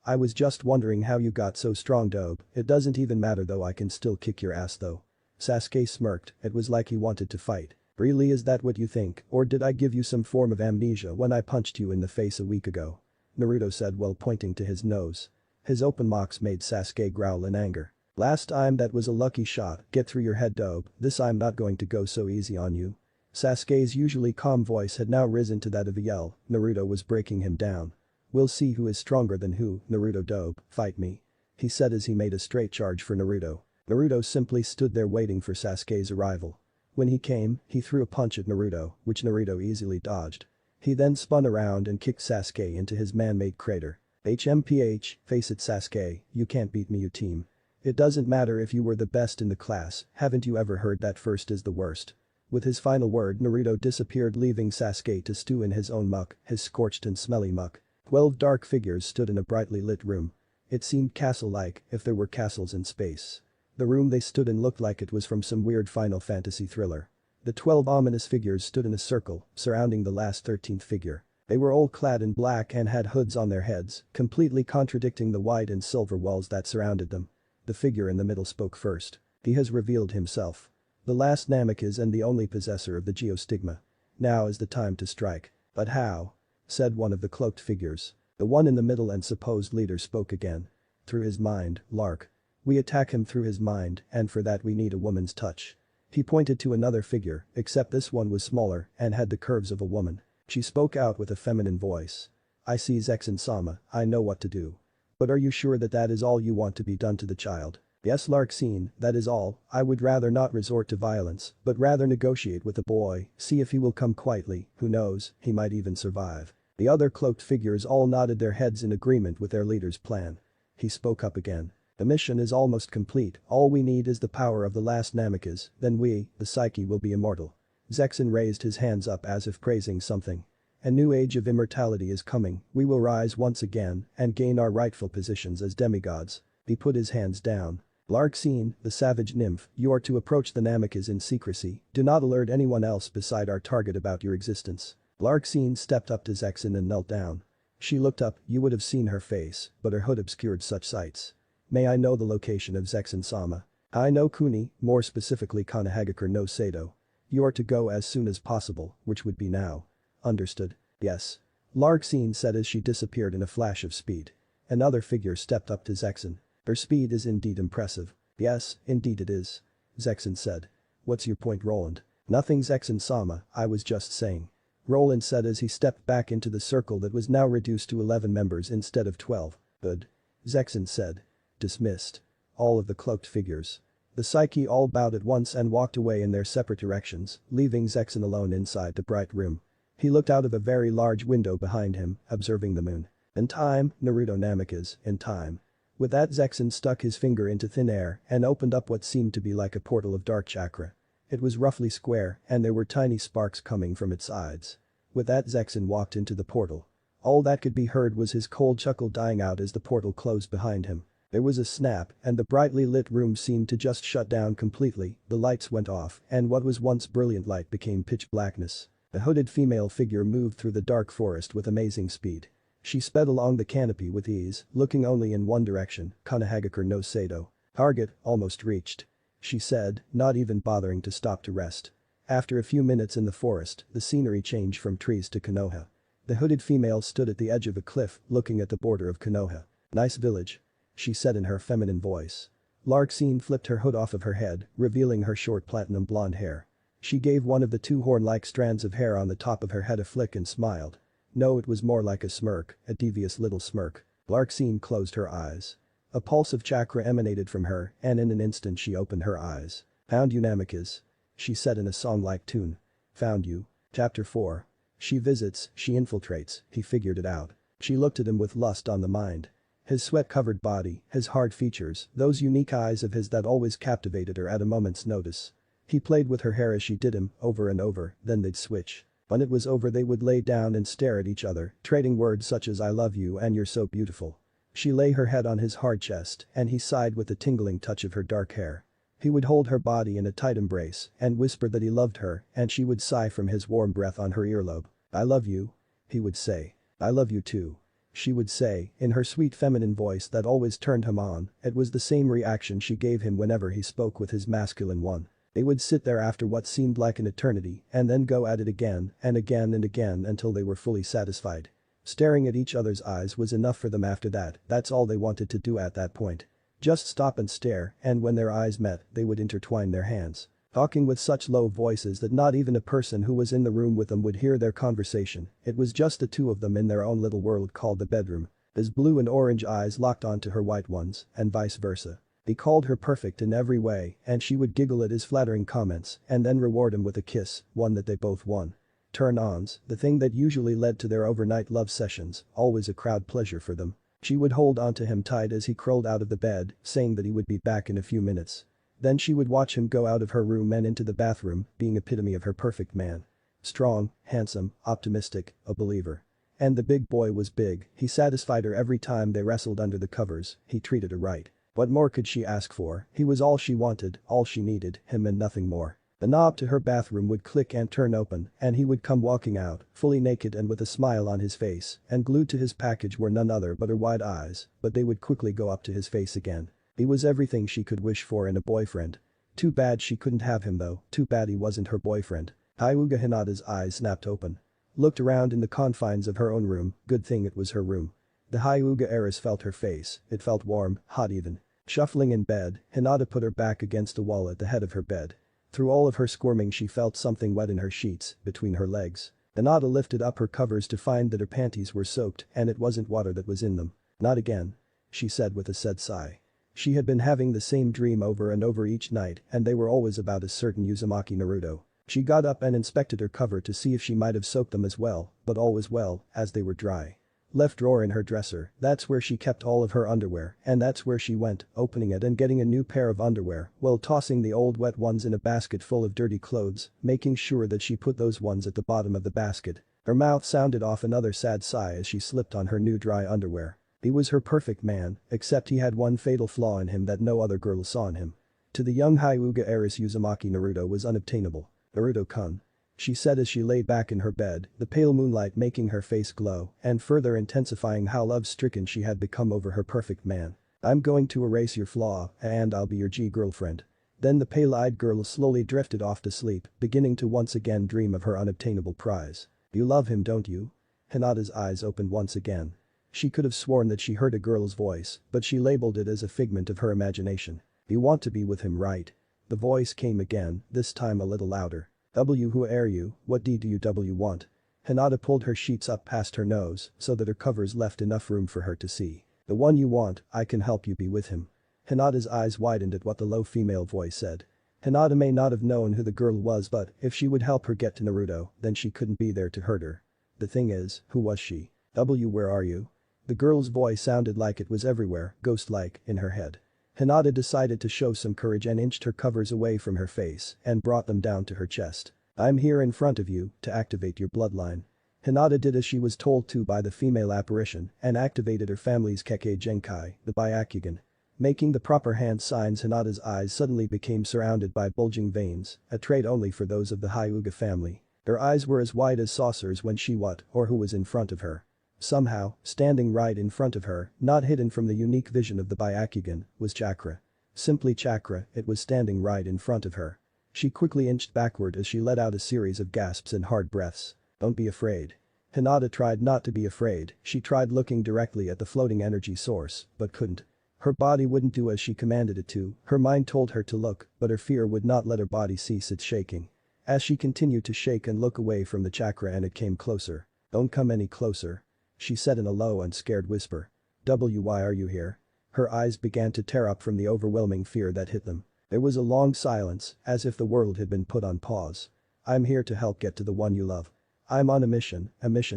I was just wondering how you got so strong dope, it doesn't even matter though I can still kick your ass though. Sasuke smirked, it was like he wanted to fight. Really is that what you think, or did I give you some form of amnesia when I punched you in the face a week ago? Naruto said while pointing to his nose. His open mocks made Sasuke growl in anger. Last time that was a lucky shot, get through your head dope, this I'm not going to go so easy on you. Sasuke's usually calm voice had now risen to that of a yell, Naruto was breaking him down. We'll see who is stronger than who, Naruto dope, fight me. He said as he made a straight charge for Naruto. Naruto simply stood there waiting for Sasuke's arrival. When he came, he threw a punch at Naruto, which Naruto easily dodged. He then spun around and kicked Sasuke into his man-made crater. HMPH, face it Sasuke, you can't beat me you team. It doesn't matter if you were the best in the class, haven't you ever heard that first is the worst? With his final word Naruto disappeared leaving Sasuke to stew in his own muck, his scorched and smelly muck. 12 dark figures stood in a brightly lit room. It seemed castle-like, if there were castles in space. The room they stood in looked like it was from some weird Final Fantasy thriller. The 12 ominous figures stood in a circle, surrounding the last 13th figure. They were all clad in black and had hoods on their heads, completely contradicting the white and silver walls that surrounded them. The figure in the middle spoke first. He has revealed himself. The last Namek is and the only possessor of the geostigma. Now is the time to strike. But how? Said one of the cloaked figures. The one in the middle and supposed leader spoke again. Through his mind, Lark. We attack him through his mind, and for that we need a woman's touch. He pointed to another figure, except this one was smaller and had the curves of a woman. She spoke out with a feminine voice. I see Zexin-sama, I know what to do. But are you sure that that is all you want to be done to the child? Yes, Larksin, that is all. I would rather not resort to violence, but rather negotiate with the boy, see if he will come quietly, who knows, he might even survive. The other cloaked figures all nodded their heads in agreement with their leader's plan. He spoke up again. The mission is almost complete, all we need is the power of the last Namekas, then we, the Psyche will be immortal. Zexin raised his hands up as if praising something. A new age of immortality is coming, we will rise once again and gain our rightful positions as demigods. He put his hands down. Larksin, the savage nymph, you are to approach the Namekas in secrecy, do not alert anyone else beside our target about your existence. Larksin stepped up to Zexin and knelt down. She looked up, you would have seen her face, but her hood obscured such sights. May I know the location of Zexin-sama? I know Kuni, more specifically Kanehagakure no Sado. You are to go as soon as possible, which would be now. Understood? Yes. Larksin said as she disappeared in a flash of speed. Another figure stepped up to Zexin. Her speed is indeed impressive. Yes, indeed it is. Zexin said. What's your point, Roland? Nothing, Zexin-sama, I was just saying. Roland said as he stepped back into the circle that was now reduced to 11 members instead of 12. Good. Zexin said. Dismissed. All of the cloaked figures. The Psyche all bowed at once and walked away in their separate directions, leaving Zexin alone inside the bright room. He looked out of a very large window behind him, observing the moon. In time, Naruto Namekas, in time. With that, Zexin stuck his finger into thin air and opened up what seemed to be like a portal of dark chakra. It was roughly square and there were tiny sparks coming from its sides. With that, Zexin walked into the portal. All that could be heard was his cold chuckle dying out as the portal closed behind him. There was a snap and the brightly lit room seemed to just shut down completely, the lights went off and what was once brilliant light became pitch blackness. A hooded female figure moved through the dark forest with amazing speed. She sped along the canopy with ease, looking only in one direction, Kanehagakure no Sado. Target, almost reached. She said, not even bothering to stop to rest. After a few minutes in the forest, the scenery changed from trees to Konoha. The hooded female stood at the edge of a cliff, looking at the border of Konoha. Nice village. She said in her feminine voice. Larksin flipped her hood off of her head, revealing her short platinum blonde hair. She gave one of the two horn-like strands of hair on the top of her head a flick and smiled. No, it was more like a smirk, a devious little smirk. Larksin closed her eyes. A pulse of chakra emanated from her and in an instant she opened her eyes. Found you, Namekas. She said in a song-like tune. Found you. Chapter 4. She visits, she infiltrates, he figured it out. She looked at him with lust on the mind. His sweat-covered body, his hard features, those unique eyes of his that always captivated her at a moment's notice. He played with her hair as she did him, over and over, then they'd switch. When it was over they would lay down and stare at each other, trading words such as I love you and you're so beautiful. She lay her head on his hard chest and he sighed with the tingling touch of her dark hair. He would hold her body in a tight embrace and whisper that he loved her and she would sigh from his warm breath on her earlobe. I love you. He would say. I love you too. She would say, in her sweet feminine voice that always turned him on, it was the same reaction she gave him whenever he spoke with his masculine one. They would sit there after what seemed like an eternity and then go at it again and again and again until they were fully satisfied. Staring at each other's eyes was enough for them after that, that's all they wanted to do at that point. Just stop and stare, and when their eyes met, they would intertwine their hands. Talking with such low voices that not even a person who was in the room with them would hear their conversation, it was just the two of them in their own little world called the bedroom. His blue and orange eyes locked onto her white ones, and vice versa. He called her perfect in every way and she would giggle at his flattering comments and then reward him with a kiss, one that they both won. Turn-ons, the thing that usually led to their overnight love sessions, always a crowd pleasure for them. She would hold onto him tight as he crawled out of the bed, saying that he would be back in a few minutes. Then she would watch him go out of her room and into the bathroom, being epitome of her perfect man. Strong, handsome, optimistic, a believer. And the big boy was big, he satisfied her every time they wrestled under the covers, he treated her right. What more could she ask for? He was all she wanted, all she needed, him and nothing more. The knob to her bathroom would click and turn open, and he would come walking out, fully naked and with a smile on his face, and glued to his package were none other but her wide eyes, but they would quickly go up to his face again. He was everything she could wish for in a boyfriend. Too bad she couldn't have him though, too bad he wasn't her boyfriend. Hyuga Hinata's eyes snapped open. Looked around in the confines of her own room, good thing it was her room. The Hyuga heiress felt her face, it felt warm, hot even. Shuffling in bed, Hinata put her back against the wall at the head of her bed. Through all of her squirming she felt something wet in her sheets, between her legs. Hinata lifted up her covers to find that her panties were soaked and it wasn't water that was in them. Not again. She said with a sad sigh. She had been having the same dream over and over each night and they were always about a certain Uzumaki Naruto. She got up and inspected her cover to see if she might have soaked them as well, but all was well, as they were dry. Left drawer in her dresser, that's where she kept all of her underwear, and that's where she went, opening it and getting a new pair of underwear, while tossing the old wet ones in a basket full of dirty clothes, making sure that she put those ones at the bottom of the basket. Her mouth sounded off another sad sigh as she slipped on her new dry underwear. He was her perfect man, except he had one fatal flaw in him that no other girl saw in him. To the young Hyuga heiress Uzumaki Naruto was unobtainable. Naruto-kun. She said as she lay back in her bed, the pale moonlight making her face glow and further intensifying how love-stricken she had become over her perfect man. I'm going to erase your flaw and I'll be your G-girlfriend. Then the pale-eyed girl slowly drifted off to sleep, beginning to once again dream of her unobtainable prize. You love him, don't you? Hinata's eyes opened once again. She could have sworn that she heard a girl's voice, but she labeled it as a figment of her imagination. You want to be with him, right? The voice came again, this time a little louder. Who are you, what do you want? Hinata pulled her sheets up past her nose so that her covers left enough room for her to see. The one you want, I can help you be with him. Hinata's eyes widened at what the low female voice said. Hinata may not have known who the girl was but if she would help her get to Naruto, then she couldn't be there to hurt her. The thing is, who was she? Where are you? The girl's voice sounded like it was everywhere, ghost-like, in her head. Hinata decided to show some courage and inched her covers away from her face and brought them down to her chest. I'm here in front of you to activate your bloodline. Hinata did as she was told to by the female apparition and activated her family's Kekkei Genkai, the Byakugan. Making the proper hand signs, Hinata's eyes suddenly became surrounded by bulging veins, a trait only for those of the Hyuga family. Her eyes were as wide as saucers when she who was in front of her. Somehow, standing right in front of her, not hidden from the unique vision of the Byakugan, was chakra. Simply chakra, it was standing right in front of her. She quickly inched backward as she let out a series of gasps and hard breaths. Don't be afraid. Hinata tried not to be afraid, she tried looking directly at the floating energy source, but couldn't. Her body wouldn't do as she commanded it to, her mind told her to look, but her fear would not let her body cease its shaking. As she continued to shake and look away from the chakra and it came closer. Don't come any closer. She said in a low and scared whisper. Why are you here? Her eyes began to tear up from the overwhelming fear that hit them. There was a long silence, as if the world had been put on pause. I'm here to help get to the one you love. I'm on a mission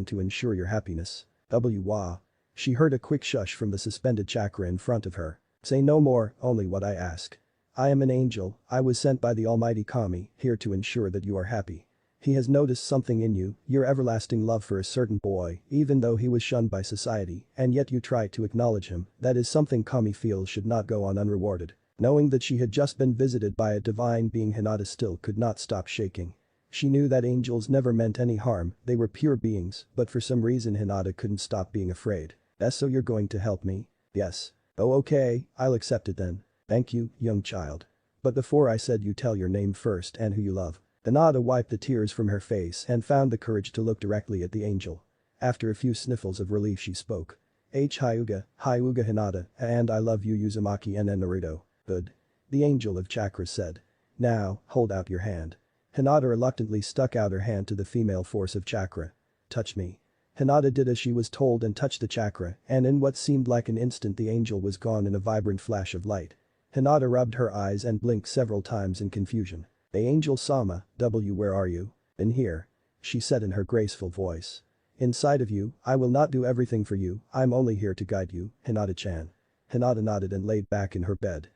to ensure your happiness. Wah. She heard a quick shush from the suspended chakra in front of her. Say no more, only what I ask. I am an angel, I was sent by the almighty Kami, here to ensure that you are happy. He has noticed something in you, your everlasting love for a certain boy, even though he was shunned by society, and yet you try to acknowledge him, that is something Kami feels should not go on unrewarded. Knowing that she had just been visited by a divine being, Hinata still could not stop shaking. She knew that angels never meant any harm, they were pure beings, but for some reason Hinata couldn't stop being afraid. So you're going to help me? Yes. Oh okay, I'll accept it then. Thank you, young child. But before I said you tell your name first and who you love. Hinata wiped the tears from her face and found the courage to look directly at the angel. After a few sniffles of relief she spoke. Hyuga Hinata, and I love you Uzumaki and Naruto. Good. The angel of chakra said. Now, hold out your hand. Hinata reluctantly stuck out her hand to the female force of chakra. Touch me. Hinata did as she was told and touched the chakra, and in what seemed like an instant the angel was gone in a vibrant flash of light. Hinata rubbed her eyes and blinked several times in confusion. The angel Sama, where are you? In here. She said in her graceful voice. Inside of you, I will not do everything for you, I'm only here to guide you, Hinata-chan. Hinata nodded and laid back in her bed.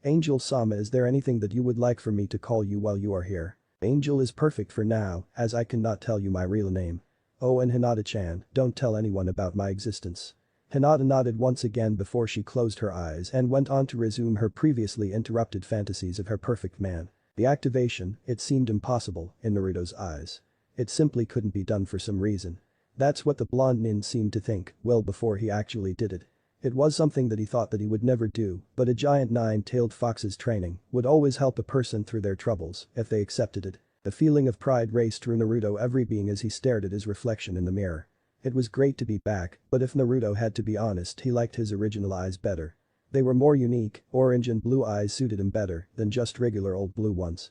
Angel Sama, is there anything that you would like for me to call you while you are here? Angel is perfect for now, as I cannot tell you my real name. Oh, and Hinata-chan, don't tell anyone about my existence. Hinata nodded once again before she closed her eyes and went on to resume her previously interrupted fantasies of her perfect man. The activation, it seemed impossible, in Naruto's eyes. It simply couldn't be done for some reason. That's what the blonde nin seemed to think, well before he actually did it. It was something that he thought that he would never do, but a giant nine-tailed fox's training would always help a person through their troubles if they accepted it. The feeling of pride raced through Naruto every being as he stared at his reflection in the mirror. It was great to be back, but if Naruto had to be honest, he liked his original eyes better. They were more unique, orange and blue eyes suited him better than just regular old blue ones.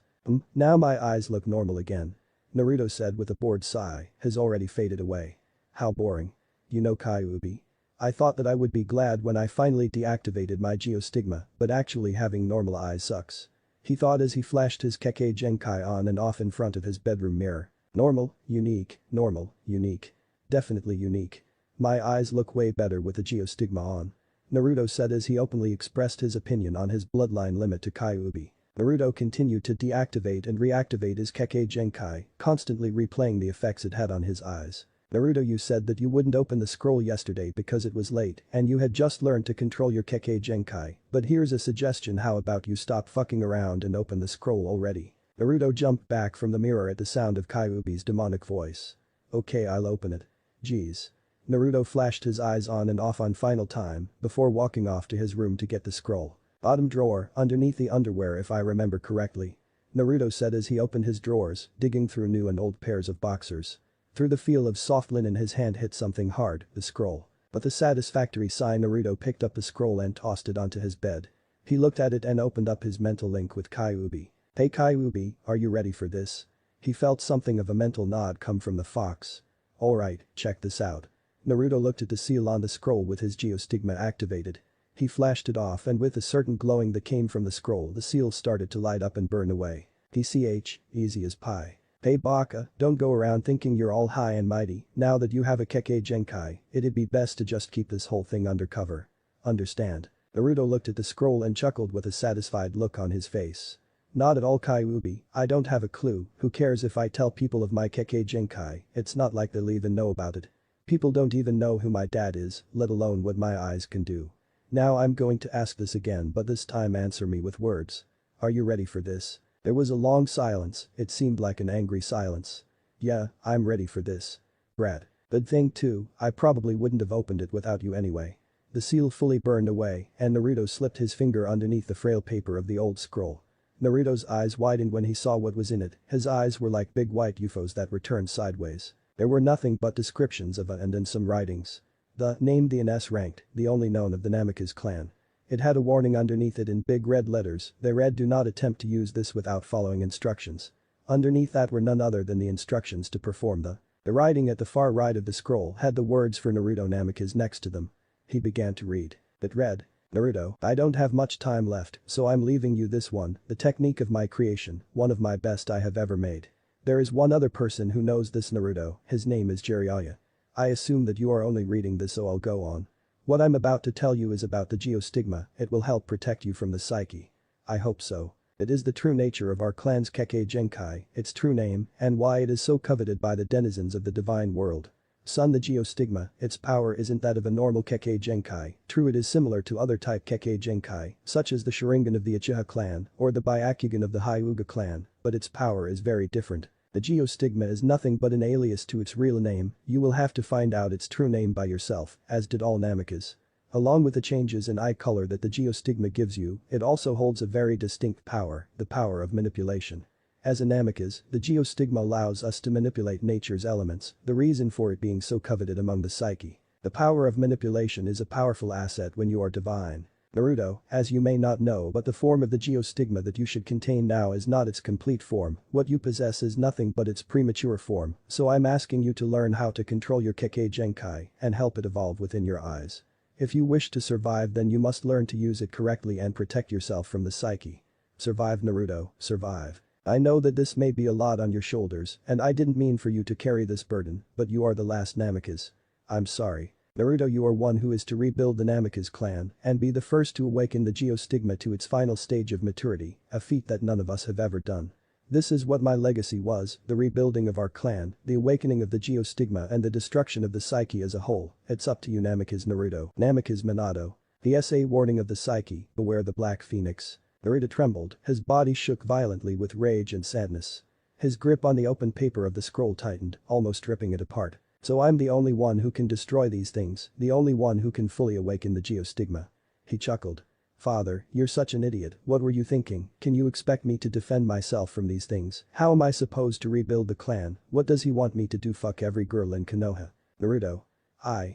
Now my eyes look normal again. Naruto said with a bored sigh, has already faded away. How boring. You know Kyuubi. I thought that I would be glad when I finally deactivated my geostigma, but actually having normal eyes sucks. He thought as he flashed his Kekkei Genkai on and off in front of his bedroom mirror. Normal, unique, normal, unique. Definitely unique. My eyes look way better with the geostigma on. Naruto said as he openly expressed his opinion on his bloodline limit to Kyuubi. Naruto continued to deactivate and reactivate his Kekkei Genkai, constantly replaying the effects it had on his eyes. Naruto, you said that you wouldn't open the scroll yesterday because it was late and you had just learned to control your Kekkei Genkai, but here's a suggestion, how about you stop fucking around and open the scroll already. Naruto jumped back from the mirror at the sound of Kyuubi's demonic voice. Okay, I'll open it. Jeez. Naruto flashed his eyes on and off on final time before walking off to his room to get the scroll. Bottom drawer, underneath the underwear if I remember correctly. Naruto said as he opened his drawers, digging through new and old pairs of boxers. Through the feel of soft linen his hand hit something hard, the scroll. But the satisfactory sigh, Naruto picked up the scroll and tossed it onto his bed. He looked at it and opened up his mental link with Kyuubi. Hey Kyuubi, are you ready for this? He felt something of a mental nod come from the fox. Alright, check this out. Naruto looked at the seal on the scroll with his geostigma activated. He flashed it off and with a certain glowing that came from the scroll the seal started to light up and burn away. Easy as pie. Hey Baka, don't go around thinking you're all high and mighty, now that you have a Kekkei Genkai, it'd be best to just keep this whole thing undercover. Understand? Naruto looked at the scroll and chuckled with a satisfied look on his face. Not at all Kyuubi, I don't have a clue, who cares if I tell people of my Kekkei Genkai, it's not like they'll even know about it. People don't even know who my dad is, let alone what my eyes can do. Now I'm going to ask this again, but this time answer me with words. Are you ready for this? There was a long silence, it seemed like an angry silence. Yeah, I'm ready for this. Brad. Good thing too, I probably wouldn't have opened it without you anyway. The seal fully burned away and Naruto slipped his finger underneath the frail paper of the old scroll. Naruto's eyes widened when he saw what was in it, his eyes were like big white UFOs that were turned sideways. There were nothing but descriptions of and then some writings. The name the NS ranked, the only known of the Namikaze clan. It had a warning underneath it in big red letters, they read, do not attempt to use this without following instructions. Underneath that were none other than the instructions to perform the writing at the far right of the scroll had the words for Naruto Namikaze next to them. He began to read. It read, Naruto, I don't have much time left, so I'm leaving you this one, the technique of my creation, one of my best I have ever made. There is one other person who knows this, Naruto, his name is Jiraiya. I assume that you are only reading this, so I'll go on. What I'm about to tell you is about the geostigma, it will help protect you from the psyche. I hope so. It is the true nature of our clan's Kekkei Genkai, its true name, and why it is so coveted by the denizens of the divine world. Son, the geostigma, its power isn't that of a normal Kekkei Genkai, true it is similar to other type Kekkei Genkai, such as the Sharingan of the Uchiha clan or the Byakugan of the Hyuga clan, but its power is very different. The geostigma is nothing but an alias to its real name, you will have to find out its true name by yourself, as did all Namikaze. Along with the changes in eye color that the geostigma gives you, it also holds a very distinct power, the power of manipulation. As a Namikaze, the geostigma allows us to manipulate nature's elements, the reason for it being so coveted among the psyche. The power of manipulation is a powerful asset when you are divine. Naruto, as you may not know, but the form of the geostigma that you should contain now is not its complete form, what you possess is nothing but its premature form, so I'm asking you to learn how to control your Kekkei Genkai and help it evolve within your eyes. If you wish to survive, then you must learn to use it correctly and protect yourself from the psyche. Survive, Naruto, survive. I know that this may be a lot on your shoulders, and I didn't mean for you to carry this burden, but you are the last Namikaze. I'm sorry. Naruto, you are one who is to rebuild the Namikaze clan and be the first to awaken the geostigma to its final stage of maturity, a feat that none of us have ever done. This is what my legacy was, the rebuilding of our clan, the awakening of the geostigma and the destruction of the psyche as a whole. It's up to you Namikaze Naruto. Namikaze Minato. The SA warning of the psyche, beware the black phoenix. Naruto trembled, his body shook violently with rage and sadness. His grip on the open paper of the scroll tightened, almost ripping it apart. So I'm the only one who can destroy these things, the only one who can fully awaken the geostigma. He chuckled. Father, you're such an idiot, what were you thinking? Can you expect me to defend myself from these things? How am I supposed to rebuild the clan? What does he want me to do, fuck every girl in Konoha? Naruto.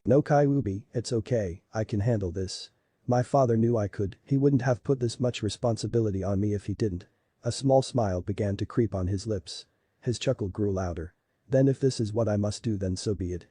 No Kyuubi, it's okay, I can handle this. My father knew I could, he wouldn't have put this much responsibility on me if he didn't. A small smile began to creep on his lips. His chuckle grew louder. Then if this is what I must do then so be it.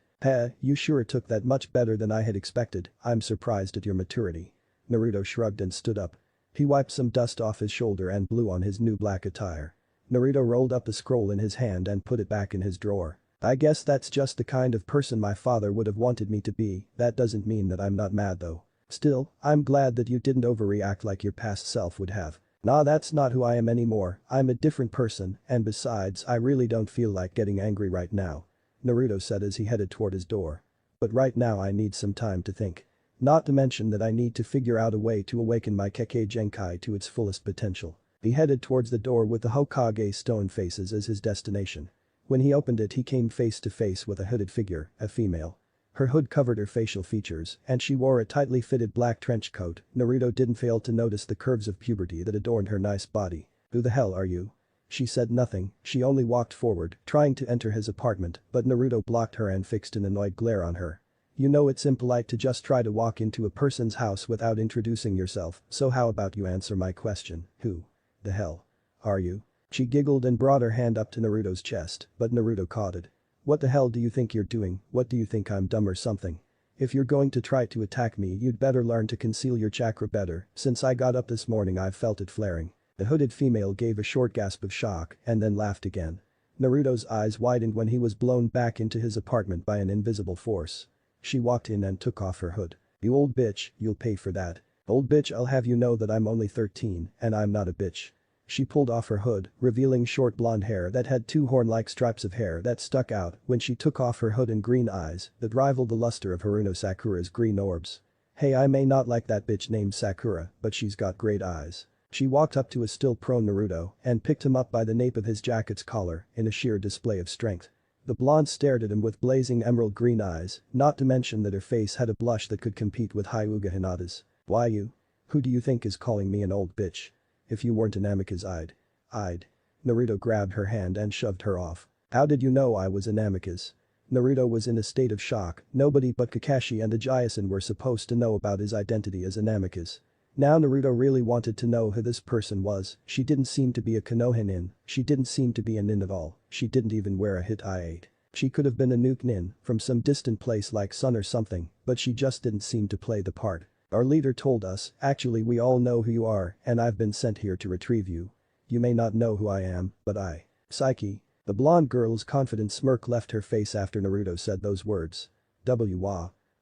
You sure took that much better than I had expected, I'm surprised at your maturity. Naruto shrugged and stood up. He wiped some dust off his shoulder and blew on his new black attire. Naruto rolled up the scroll in his hand and put it back in his drawer. I guess that's just the kind of person my father would have wanted me to be, that doesn't mean that I'm not mad though. Still, I'm glad that you didn't overreact like your past self would have. Nah, that's not who I am anymore, I'm a different person, and besides I really don't feel like getting angry right now. Naruto said as he headed toward his door. But right now I need some time to think. Not to mention that I need to figure out a way to awaken my Kekkei Genkai to its fullest potential. He headed towards the door with the Hokage stone faces as his destination. When he opened it he came face to face with a hooded figure, a female. Her hood covered her facial features and she wore a tightly fitted black trench coat. Naruto didn't fail to notice the curves of puberty that adorned her nice body. Who the hell are you? She said nothing, she only walked forward, trying to enter his apartment, but Naruto blocked her and fixed an annoyed glare on her. You know it's impolite to just try to walk into a person's house without introducing yourself, so how about you answer my question, who the hell are you? She giggled and brought her hand up to Naruto's chest, but Naruto caught it. What the hell do you think you're doing, what do you think I'm dumb or something? If you're going to try to attack me you'd better learn to conceal your chakra better, since I got up this morning I've felt it flaring. The hooded female gave a short gasp of shock and then laughed again. Naruto's eyes widened when he was blown back into his apartment by an invisible force. She walked in and took off her hood. You old bitch, you'll pay for that. Old bitch, I'll have you know that I'm only 13 and I'm not a bitch. She pulled off her hood, revealing short blonde hair that had two horn-like stripes of hair that stuck out when she took off her hood, and green eyes that rivaled the luster of Haruno Sakura's green orbs. Hey, I may not like that bitch named Sakura, but she's got great eyes. She walked up to a still prone Naruto and picked him up by the nape of his jacket's collar in a sheer display of strength. The blonde stared at him with blazing emerald green eyes, not to mention that her face had a blush that could compete with Hyuga Hinata's. Why you? Who do you think is calling me an old bitch? If you weren't an Amikaze I'd. Naruto grabbed her hand and shoved her off. How did you know I was an Amikaze? Naruto was in a state of shock, nobody but Kakashi and the Jiasen were supposed to know about his identity as an Amikaze. Now Naruto really wanted to know who this person was. She didn't seem to be a Konoha nin, she didn't seem to be a nin at all, she didn't even wear a hit I8. She could have been a nuke nin from some distant place like Sun or something, but she just didn't seem to play the part. Our leader told us, actually we all know who you are and I've been sent here to retrieve you. You may not know who I am, but I. Psyche. The blonde girl's confident smirk left her face after Naruto said those words.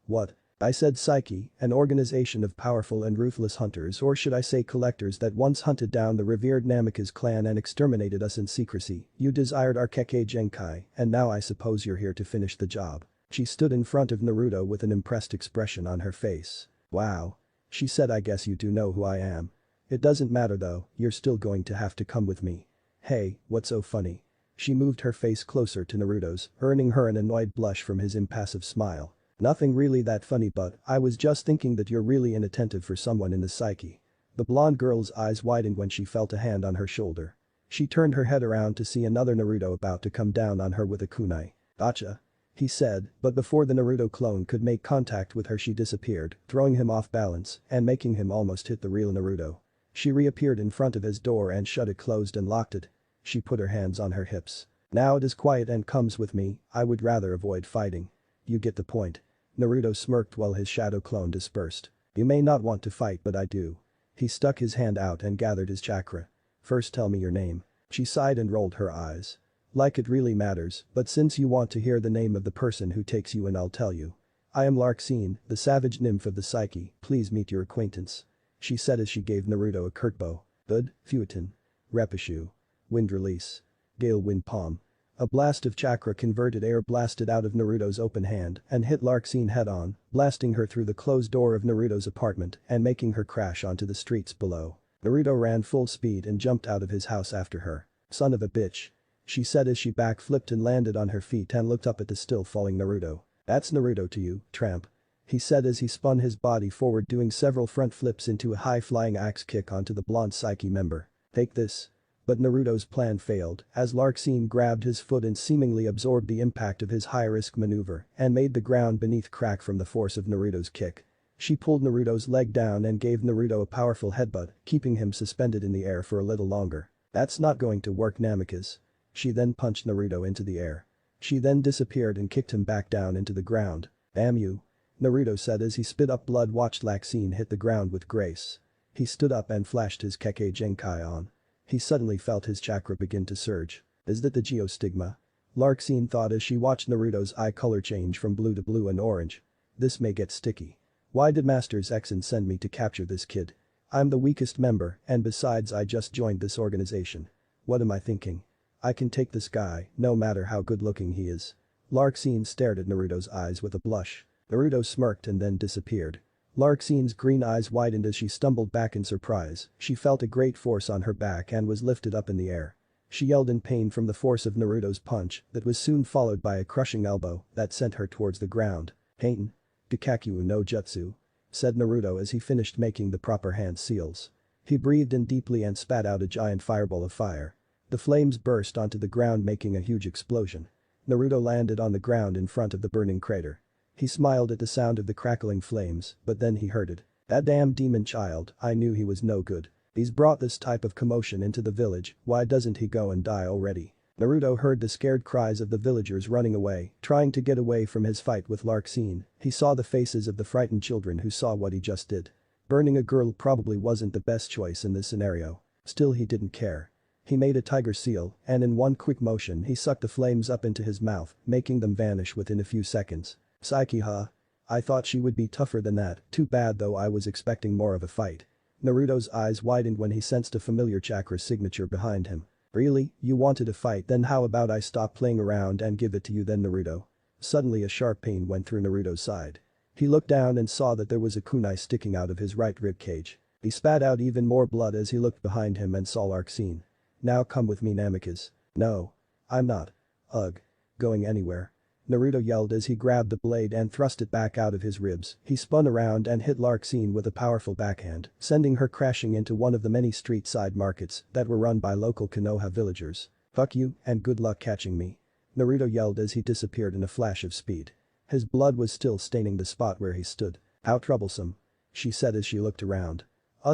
What? I said Psyche, an organization of powerful and ruthless hunters, or should I say collectors, that once hunted down the revered Namikaze clan and exterminated us in secrecy. You desired our Kekkei Genkai, and now I suppose you're here to finish the job. She stood in front of Naruto with an impressed expression on her face. Wow. She said, I guess you do know who I am. It doesn't matter though, you're still going to have to come with me. Hey, what's so funny? She moved her face closer to Naruto's, earning her an annoyed blush from his impassive smile. Nothing really that funny, but I was just thinking that you're really inattentive for someone in the psyche. The blonde girl's eyes widened when she felt a hand on her shoulder. She turned her head around to see another Naruto about to come down on her with a kunai. Gotcha. He said, but before the Naruto clone could make contact with her she disappeared, throwing him off balance and making him almost hit the real Naruto. She reappeared in front of his door and shut it closed and locked it. She put her hands on her hips. Now it is quiet and comes with me, I would rather avoid fighting. You get the point. Naruto smirked while his shadow clone dispersed. You may not want to fight but I do. He stuck his hand out and gathered his chakra. First tell me your name. She sighed and rolled her eyes. Like it really matters, but since you want to hear the name of the person who takes you in I'll tell you. I am Larxene, the savage nymph of the psyche, please meet your acquaintance. She said as she gave Naruto a curt bow. Bud, Fuetin. Repashu. Wind release. Gale wind palm. A blast of chakra-converted air blasted out of Naruto's open hand and hit Larxene head-on, blasting her through the closed door of Naruto's apartment and making her crash onto the streets below. Naruto ran full speed and jumped out of his house after her. "Son of a bitch," she said as she backflipped and landed on her feet and looked up at the still falling Naruto. "That's Naruto to you, tramp," he said as he spun his body forward doing several front flips into a high-flying axe kick onto the blonde Psyche member. "Take this." But Naruto's plan failed as Larxene grabbed his foot and seemingly absorbed the impact of his high-risk maneuver and made the ground beneath crack from the force of Naruto's kick. She pulled Naruto's leg down and gave Naruto a powerful headbutt, keeping him suspended in the air for a little longer. "That's not going to work, Namikaze." She then punched Naruto into the air. She then disappeared and kicked him back down into the ground. "Damn you," Naruto said as he spit up blood. Watched Larxene hit the ground with grace. He stood up and flashed his Kekkei Genkai on. He suddenly felt his chakra begin to surge. "Is that the geostigma?" Larxene thought as she watched Naruto's eye color change from blue to blue and orange. "This may get sticky. Why did Masters Exen send me to capture this kid? I'm the weakest member and besides I just joined this organization. What am I thinking? I can take this guy, no matter how good looking he is." Larxene stared at Naruto's eyes with a blush. Naruto smirked and then disappeared. Larxene's green eyes widened as she stumbled back in surprise. She felt a great force on her back and was lifted up in the air. She yelled in pain from the force of Naruto's punch that was soon followed by a crushing elbow that sent her towards the ground. "Heitan. Gakakyu no Jutsu," said Naruto as he finished making the proper hand seals. He breathed in deeply and spat out a giant fireball of fire. The flames burst onto the ground making a huge explosion. Naruto landed on the ground in front of the burning crater. He smiled at the sound of the crackling flames, but then he heard it. "That damn demon child, I knew he was no good. He's brought this type of commotion into the village, why doesn't he go and die already?" Naruto heard the scared cries of the villagers running away, trying to get away from his fight with Larxene. He saw the faces of the frightened children who saw what he just did. Burning a girl probably wasn't the best choice in this scenario. Still he didn't care. He made a tiger seal, and in one quick motion he sucked the flames up into his mouth, making them vanish within a few seconds. "Psyche huh? I thought she would be tougher than that, too bad though I was expecting more of a fight." Naruto's eyes widened when he sensed a familiar chakra signature behind him. "Really, you wanted a fight, then how about I stop playing around and give it to you then, Naruto?" Suddenly a sharp pain went through Naruto's side. He looked down and saw that there was a kunai sticking out of his right rib cage. He spat out even more blood as he looked behind him and saw Larxene. "Now come with me, Namikaze." "No. I'm not. Going anywhere." Naruto yelled as he grabbed the blade and thrust it back out of his ribs. He spun around and hit Larxene with a powerful backhand, sending her crashing into one of the many street side markets that were run by local Konoha villagers. "Fuck you and good luck catching me." Naruto yelled as he disappeared in a flash of speed. His blood was still staining the spot where he stood. "How troublesome," she said as she looked around.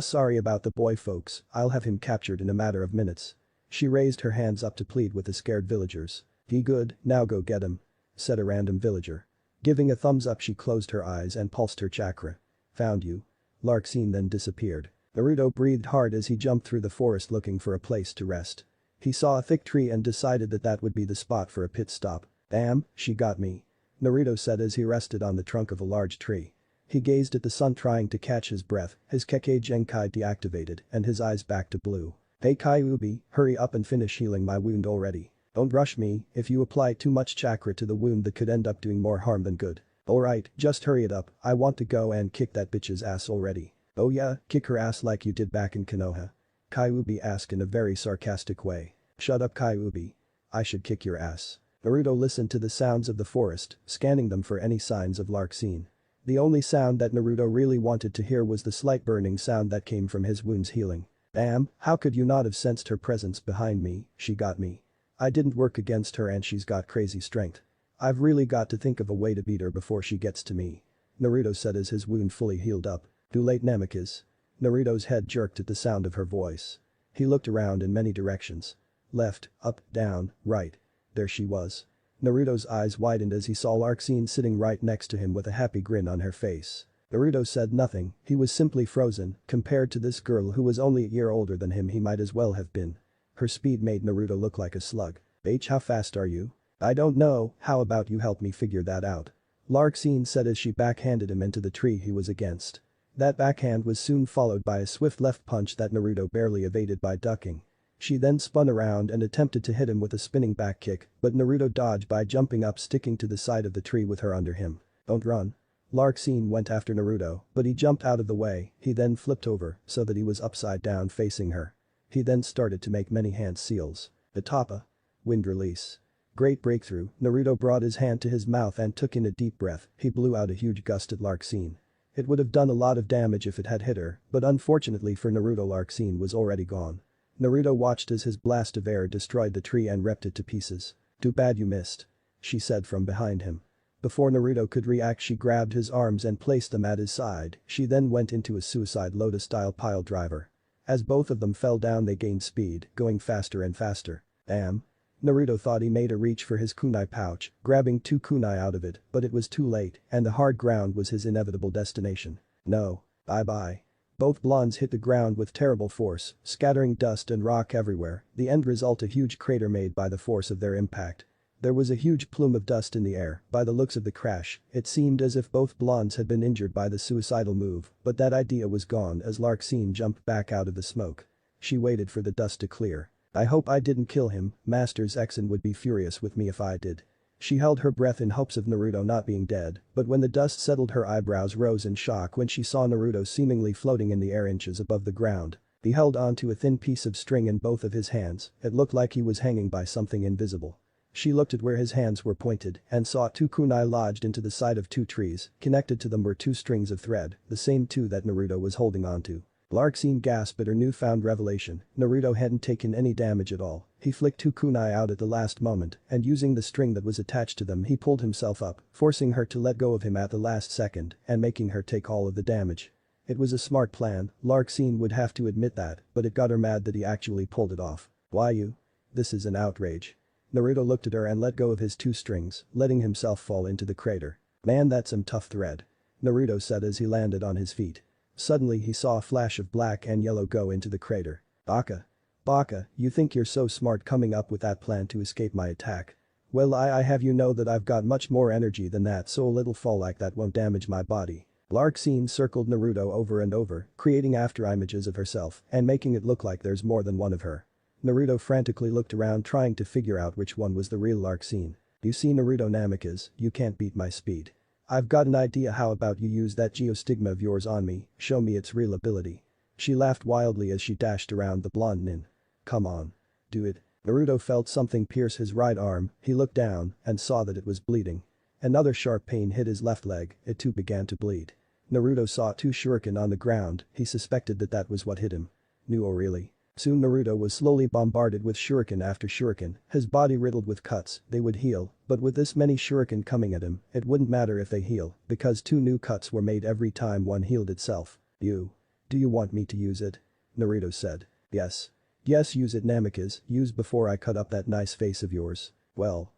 Sorry about the boy folks, I'll have him captured in a matter of minutes." She raised her hands up to plead with the scared villagers. "He good, now go get him," said a random villager. Giving a thumbs up she closed her eyes and pulsed her chakra. "Found you." Larxene then disappeared. Naruto breathed hard as he jumped through the forest looking for a place to rest. He saw a thick tree and decided that that would be the spot for a pit stop. "Damn, she got me," Naruto said as he rested on the trunk of a large tree. He gazed at the sun trying to catch his breath, his Kekkei Genkai deactivated and his eyes back to blue. "Hey Kyuubi, hurry up and finish healing my wound already. Don't rush me, if you apply too much chakra to the wound that could end up doing more harm than good." "Alright, just hurry it up, I want to go and kick that bitch's ass already." "Oh yeah, kick her ass like you did back in Konoha?" Kyuubi asked in a very sarcastic way. "Shut up Kyuubi. I should kick your ass." Naruto listened to the sounds of the forest, scanning them for any signs of Larxene. The only sound that Naruto really wanted to hear was the slight burning sound that came from his wounds healing. "Damn, how could you not have sensed her presence behind me? She got me. I didn't work against her and she's got crazy strength. I've really got to think of a way to beat her before she gets to me," Naruto said as his wound fully healed up. "Too late Namikaze." Naruto's head jerked at the sound of her voice. He looked around in many directions. Left, up, down, right. There she was. Naruto's eyes widened as he saw Larxene sitting right next to him with a happy grin on her face. Naruto said nothing, he was simply frozen. Compared to this girl who was only a year older than him, he might as well have been. Her speed made Naruto look like a slug. "H, how fast are you?" "I don't know, how about you help me figure that out?" Larxene said as she backhanded him into the tree he was against. That backhand was soon followed by a swift left punch that Naruto barely evaded by ducking. She then spun around and attempted to hit him with a spinning back kick, but Naruto dodged by jumping up, sticking to the side of the tree with her under him. Don't run. Larksin went after Naruto, but he jumped out of the way. He then flipped over so that he was upside down facing her. He then started to make many hand seals. Atapa. Wind release. Great breakthrough. Naruto brought his hand to his mouth and took in a deep breath. He blew out a huge gust at Larksin. It would have done a lot of damage if it had hit her, but unfortunately for Naruto, Larksin was already gone. Naruto watched as his blast of air destroyed the tree and ripped it to pieces. Too bad you missed. She said from behind him. Before Naruto could react, she grabbed his arms and placed them at his side. She then went into a suicide lotus-style pile driver. As both of them fell down, they gained speed, going faster and faster. Damn. Naruto thought he made a reach for his kunai pouch, grabbing 2 kunai out of it, but it was too late, and the hard ground was his inevitable destination. No. Bye-bye. Both blondes hit the ground with terrible force, scattering dust and rock everywhere, the end result a huge crater made by the force of their impact. There was a huge plume of dust in the air. By the looks of the crash, it seemed as if both blondes had been injured by the suicidal move, but that idea was gone as Larksin jumped back out of the smoke. She waited for the dust to clear. I hope I didn't kill him, Master Exen would be furious with me if I did. She held her breath in hopes of Naruto not being dead, but when the dust settled, her eyebrows rose in shock when she saw Naruto seemingly floating in the air inches above the ground. He held onto a thin piece of string in both of his hands. It looked like he was hanging by something invisible. She looked at where his hands were pointed and saw 2 kunai lodged into the side of 2 trees. Connected to them were 2 strings of thread, the same 2 that Naruto was holding onto. Larksin gasped at her newfound revelation. Naruto hadn't taken any damage at all. He flicked 2 kunai out at the last moment, and using the string that was attached to them, he pulled himself up, forcing her to let go of him at the last second and making her take all of the damage. It was a smart plan, Larksin would have to admit that, but it got her mad that he actually pulled it off. Why you? This is an outrage. Naruto looked at her and let go of his 2 strings, letting himself fall into the crater. Man, that's some tough thread. Naruto said as he landed on his feet. Suddenly he saw a flash of black and yellow go into the crater. Baka. Baka, you think you're so smart coming up with that plan to escape my attack? Well, I have you know that I've got much more energy than that, so a little fall like that won't damage my body. Larksin circled Naruto over and over, creating afterimages of herself and making it look like there's more than one of her. Naruto frantically looked around trying to figure out which one was the real Larksin. You see, Naruto Namikaze, you can't beat my speed. I've got an idea. How about you use that geostigma of yours on me, show me its real ability. She laughed wildly as she dashed around the blonde nin. Come on. Do it. Naruto felt something pierce his right arm. He looked down and saw that it was bleeding. Another sharp pain hit his left leg. It too began to bleed. Naruto saw 2 shuriken on the ground. He suspected that that was what hit him. No, really. Soon Naruto was slowly bombarded with shuriken after shuriken, his body riddled with cuts. They would heal, but with this many shuriken coming at him, it wouldn't matter if they heal, because 2 new cuts were made every time one healed itself. Do you want me to use it? Naruto said. Yes. Yes, use it, Namikaze, use before I cut up that nice face of yours. Well.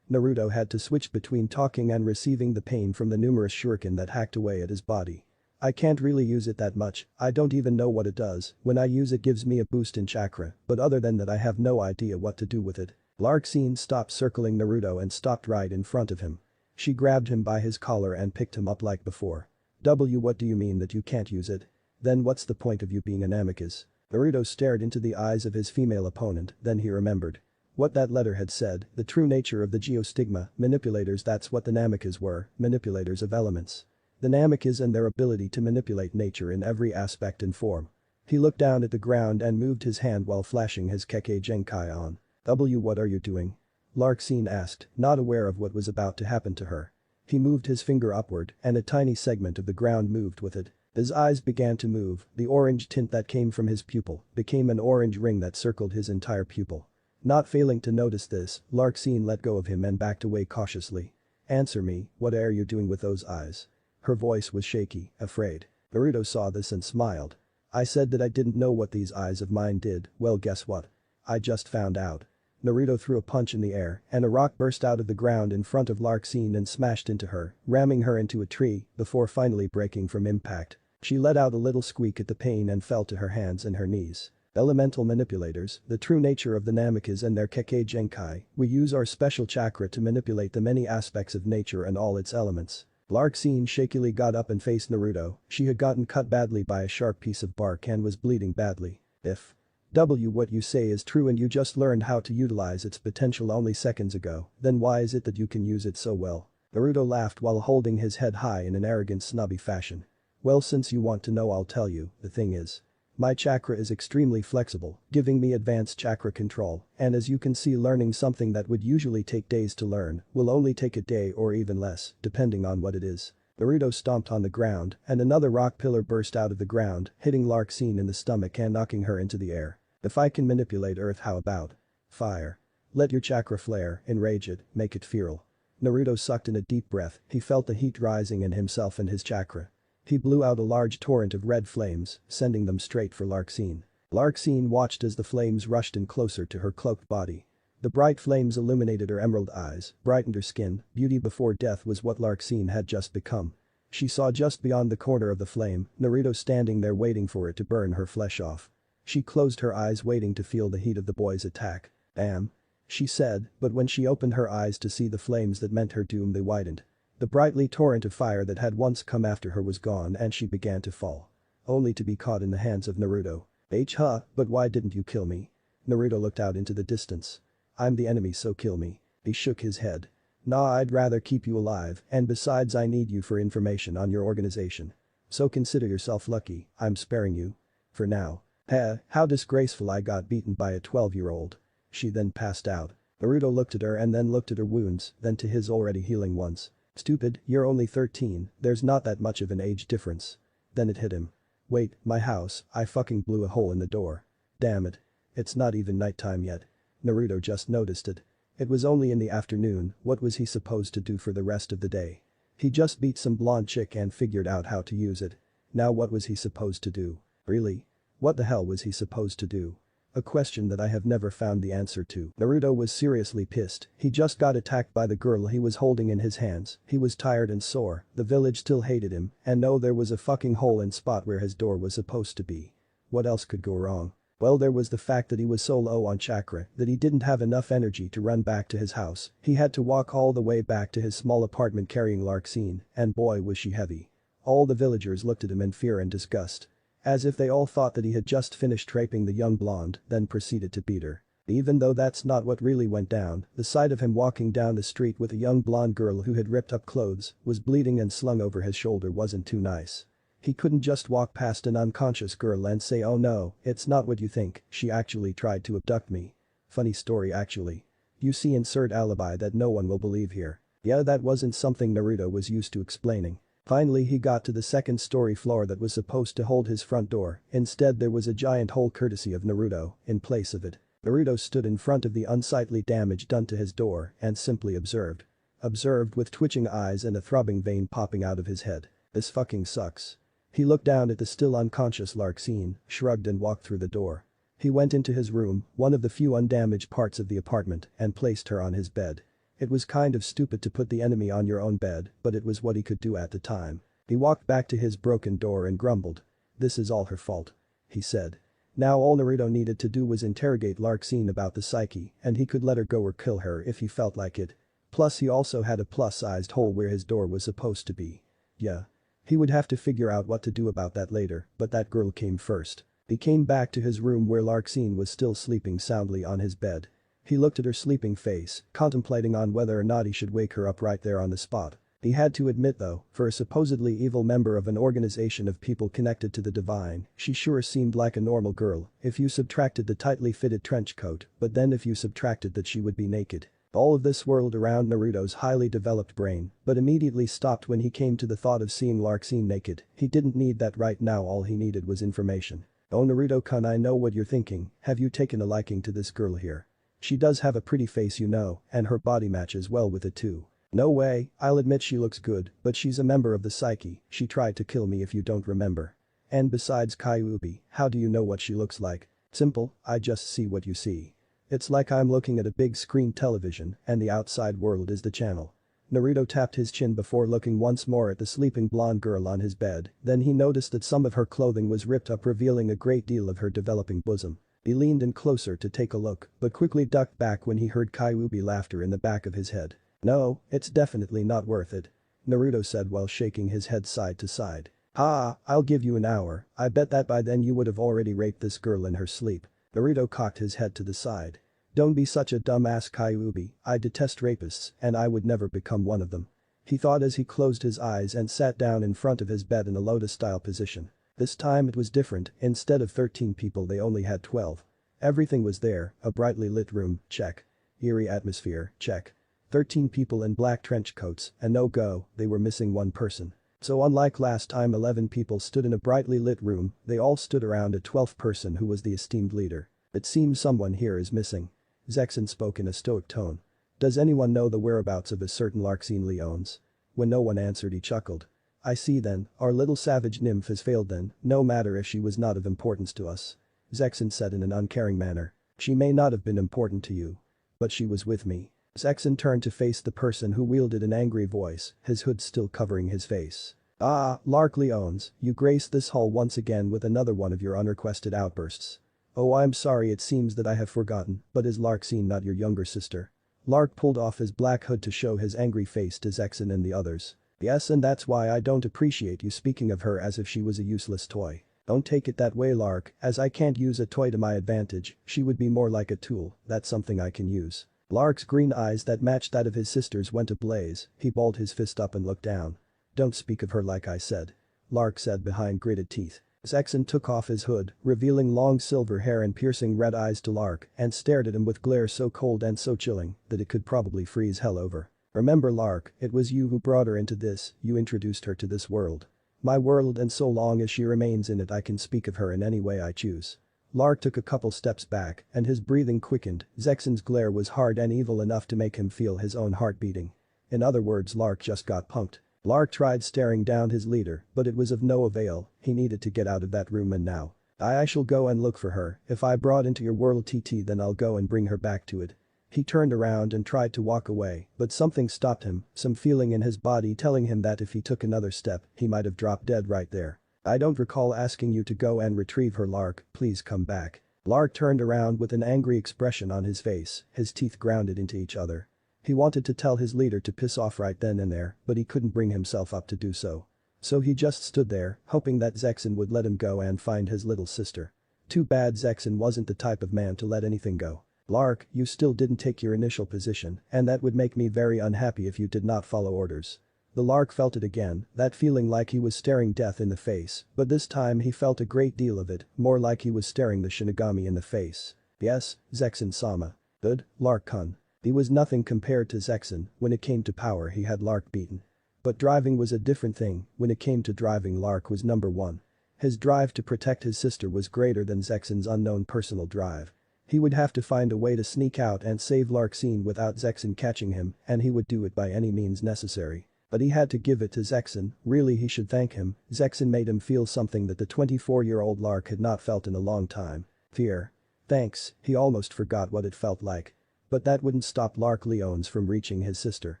Naruto had to switch between talking and receiving the pain from the numerous shuriken that hacked away at his body. I can't really use it that much, I don't even know what it does. When I use it gives me a boost in chakra, but other than that I have no idea what to do with it. Larksin stopped circling Naruto and stopped right in front of him. She grabbed him by his collar and picked him up like before. What do you mean that you can't use it? Then what's the point of you being an Namikaze? Naruto stared into the eyes of his female opponent, then he remembered what that letter had said, the true nature of the geostigma, manipulators. That's what the Namikaze were, manipulators of elements. The Namikaze and their ability to manipulate nature in every aspect and form. He looked down at the ground and moved his hand while flashing his Kekkei Genkai on. What are you doing? Larksin asked, not aware of what was about to happen to her. He moved his finger upward and a tiny segment of the ground moved with it. His eyes began to move, the orange tint that came from his pupil became an orange ring that circled his entire pupil. Not failing to notice this, Larksin let go of him and backed away cautiously. Answer me, what are you doing with those eyes? Her voice was shaky, afraid. Naruto saw this and smiled. I said that I didn't know what these eyes of mine did. Well, guess what? I just found out. Naruto threw a punch in the air and a rock burst out of the ground in front of Larksin and smashed into her, ramming her into a tree before finally breaking from impact. She let out a little squeak at the pain and fell to her hands and her knees. Elemental manipulators, the true nature of the Namikaze and their Kekkei Genkai. We use our special chakra to manipulate the many aspects of nature and all its elements. Larksin shakily got up and faced Naruto. She had gotten cut badly by a sharp piece of bark and was bleeding badly. If What you say is true and you just learned how to utilize its potential only seconds ago, then why is it that you can use it so well? Naruto laughed while holding his head high in an arrogant snobby fashion. Well, since you want to know, I'll tell you, the thing is. My chakra is extremely flexible, giving me advanced chakra control, and as you can see, learning something that would usually take days to learn will only take a day or even less, depending on what it is. Naruto stomped on the ground, and another rock pillar burst out of the ground, hitting Larxene in the stomach and knocking her into the air. If I can manipulate earth, how about fire? Let your chakra flare, enrage it, make it feral. Naruto sucked in a deep breath, he felt the heat rising in himself and his chakra. He blew out a large torrent of red flames, sending them straight for Larxene. Larxene watched as the flames rushed in closer to her cloaked body. The bright flames illuminated her emerald eyes, brightened her skin, beauty before death was what Larxene had just become. She saw just beyond the corner of the flame, Naruto standing there waiting for it to burn her flesh off. She closed her eyes waiting to feel the heat of the boy's attack. "Damn," she said, but when she opened her eyes to see the flames that meant her doom, they widened. The brightly torrent of fire that had once come after her was gone and she began to fall. Only to be caught in the hands of Naruto. But why didn't you kill me?" Naruto looked out into the distance. "I'm the enemy, so kill me." He shook his head. "Nah, I'd rather keep you alive, and besides I need you for information on your organization. So consider yourself lucky, I'm sparing you. For now." How disgraceful, I got beaten by a 12-year-old. She then passed out. Naruto looked at her and then looked at her wounds, then to his already healing ones. "Stupid, you're only 13, there's not that much of an age difference." Then it hit him. "Wait, my house, I fucking blew a hole in the door. Damn it. It's not even nighttime yet." Naruto just noticed it. It was only in the afternoon, what was he supposed to do for the rest of the day? He just beat some blonde chick and figured out how to use it. Now what was he supposed to do? Really? What the hell was he supposed to do? A question that I have never found the answer to. Naruto was seriously pissed, he just got attacked by the girl he was holding in his hands, he was tired and sore, the village still hated him, and no, there was a fucking hole in spot where his door was supposed to be. What else could go wrong? Well, there was the fact that he was so low on chakra that he didn't have enough energy to run back to his house, he had to walk all the way back to his small apartment carrying Larxene, and boy was she heavy. All the villagers looked at him in fear and disgust. As if they all thought that he had just finished raping the young blonde, then proceeded to beat her. Even though that's not what really went down, the sight of him walking down the street with a young blonde girl who had ripped up clothes, was bleeding and slung over his shoulder wasn't too nice. He couldn't just walk past an unconscious girl and say, "Oh no, it's not what you think, she actually tried to abduct me." Funny story actually. You see, insert alibi that no one will believe here. Yeah, that wasn't something Naruto was used to explaining. Finally he got to the second-story floor that was supposed to hold his front door, instead there was a giant hole courtesy of Naruto, in place of it. Naruto stood in front of the unsightly damage done to his door and simply observed. Observed with twitching eyes and a throbbing vein popping out of his head. This fucking sucks. He looked down at the still unconscious Larxene, shrugged and walked through the door. He went into his room, one of the few undamaged parts of the apartment, and placed her on his bed. It was kind of stupid to put the enemy on your own bed, but it was what he could do at the time. He walked back to his broken door and grumbled. "This is all her fault," he said. Now all Naruto needed to do was interrogate Larxene about the psyche, and he could let her go or kill her if he felt like it. Plus he also had a plus-sized hole where his door was supposed to be. Yeah. He would have to figure out what to do about that later, but that girl came first. He came back to his room where Larxene was still sleeping soundly on his bed. He looked at her sleeping face, contemplating on whether or not he should wake her up right there on the spot. He had to admit though, for a supposedly evil member of an organization of people connected to the divine, she sure seemed like a normal girl, if you subtracted the tightly fitted trench coat, but then if you subtracted that she would be naked. All of this whirled around Naruto's highly developed brain, but immediately stopped when he came to the thought of seeing Larxene naked. He didn't need that right now, all he needed was information. "Oh Naruto-kun, I know what you're thinking, have you taken a liking to this girl here? She does have a pretty face, you know, and her body matches well with it too." "No way, I'll admit she looks good, but she's a member of the psyche, she tried to kill me if you don't remember. And besides, Kyuubi, how do you know what she looks like?" "Simple, I just see what you see. It's like I'm looking at a big screen television and the outside world is the channel." Naruto tapped his chin before looking once more at the sleeping blonde girl on his bed, then he noticed that some of her clothing was ripped up, revealing a great deal of her developing bosom. He leaned in closer to take a look, but quickly ducked back when he heard Kyuubi laughter in the back of his head. "No, it's definitely not worth it," Naruto said while shaking his head side to side. "Ha, I'll give you an hour, I bet that by then you would have already raped this girl in her sleep." Naruto cocked his head to the side. Don't be such a dumbass Kyuubi, I detest rapists and I would never become one of them. He thought as he closed his eyes and sat down in front of his bed in a lotus-style position. This time it was different, instead of 13 people they only had 12. Everything was there, a brightly lit room, check. Eerie atmosphere, check. 13 people in black trench coats, and no-go, they were missing one person. So unlike last time 11 people stood in a brightly lit room, they all stood around a 12th person who was the esteemed leader. It seems someone here is missing. Zexin spoke in a stoic tone. Does anyone know the whereabouts of a certain Larxene Leones? When no one answered he chuckled. I see then, our little savage nymph has failed then, no matter if she was not of importance to us. Zexin said in an uncaring manner. She may not have been important to you. But she was with me. Zexin turned to face the person who wielded an angry voice, his hood still covering his face. Ah, Lark Leones, you graced this hall once again with another one of your unrequested outbursts. Oh, I'm sorry, it seems that I have forgotten, but is Larxene not your younger sister? Lark pulled off his black hood to show his angry face to Zexin and the others. Yes, and that's why I don't appreciate you speaking of her as if she was a useless toy. Don't take it that way, Lark, as I can't use a toy to my advantage, she would be more like a tool, that's something I can use. Lark's green eyes that matched that of his sister's went ablaze, he balled his fist up and looked down. Don't speak of her like I said. Lark said behind gritted teeth. Zexin took off his hood, revealing long silver hair and piercing red eyes to Lark, and stared at him with glare so cold and so chilling that it could probably freeze hell over. Remember Lark, it was you who brought her into this, you introduced her to this world. My world, and so long as she remains in it I can speak of her in any way I choose. Lark took a couple steps back, and his breathing quickened. Zexin's glare was hard and evil enough to make him feel his own heart beating. In other words, Lark just got punked. Lark tried staring down his leader, but it was of no avail, he needed to get out of that room and now. I shall go and look for her, if I brought into your world TT then I'll go and bring her back to it. He turned around and tried to walk away, but something stopped him, some feeling in his body telling him that if he took another step, he might have dropped dead right there. I don't recall asking you to go and retrieve her, Lark, please come back. Lark turned around with an angry expression on his face, his teeth grounded into each other. He wanted to tell his leader to piss off right then and there, but he couldn't bring himself up to do so. So he just stood there, hoping that Zexin would let him go and find his little sister. Too bad Zexin wasn't the type of man to let anything go. Lark, you still didn't take your initial position, and that would make me very unhappy if you did not follow orders. The Lark felt it again, that feeling like he was staring death in the face, but this time he felt a great deal of it, more like he was staring the Shinigami in the face. Yes, Zexin-sama. Good, Lark-kun. He was nothing compared to Zexin, when it came to power he had Lark beaten. But driving was a different thing, when it came to driving Lark was number one. His drive to protect his sister was greater than Zexin's unknown personal drive. He would have to find a way to sneak out and save Larxene without Zexin catching him, and he would do it by any means necessary. But he had to give it to Zexin, really he should thank him, Zexin made him feel something that the 24-year-old Lark had not felt in a long time. Fear. Thanks, he almost forgot what it felt like. But that wouldn't stop Lark Leones from reaching his sister.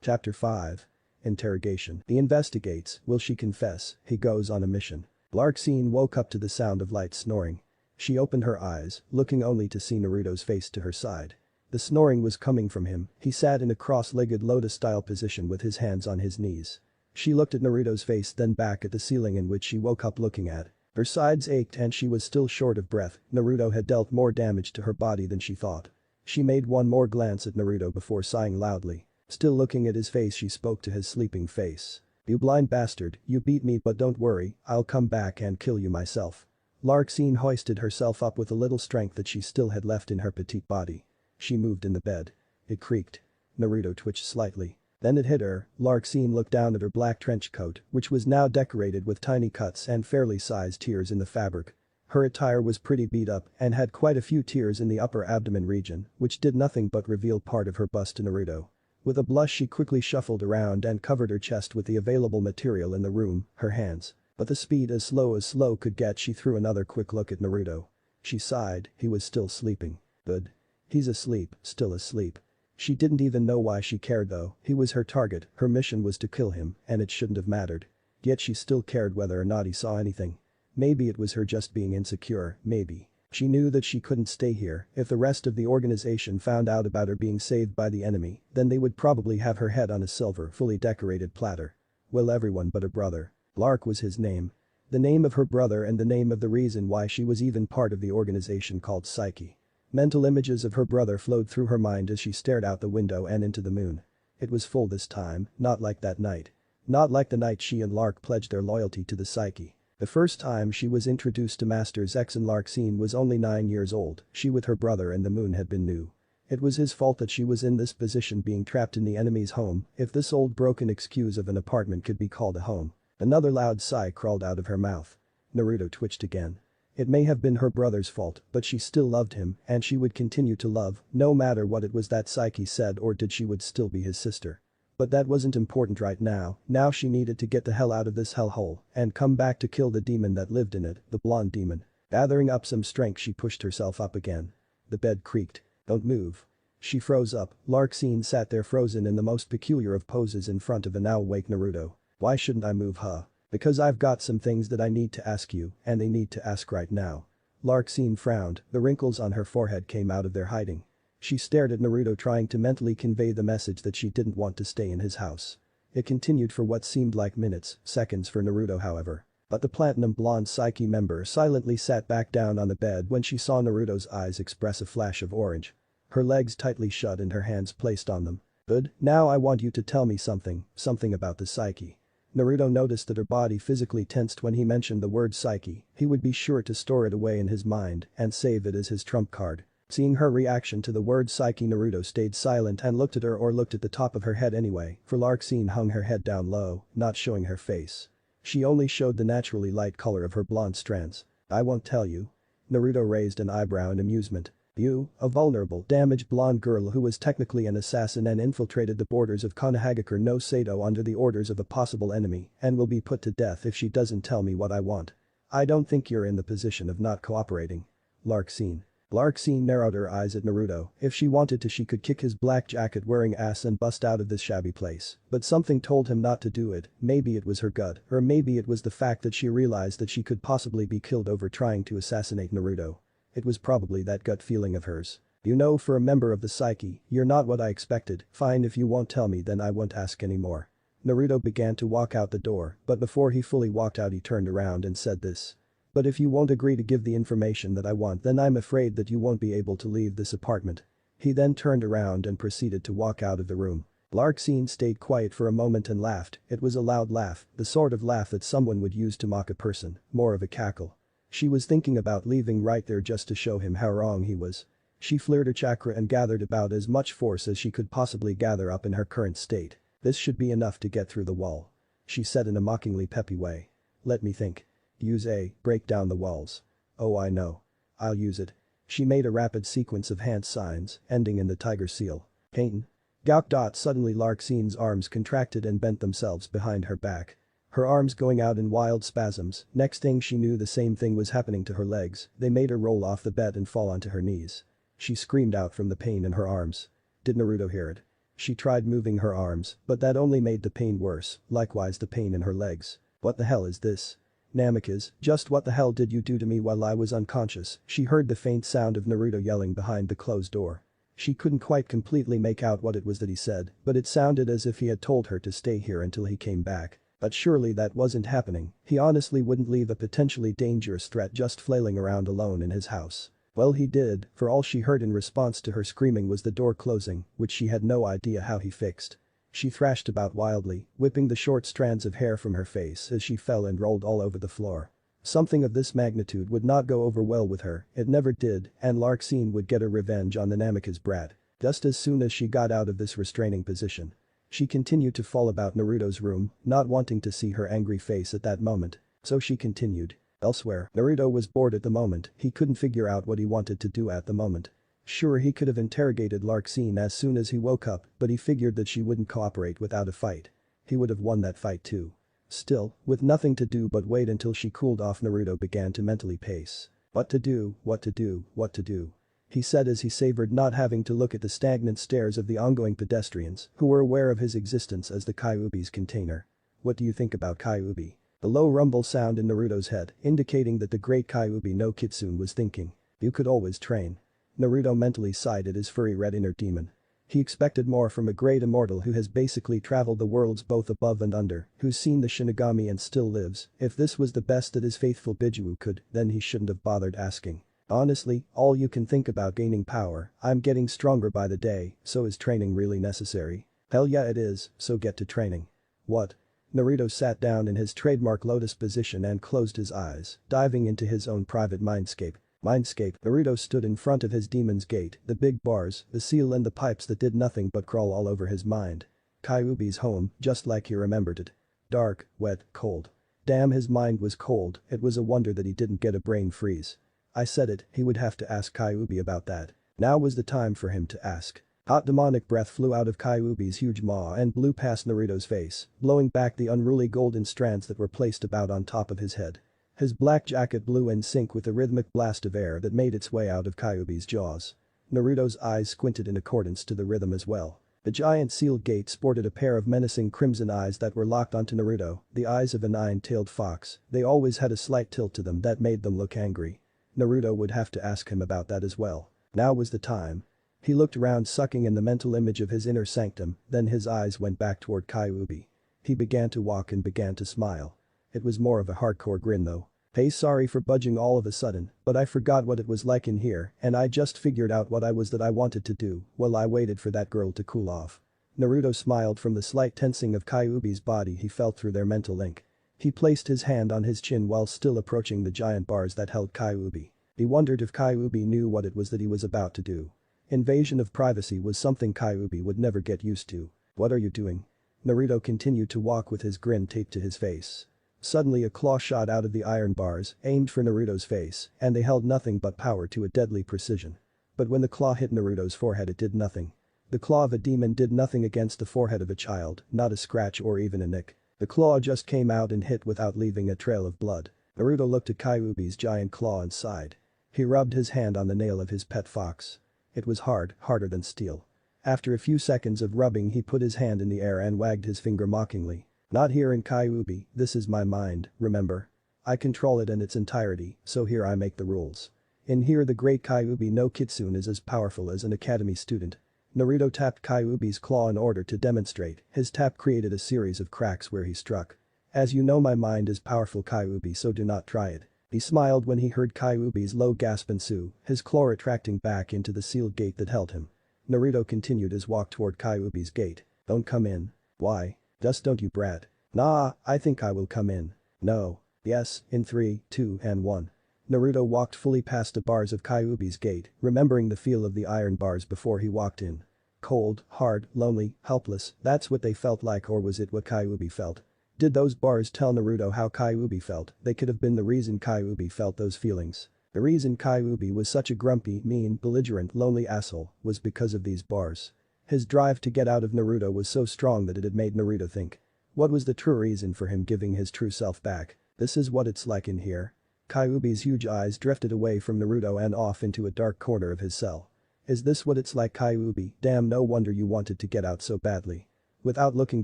Chapter 5. Interrogation. He investigates, will she confess, he goes on a mission. Larxene woke up to the sound of light snoring. She opened her eyes, looking only to see Naruto's face to her side. The snoring was coming from him, he sat in a cross-legged lotus-style position with his hands on his knees. She looked at Naruto's face then back at the ceiling in which she woke up looking at. Her sides ached and she was still short of breath, Naruto had dealt more damage to her body than she thought. She made one more glance at Naruto before sighing loudly. Still looking at his face she spoke to his sleeping face. You blind bastard, you beat me but don't worry, I'll come back and kill you myself. Larxene hoisted herself up with a little strength that she still had left in her petite body. She moved in the bed. It creaked. Naruto twitched slightly. Then it hit her, Larxene looked down at her black trench coat, which was now decorated with tiny cuts and fairly sized tears in the fabric. Her attire was pretty beat up and had quite a few tears in the upper abdomen region, which did nothing but reveal part of her bust to Naruto. With a blush she quickly shuffled around and covered her chest with the available material in the room, her hands. But the speed as slow could get she threw another quick look at Naruto. She sighed, he was still sleeping. Good. He's asleep, still asleep. She didn't even know why she cared though, he was her target, her mission was to kill him, and it shouldn't have mattered. Yet she still cared whether or not he saw anything. Maybe it was her just being insecure, maybe. She knew that she couldn't stay here, if the rest of the organization found out about her being saved by the enemy, then they would probably have her head on a silver, fully decorated platter. Well, everyone but her brother. Lark was his name. The name of her brother and the name of the reason why she was even part of the organization called Psyche. Mental images of her brother flowed through her mind as she stared out the window and into the moon. It was full this time, not like that night. Not like the night she and Lark pledged their loyalty to the Psyche. The first time she was introduced to Masters X and Larkine was only 9 years old, she with her brother and the moon had been new. It was his fault that she was in this position being trapped in the enemy's home, if this old broken excuse of an apartment could be called a home. Another loud sigh crawled out of her mouth. Naruto twitched again. It may have been her brother's fault, but she still loved him, and she would continue to love, no matter what it was that Psyche said or did, she would still be his sister. But that wasn't important right now, now she needed to get the hell out of this hellhole and come back to kill the demon that lived in it, the blonde demon. Gathering up some strength, she pushed herself up again. The bed creaked. Don't move. She froze up. Larkine sat there frozen in the most peculiar of poses in front of a now awake Naruto. Why shouldn't I move, huh? Because I've got some things that I need to ask you, and they need to ask right now. Larkine frowned, the wrinkles on her forehead came out of their hiding. She stared at Naruto, trying to mentally convey the message that she didn't want to stay in his house. It continued for what seemed like minutes, seconds for Naruto however. But the platinum blonde Psyche member silently sat back down on the bed when she saw Naruto's eyes express a flash of orange. Her legs tightly shut and her hands placed on them. Good, now I want you to tell me something about the Psyche. Naruto noticed that her body physically tensed when he mentioned the word Psyche. He would be sure to store it away in his mind and save it as his trump card. Seeing her reaction to the word Psyche, Naruto stayed silent and looked at her, or looked at the top of her head anyway, for Larkine hung her head down low, not showing her face. She only showed the naturally light color of her blonde strands. I won't tell you. Naruto raised an eyebrow in amusement. You, a vulnerable, damaged blonde girl who was technically an assassin and infiltrated the borders of Konohagakure no Sato under the orders of a possible enemy and will be put to death if she doesn't tell me what I want. I don't think you're in the position of not cooperating. Larkine narrowed her eyes at Naruto. If she wanted to, she could kick his black jacket wearing ass and bust out of this shabby place, but something told him not to do it. Maybe it was her gut, or maybe it was the fact that she realized that she could possibly be killed over trying to assassinate Naruto. It was probably that gut feeling of hers. You know, for a member of the Psyche, you're not what I expected. Fine, if you won't tell me, then I won't ask anymore. Naruto began to walk out the door, but before he fully walked out he turned around and said this. But if you won't agree to give the information that I want, then I'm afraid that you won't be able to leave this apartment. He then turned around and proceeded to walk out of the room. Larkine stayed quiet for a moment and laughed. It was a loud laugh, the sort of laugh that someone would use to mock a person, more of a cackle. She was thinking about leaving right there just to show him how wrong he was. She flared her chakra and gathered about as much force as she could possibly gather up in her current state. This should be enough to get through the wall. She said in a mockingly peppy way. Let me think. Use A, break down the walls. Oh, I know. I'll use it. She made a rapid sequence of hand signs, ending in the tiger seal. Pain. Gauk. Suddenly Larkine's arms contracted and bent themselves behind her back. Her arms going out in wild spasms. Next thing she knew, the same thing was happening to her legs. They made her roll off the bed and fall onto her knees. She screamed out from the pain in her arms. Did Naruto hear it? She tried moving her arms, but that only made the pain worse, likewise the pain in her legs. What the hell is this? Namikaze, just what the hell did you do to me while I was unconscious? She heard the faint sound of Naruto yelling behind the closed door. She couldn't quite completely make out what it was that he said, but it sounded as if he had told her to stay here until he came back. But surely that wasn't happening. He honestly wouldn't leave a potentially dangerous threat just flailing around alone in his house. Well, he did, for all she heard in response to her screaming was the door closing, which she had no idea how he fixed. She thrashed about wildly, whipping the short strands of hair from her face as she fell and rolled all over the floor. Something of this magnitude would not go over well with her, it never did, and Larkine would get her revenge on the Namikaze brat. Just as soon as she got out of this restraining position. She continued to fall about Naruto's room, not wanting to see her angry face at that moment. So she continued. Elsewhere, Naruto was bored at the moment, he couldn't figure out what he wanted to do at the moment. Sure, he could have interrogated Larkine as soon as he woke up, but he figured that she wouldn't cooperate without a fight. He would have won that fight too. Still, with nothing to do but wait until she cooled off, Naruto began to mentally pace. What to do, what to do, what to do. He said as he savored not having to look at the stagnant stares of the ongoing pedestrians who were aware of his existence as the Kyuubi's container. What do you think about Kyuubi? The low rumble sound in Naruto's head, indicating that the great Kyuubi no Kitsune was thinking. You could always train. Naruto mentally sighed at his furry red inner demon. He expected more from a great immortal who has basically traveled the worlds both above and under, who's seen the Shinigami and still lives. If this was the best that his faithful Biju could, then he shouldn't have bothered asking. Honestly, all you can think about gaining power, I'm getting stronger by the day, so is training really necessary? Hell yeah it is, so get to training. What? Naruto sat down in his trademark lotus position and closed his eyes, diving into his own private mindscape. Naruto stood in front of his demon's gate, the big bars, the seal and the pipes that did nothing but crawl all over his mind. Kyuubi's home, just like he remembered it. Dark, wet, cold. Damn, his mind was cold, it was a wonder that he didn't get a brain freeze. I said it, he would have to ask Kyuubi about that. Now was the time for him to ask. Hot demonic breath flew out of Kyuubi's huge maw and blew past Naruto's face, blowing back the unruly golden strands that were placed about on top of his head. His black jacket blew in sync with the rhythmic blast of air that made its way out of Kyuubi's jaws. Naruto's eyes squinted in accordance to the rhythm as well. The giant sealed gate sported a pair of menacing crimson eyes that were locked onto Naruto, the eyes of a nine-tailed fox. They always had a slight tilt to them that made them look angry. Naruto would have to ask him about that as well. Now was the time. He looked around, sucking in the mental image of his inner sanctum, then his eyes went back toward Kyuubi. He began to walk and began to smile. It was more of a hardcore grin though. Hey, sorry for budging all of a sudden, but I forgot what it was like in here and I just figured out what I wanted to do while I waited for that girl to cool off. Naruto smiled from the slight tensing of Kyuubi's body he felt through their mental link. He placed his hand on his chin while still approaching the giant bars that held Kyuubi. He wondered if Kyuubi knew what it was that he was about to do. Invasion of privacy was something Kyuubi would never get used to. What are you doing? Naruto continued to walk with his grin taped to his face. Suddenly a claw shot out of the iron bars, aimed for Naruto's face, and they held nothing but power to a deadly precision. But when the claw hit Naruto's forehead it did nothing. The claw of a demon did nothing against the forehead of a child, not a scratch or even a nick. The claw just came out and hit without leaving a trail of blood. Naruto looked at Kyuubi's giant claw and sighed. He rubbed his hand on the nail of his pet fox. It was hard, harder than steel. After a few seconds of rubbing he put his hand in the air and wagged his finger mockingly. Not here in Kyuubi, this is my mind, remember? I control it in its entirety, so here I make the rules. In here the great Kyuubi no Kitsune is as powerful as an academy student. Naruto tapped Kyuubi's claw in order to demonstrate, his tap created a series of cracks where he struck. As you know my mind is powerful Kyuubi, so do not try it. He smiled when he heard Kyuubi's low gasp ensue, his claw retracting back into the sealed gate that held him. Naruto continued his walk toward Kyuubi's gate. Don't come in. Why? Just don't you brat. Nah, I think I will come in. No. Yes, in 3, 2 and 1. Naruto walked fully past the bars of Kyuubi's gate, remembering the feel of the iron bars before he walked in. Cold, hard, lonely, helpless, that's what they felt like, or was it what Kyuubi felt? Did those bars tell Naruto how Kyuubi felt? They could have been the reason Kyuubi felt those feelings. The reason Kyuubi was such a grumpy, mean, belligerent, lonely asshole was because of these bars. His drive to get out of Naruto was so strong that it had made Naruto think. What was the true reason for him giving his true self back? This is what it's like in here. Kyuubi's huge eyes drifted away from Naruto and off into a dark corner of his cell. Is this what it's like, Kyuubi? Damn, no wonder you wanted to get out so badly. Without looking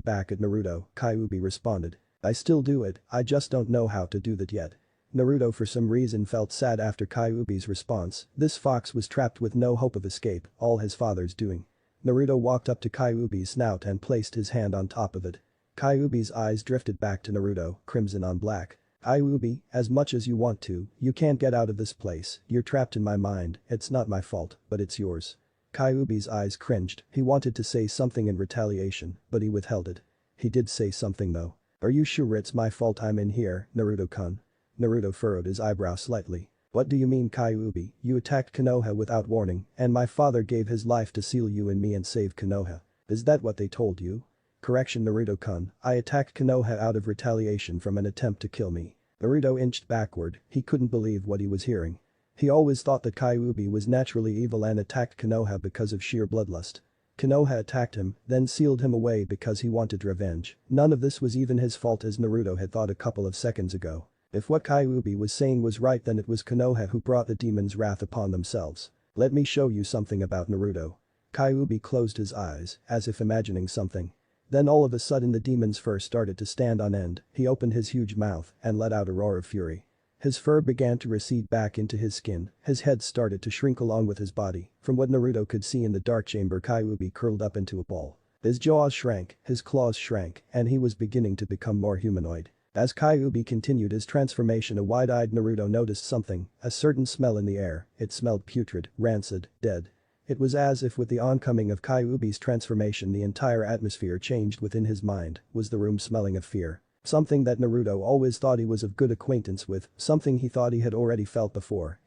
back at Naruto, Kyuubi responded. I still do it, I just don't know how to do that yet. Naruto for some reason felt sad after Kyuubi's response. This fox was trapped with no hope of escape, all his father's doing. Naruto walked up to Kyuubi's snout and placed his hand on top of it. Kyuubi's eyes drifted back to Naruto, crimson on black. Kyuubi, as much as you want to, you can't get out of this place, you're trapped in my mind, it's not my fault, but it's yours. Kyuubi's eyes cringed, he wanted to say something in retaliation, but he withheld it. He did say something though. Are you sure it's my fault I'm in here, Naruto-kun? Naruto furrowed his eyebrow slightly. What do you mean, Kyuubi? You attacked Konoha without warning, and my father gave his life to seal you and me and save Konoha. Is that what they told you? Correction, Naruto-kun, I attacked Konoha out of retaliation from an attempt to kill me. Naruto inched backward, he couldn't believe what he was hearing. He always thought that Kyuubi was naturally evil and attacked Konoha because of sheer bloodlust. Konoha attacked him, then sealed him away because he wanted revenge. None of this was even his fault, as Naruto had thought a couple of seconds ago. If what Kyuubi was saying was right, then it was Konoha who brought the demon's wrath upon themselves. Let me show you something about Naruto. Kyuubi closed his eyes, as if imagining something. Then all of a sudden the demon's fur started to stand on end, he opened his huge mouth and let out a roar of fury. His fur began to recede back into his skin, his head started to shrink along with his body. From what Naruto could see in the dark chamber, Kyuubi curled up into a ball. His jaws shrank, his claws shrank, and he was beginning to become more humanoid. As Kyuubi continued his transformation, a wide-eyed Naruto noticed something, a certain smell in the air. It smelled putrid, rancid, dead. It was as if with the oncoming of Kyuubi's transformation the entire atmosphere changed within his mind. Was the room smelling of fear? Something that Naruto always thought he was of good acquaintance with, something he thought he had already felt before,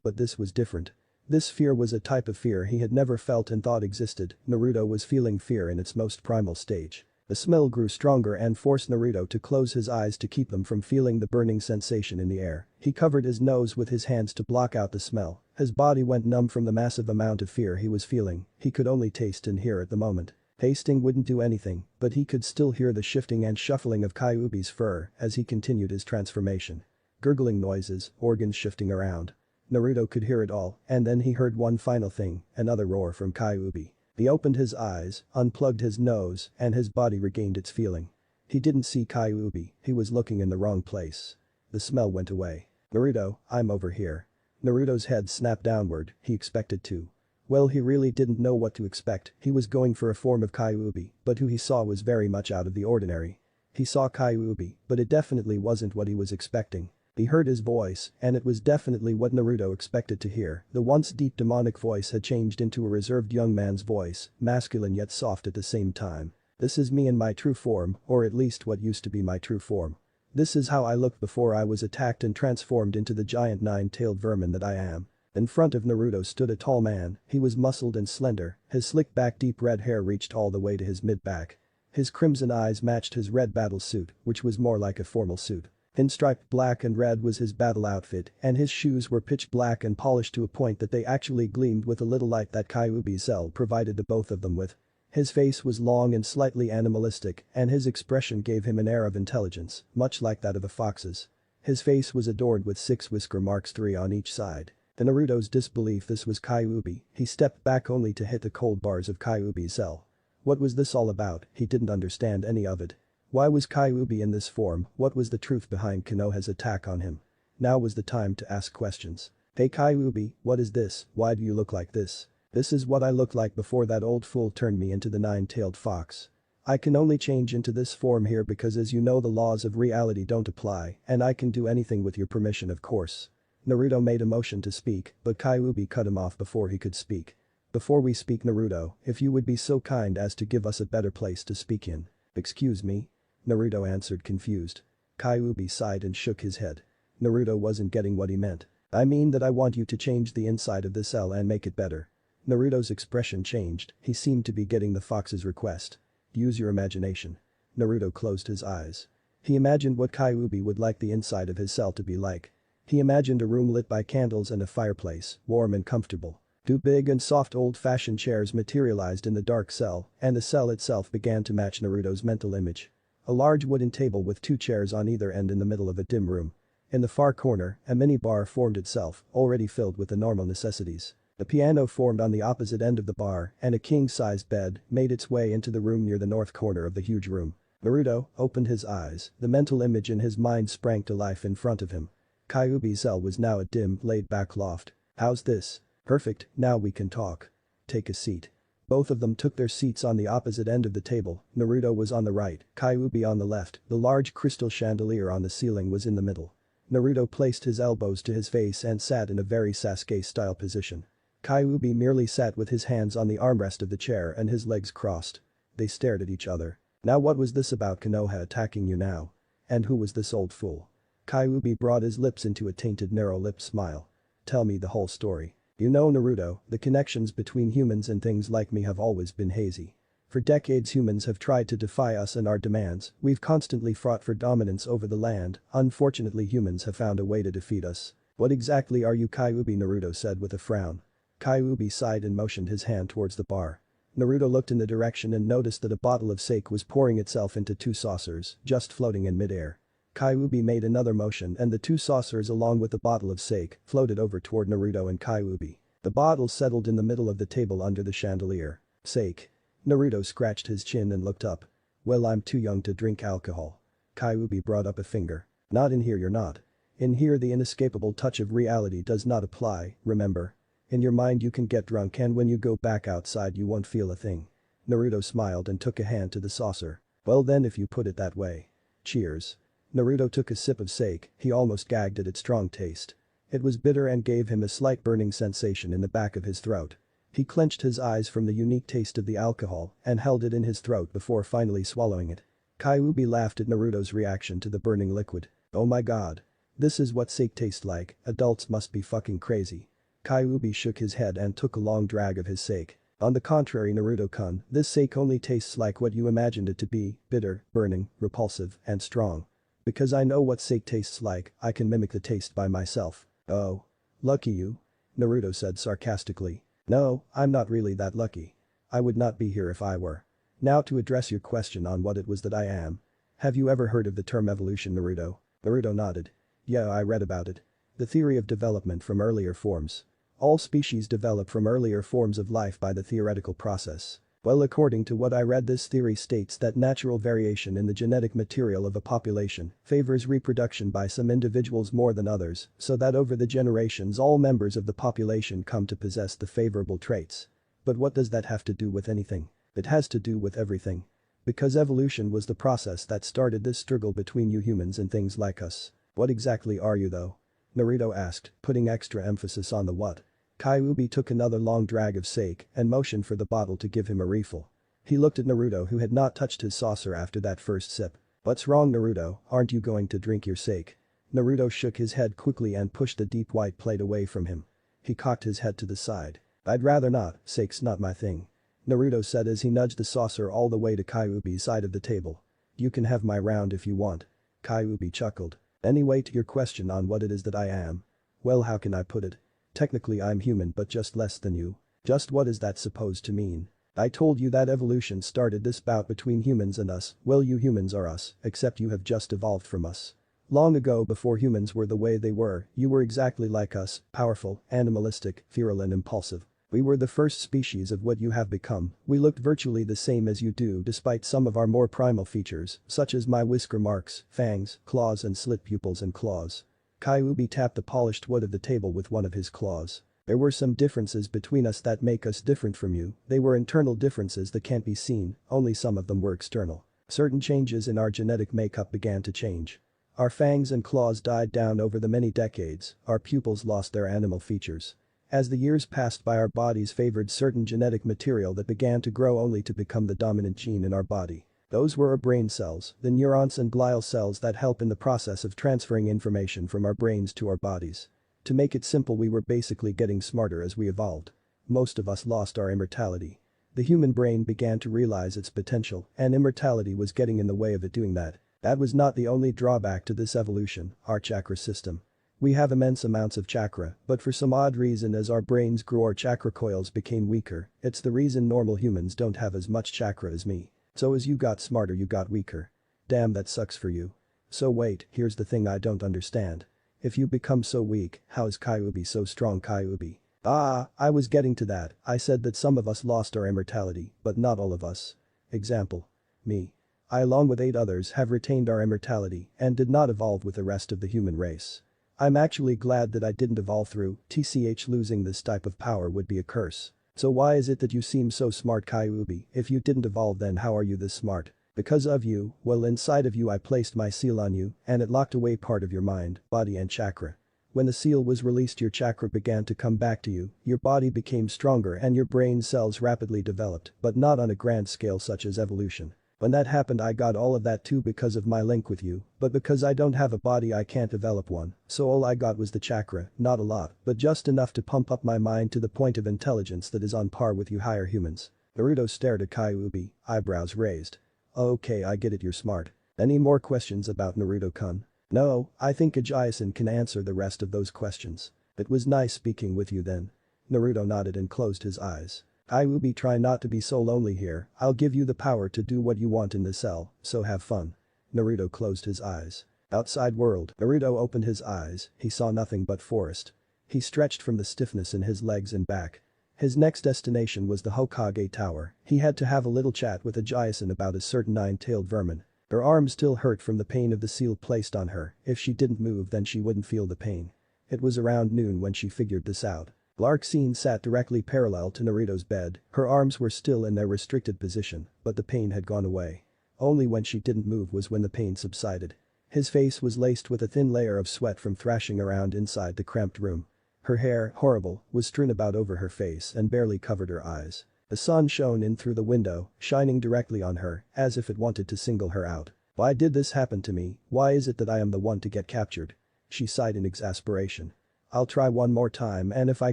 but this was different. This fear was a type of fear he had never felt and thought existed. Naruto was feeling fear in its most primal stage. The smell grew stronger and forced Naruto to close his eyes to keep them from feeling the burning sensation in the air. He covered his nose with his hands to block out the smell. His body went numb from the massive amount of fear he was feeling. He could only taste and hear at the moment. Tasting wouldn't do anything, but he could still hear the shifting and shuffling of Kyuubi's fur as he continued his transformation. Gurgling noises, organs shifting around. Naruto could hear it all, and then he heard one final thing, another roar from Kyuubi. He opened his eyes, unplugged his nose, and his body regained its feeling. He didn't see Kyuubi, he was looking in the wrong place. The smell went away. "Naruto, I'm over here." Naruto's head snapped downward, he expected to. Well, he really didn't know what to expect. He was going for a form of Kyuubi, but who he saw was very much out of the ordinary. He saw Kyuubi, but it definitely wasn't what he was expecting. He heard his voice, and it was definitely what Naruto expected to hear. The once deep demonic voice had changed into a reserved young man's voice, masculine yet soft at the same time. "This is me in my true form, or at least what used to be my true form. This is how I looked before I was attacked and transformed into the giant nine-tailed vermin that I am." In front of Naruto stood a tall man. He was muscled and slender, his slick back deep red hair reached all the way to his mid-back. His crimson eyes matched his red battle suit, which was more like a formal suit. Pinstriped black and red was his battle outfit, and his shoes were pitch black and polished to a point that they actually gleamed with a little light that Kyuubi's cell provided the both of them with. His face was long and slightly animalistic, and his expression gave him an air of intelligence, much like that of a fox's. His face was adorned with 6 whisker marks, 3 on each side. To Naruto's disbelief, this was Kyuubi. He stepped back only to hit the cold bars of Kyuubi's cell. What was this all about? He didn't understand any of it. Why was Kyuubi in this form? What was the truth behind Konoha's attack on him? Now was the time to ask questions. "Hey Kyuubi, what is this? Why do you look like this?" "This is what I looked like before that old fool turned me into the nine-tailed fox. I can only change into this form here because, as you know, the laws of reality don't apply, and I can do anything with your permission, of course." Naruto made a motion to speak, but Kyuubi cut him off before he could speak. "Before we speak, Naruto, if you would be so kind as to give us a better place to speak in." "Excuse me?" Naruto answered, confused. Kyuubi sighed and shook his head. Naruto wasn't getting what he meant. "I mean that I want you to change the inside of the cell and make it better." Naruto's expression changed, he seemed to be getting the fox's request. "Use your imagination." Naruto closed his eyes. He imagined what Kyuubi would like the inside of his cell to be like. He imagined a room lit by candles and a fireplace, warm and comfortable. 2 big and soft old-fashioned chairs materialized in the dark cell, and the cell itself began to match Naruto's mental image. A large wooden table with 2 chairs on either end in the middle of a dim room. In the far corner, a mini-bar formed itself, already filled with the normal necessities. The piano formed on the opposite end of the bar, and a king-sized bed made its way into the room near the north corner of the huge room. Naruto opened his eyes, the mental image in his mind sprang to life in front of him. Kyuubi's cell was now a dim, laid-back loft. "How's this?" "Perfect, now we can talk. Take a seat." Both of them took their seats on the opposite end of the table. Naruto was on the right, Kyuubi on the left. The large crystal chandelier on the ceiling was in the middle. Naruto placed his elbows to his face and sat in a very Sasuke-style position. Kyuubi merely sat with his hands on the armrest of the chair and his legs crossed. They stared at each other. "Now what was this about Konoha attacking you now? And who was this old fool?" Kyuubi brought his lips into a tainted narrow-lipped smile. "Tell me the whole story. You know, Naruto, the connections between humans and things like me have always been hazy. For decades humans have tried to defy us and our demands, we've constantly fought for dominance over the land, unfortunately humans have found a way to defeat us. What exactly are you, Kyuubi?" Naruto said with a frown. Kyuubi sighed and motioned his hand towards the bar. Naruto looked in the direction and noticed that a bottle of sake was pouring itself into 2 saucers, just floating in midair. Kyuubi made another motion and the 2 saucers along with the bottle of sake floated over toward Naruto and Kyuubi. The bottle settled in the middle of the table under the chandelier. "Sake?" Naruto scratched his chin and looked up. "Well, I'm too young to drink alcohol." Kyuubi brought up a finger. "Not in here, you're not." In here the inescapable touch of reality does not apply, remember? In your mind you can get drunk and when you go back outside you won't feel a thing. Naruto smiled and took a hand to the saucer. Well then if you put it that way. Cheers. Naruto took a sip of sake, he almost gagged at its strong taste. It was bitter and gave him a slight burning sensation in the back of his throat. He clenched his eyes from the unique taste of the alcohol and held it in his throat before finally swallowing it. Kyuubi laughed at Naruto's reaction to the burning liquid. Oh my god. This is what sake tastes like, adults must be fucking crazy. Kyuubi shook his head and took a long drag of his sake. On the contrary Naruto-kun, this sake only tastes like what you imagined it to be, bitter, burning, repulsive, and strong. Because I know what sake tastes like, I can mimic the taste by myself. Oh. Lucky you? Naruto said sarcastically. No, I'm not really that lucky. I would not be here if I were. Now to address your question on what it was that I am. Have you ever heard of the term evolution, Naruto? Naruto nodded. Yeah, I read about it. The theory of development from earlier forms. All species develop from earlier forms of life by the theoretical process. Well, according to what I read, this theory states that natural variation in the genetic material of a population favors reproduction by some individuals more than others, so that over the generations all members of the population come to possess the favorable traits. But what does that have to do with anything? It has to do with everything. Because evolution was the process that started this struggle between you humans and things like us. What exactly are you though? Naruto asked, putting extra emphasis on the what. Kyuubi took another long drag of sake and motioned for the bottle to give him a refill. He looked at Naruto who had not touched his saucer after that first sip. What's wrong Naruto, aren't you going to drink your sake? Naruto shook his head quickly and pushed the deep white plate away from him. He cocked his head to the side. I'd rather not, sake's not my thing. Naruto said as he nudged the saucer all the way to Kyuubi's side of the table. You can have my round if you want. Kyuubi chuckled. Anyway, to your question on what it is that I am. Well, how can I put it? Technically I'm human but just less than you. Just what is that supposed to mean? I told you that evolution started this bout between humans and us, well you humans are us, except you have just evolved from us. Long ago before humans were the way they were, you were exactly like us, powerful, animalistic, feral and impulsive. We were the first species of what you have become, we looked virtually the same as you do despite some of our more primal features, such as my whisker marks, fangs, claws and slit pupils and claws. Kyuubi tapped the polished wood of the table with one of his claws. There were some differences between us that make us different from you, they were internal differences that can't be seen, only some of them were external. Certain changes in our genetic makeup began to change. Our fangs and claws died down over the many decades, our pupils lost their animal features. As the years passed by our bodies favored certain genetic material that began to grow only to become the dominant gene in our body. Those were our brain cells, the neurons and glial cells that help in the process of transferring information from our brains to our bodies. To make it simple, we were basically getting smarter as we evolved. Most of us lost our immortality. The human brain began to realize its potential and immortality was getting in the way of it doing that. That was not the only drawback to this evolution, our chakra system. We have immense amounts of chakra, but for some odd reason as our brains grew our chakra coils became weaker, it's the reason normal humans don't have as much chakra as me. So as you got smarter you got weaker. Damn, that sucks for you. So wait, here's the thing I don't understand. If you become so weak, how is Kyuubi so strong? Kyuubi? Ah, I was getting to that, I said that some of us lost our immortality, but not all of us. Example. Me. I along with 8 others have retained our immortality and did not evolve with the rest of the human race. I'm actually glad that I didn't evolve through, tch losing this type of power would be a curse. So why is it that you seem so smart Kyuubi? If you didn't evolve then how are you this smart? Because of you, well inside of you I placed my seal on you and it locked away part of your mind, body and chakra. When the seal was released your chakra began to come back to you, your body became stronger and your brain cells rapidly developed, but not on a grand scale such as evolution. When that happened I got all of that too because of my link with you, but because I don't have a body I can't develop one, so all I got was the chakra, not a lot, but just enough to pump up my mind to the point of intelligence that is on par with you higher humans. Naruto stared at Kyuubi, eyebrows raised. Okay, I get it, you're smart. Any more questions about Naruto-kun? No, I think Ajayasen can answer the rest of those questions. It was nice speaking with you then. Naruto nodded and closed his eyes. Kyuubi, try not to be so lonely here, I'll give you the power to do what you want in the cell, so have fun. Naruto closed his eyes. Outside world. Naruto opened his eyes, he saw nothing but forest. He stretched from the stiffness in his legs and back. His next destination was the Hokage Tower, he had to have a little chat with Ajayasen about a certain 9-tailed vermin. Her arm still hurt from the pain of the seal placed on her. If she didn't move then she wouldn't feel the pain. It was around noon when she figured this out. Larxene sat directly parallel to Naruto's bed. Her arms were still in their restricted position, but the pain had gone away. Only when she didn't move was when the pain subsided. His face was laced with a thin layer of sweat from thrashing around inside the cramped room. Her hair, horrible, was strewn about over her face and barely covered her eyes. The sun shone in through the window, shining directly on her, as if it wanted to single her out. Why did this happen to me? Why is it that I am the one to get captured? She sighed in exasperation. I'll try one more time, and if I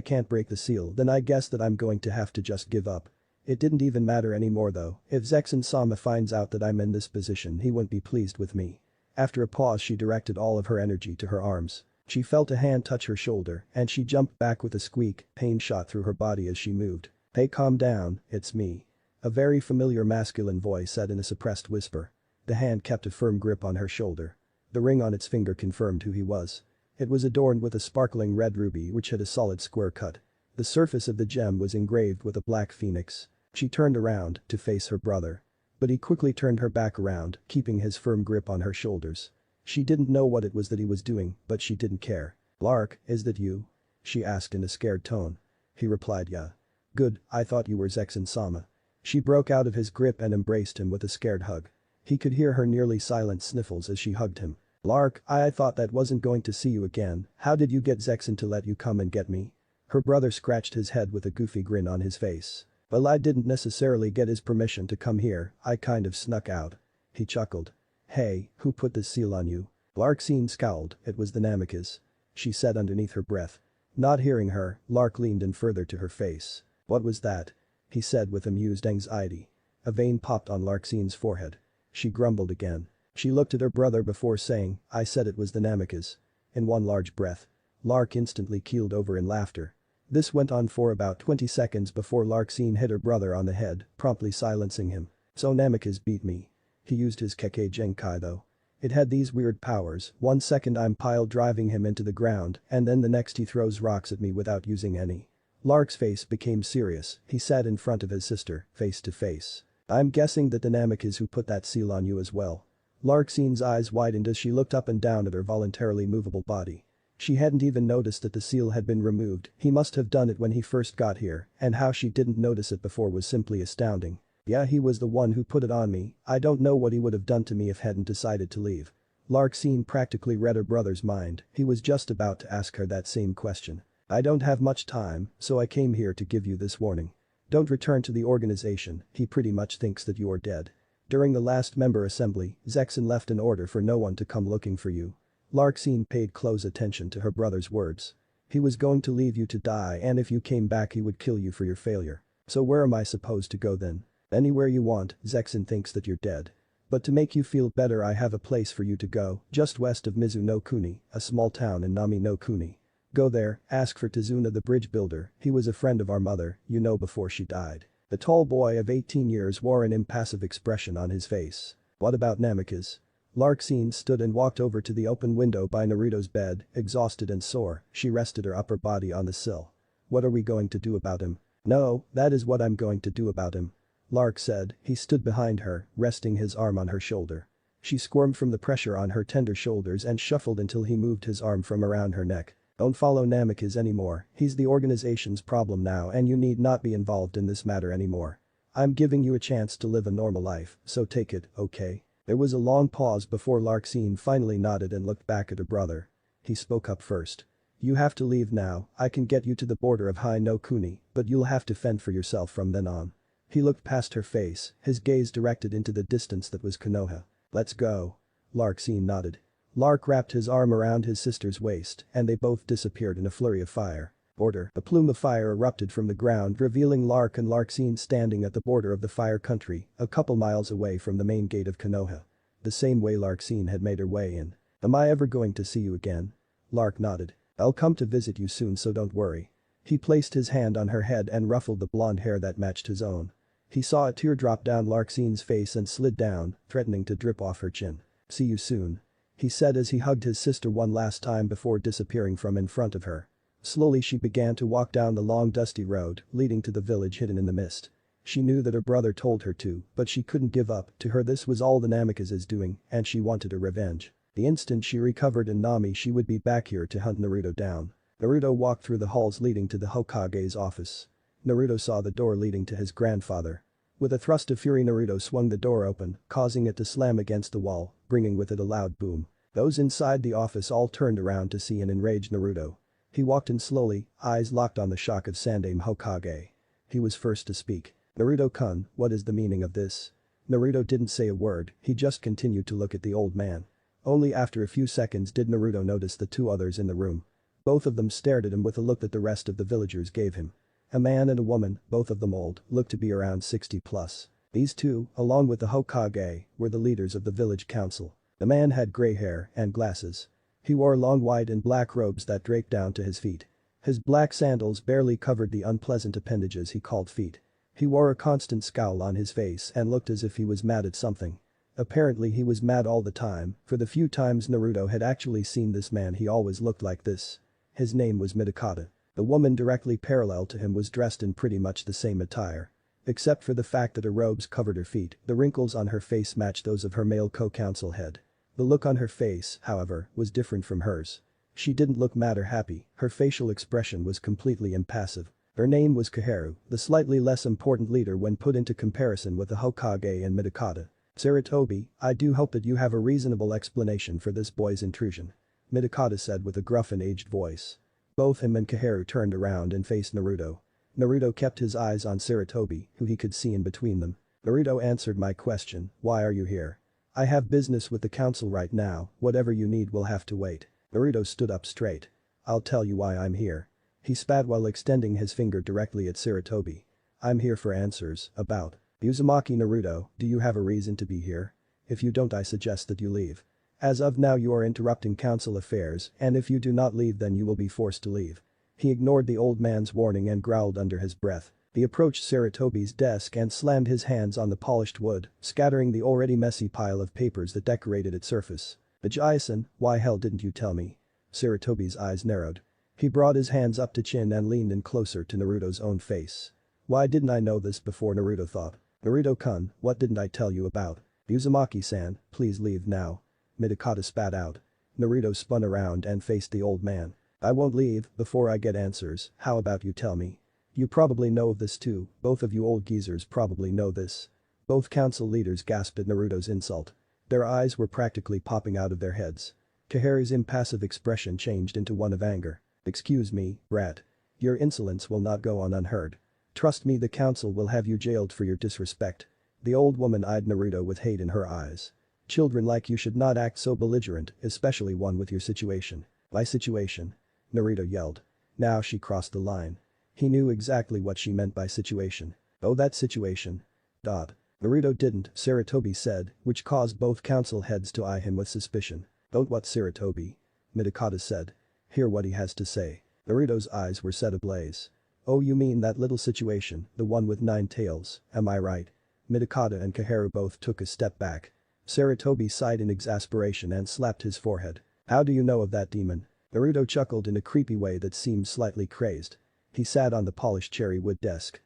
can't break the seal then I guess that I'm going to have to just give up. It didn't even matter anymore though. If Zexin-sama finds out that I'm in this position he wouldn't be pleased with me. After a pause she directed all of her energy to her arms. She felt a hand touch her shoulder and she jumped back with a squeak. Pain shot through her body as she moved. Hey, calm down, it's me. A very familiar masculine voice said in a suppressed whisper. The hand kept a firm grip on her shoulder. The ring on its finger confirmed who he was. It was adorned with a sparkling red ruby which had a solid square cut. The surface of the gem was engraved with a black phoenix. She turned around to face her brother. But he quickly turned her back around, keeping his firm grip on her shoulders. She didn't know what it was that he was doing, but she didn't care. Lark, is that you? She asked in a scared tone. He replied, yeah. Good, I thought you were Zexin-sama. She broke out of his grip and embraced him with a scared hug. He could hear her nearly silent sniffles as she hugged him. Lark, I thought that wasn't going to see you again. How did you get Zexin to let you come and get me? Her brother scratched his head with a goofy grin on his face. Well, I didn't necessarily get his permission to come here, I kind of snuck out. He chuckled. Hey, who put this seal on you? Larxene scowled. It was the Namikaze. She said underneath her breath. Not hearing her, Lark leaned in further to her face. What was that? He said with amused anxiety. A vein popped on Larxene's forehead. She grumbled again. She looked at her brother before saying, I said it was the Namikaze. In one large breath. Lark instantly keeled over in laughter. This went on for about 20 seconds before Larxene hit her brother on the head, promptly silencing him. So Namikaze beat me. He used his Kekkei Genkai though. It had these weird powers. 1 second I'm pile driving him into the ground and then the next he throws rocks at me without using any. Lark's face became serious. He sat in front of his sister, face to face. I'm guessing that the Namikaze who put that seal on you as well. Larxene's eyes widened as she looked up and down at her voluntarily movable body. She hadn't even noticed that the seal had been removed. He must have done it when he first got here, and how she didn't notice it before was simply astounding. Yeah, he was the one who put it on me. I don't know what he would have done to me if hadn't decided to leave. Larxene practically read her brother's mind. He was just about to ask her that same question. I don't have much time, so I came here to give you this warning. Don't return to the organization. He pretty much thinks that you are dead. During the last member assembly, Zexin left an order for no one to come looking for you. Larxene paid close attention to her brother's words. He was going to leave you to die and if you came back he would kill you for your failure. So where am I supposed to go then? Anywhere you want. Zexin thinks that you're dead. But to make you feel better I have a place for you to go, just west of Mizu no Kuni, a small town in Nami no Kuni. Go there, ask for Tazuna the bridge builder. He was a friend of our mother, you know, before she died. The tall boy of 18 years wore an impassive expression on his face. What about Namikaze? Larxene stood and walked over to the open window by Naruto's bed, exhausted and sore. She rested her upper body on the sill. What are we going to do about him? No, that is what I'm going to do about him. Lark said. He stood behind her, resting his arm on her shoulder. She squirmed from the pressure on her tender shoulders and shuffled until he moved his arm from around her neck. Don't follow Namikaze anymore. He's the organization's problem now and you need not be involved in this matter anymore. I'm giving you a chance to live a normal life, so take it, okay? There was a long pause before Larxene finally nodded and looked back at her brother. He spoke up first. You have to leave now. I can get you to the border of Hai no Kuni, but you'll have to fend for yourself from then on. He looked past her face, his gaze directed into the distance that was Konoha. Let's go. Larxene nodded. Lark wrapped his arm around his sister's waist and they both disappeared in a flurry of fire. Border. A plume of fire erupted from the ground revealing Lark and Larxene standing at the border of the fire country, a couple miles away from the main gate of Konoha. The same way Larxene had made her way in. Am I ever going to see you again? Lark nodded. I'll come to visit you soon so don't worry. He placed his hand on her head and ruffled the blonde hair that matched his own. He saw a tear drop down Larxene's face and slid down, threatening to drip off her chin. See you soon. He said as he hugged his sister one last time before disappearing from in front of her. Slowly she began to walk down the long dusty road leading to the village hidden in the mist. She knew that her brother told her to, but she couldn't give up. To her this was all the Namikaze doing, and she wanted her revenge. The instant she recovered in Nami she would be back here to hunt Naruto down. Naruto walked through the halls leading to the Hokage's office. Naruto saw the door leading to his grandfather. With a thrust of fury Naruto swung the door open, causing it to slam against the wall, bringing with it a loud boom. Those inside the office all turned around to see an enraged Naruto. He walked in slowly, eyes locked on the shock of Sandaime Hokage. He was first to speak. "Naruto-kun, what is the meaning of this?" Naruto didn't say a word, he just continued to look at the old man. Only after a few seconds did Naruto notice the two others in the room. Both of them stared at him with a look that the rest of the villagers gave him. A man and a woman, both of them old, looked to be around 60 plus. These two, along with the Hokage, were the leaders of the village council. The man had gray hair and glasses. He wore long white and black robes that draped down to his feet. His black sandals barely covered the unpleasant appendages he called feet. He wore a constant scowl on his face and looked as if he was mad at something. Apparently he was mad all the time, for the few times Naruto had actually seen this man he always looked like this. His name was Midakata. The woman directly parallel to him was dressed in pretty much the same attire. Except for the fact that her robes covered her feet, the wrinkles on her face matched those of her male co-counsel head. The look on her face, however, was different from hers. She didn't look mad or happy, her facial expression was completely impassive. Her name was Koharu, the slightly less important leader when put into comparison with the Hokage and Midakata. "Sarutobi, I do hope that you have a reasonable explanation for this boy's intrusion," Midakata said with a gruff and aged voice. Both him and Koharu turned around and faced Naruto. Naruto kept his eyes on Sarutobi, who he could see in between them. "Naruto answered my question, why are you here?" "I have business with the council right now, whatever you need will have to wait." Naruto stood up straight. "I'll tell you why I'm here." He spat while extending his finger directly at Sarutobi. "I'm here for answers, about Uzumaki Naruto, do you have a reason to be here? If you don't I suggest that you leave. As of now you are interrupting council affairs and if you do not leave then you will be forced to leave." He ignored the old man's warning and growled under his breath. He approached Sarutobi's desk and slammed his hands on the polished wood, scattering the already messy pile of papers that decorated its surface. "Vijay-san, why hell didn't you tell me?" Sarutobi's eyes narrowed. He brought his hands up to chin and leaned in closer to Naruto's own face. "Why didn't I know this before?" Naruto thought. "Naruto-kun, what didn't I tell you about?" "Uzumaki-san, please leave now." Midakata spat out. Naruto spun around and faced the old man. "I won't leave before I get answers, how about you tell me? You probably know of this too, both of you old geezers probably know this." Both council leaders gasped at Naruto's insult. Their eyes were practically popping out of their heads. Koharu's impassive expression changed into one of anger. "Excuse me, brat. Your insolence will not go on unheard. Trust me, the council will have you jailed for your disrespect." The old woman eyed Naruto with hate in her eyes. "Children like you should not act so belligerent, especially one with your situation." "My situation?" Naruto yelled. Now she crossed the line. He knew exactly what she meant by situation. "Oh, that situation." Naruto didn't, Sarutobi said, which caused both council heads to eye him with suspicion. "Don't what, Sarutobi?" Midakata said. "Hear what he has to say." Naruto's eyes were set ablaze. "Oh, you mean that little situation, the one with 9 tails, am I right?" Midakata and Koharu both took a step back. Sarutobi sighed in exasperation and slapped his forehead. "How do you know of that demon?" Naruto chuckled in a creepy way that seemed slightly crazed. He sat on the polished cherry wood desk.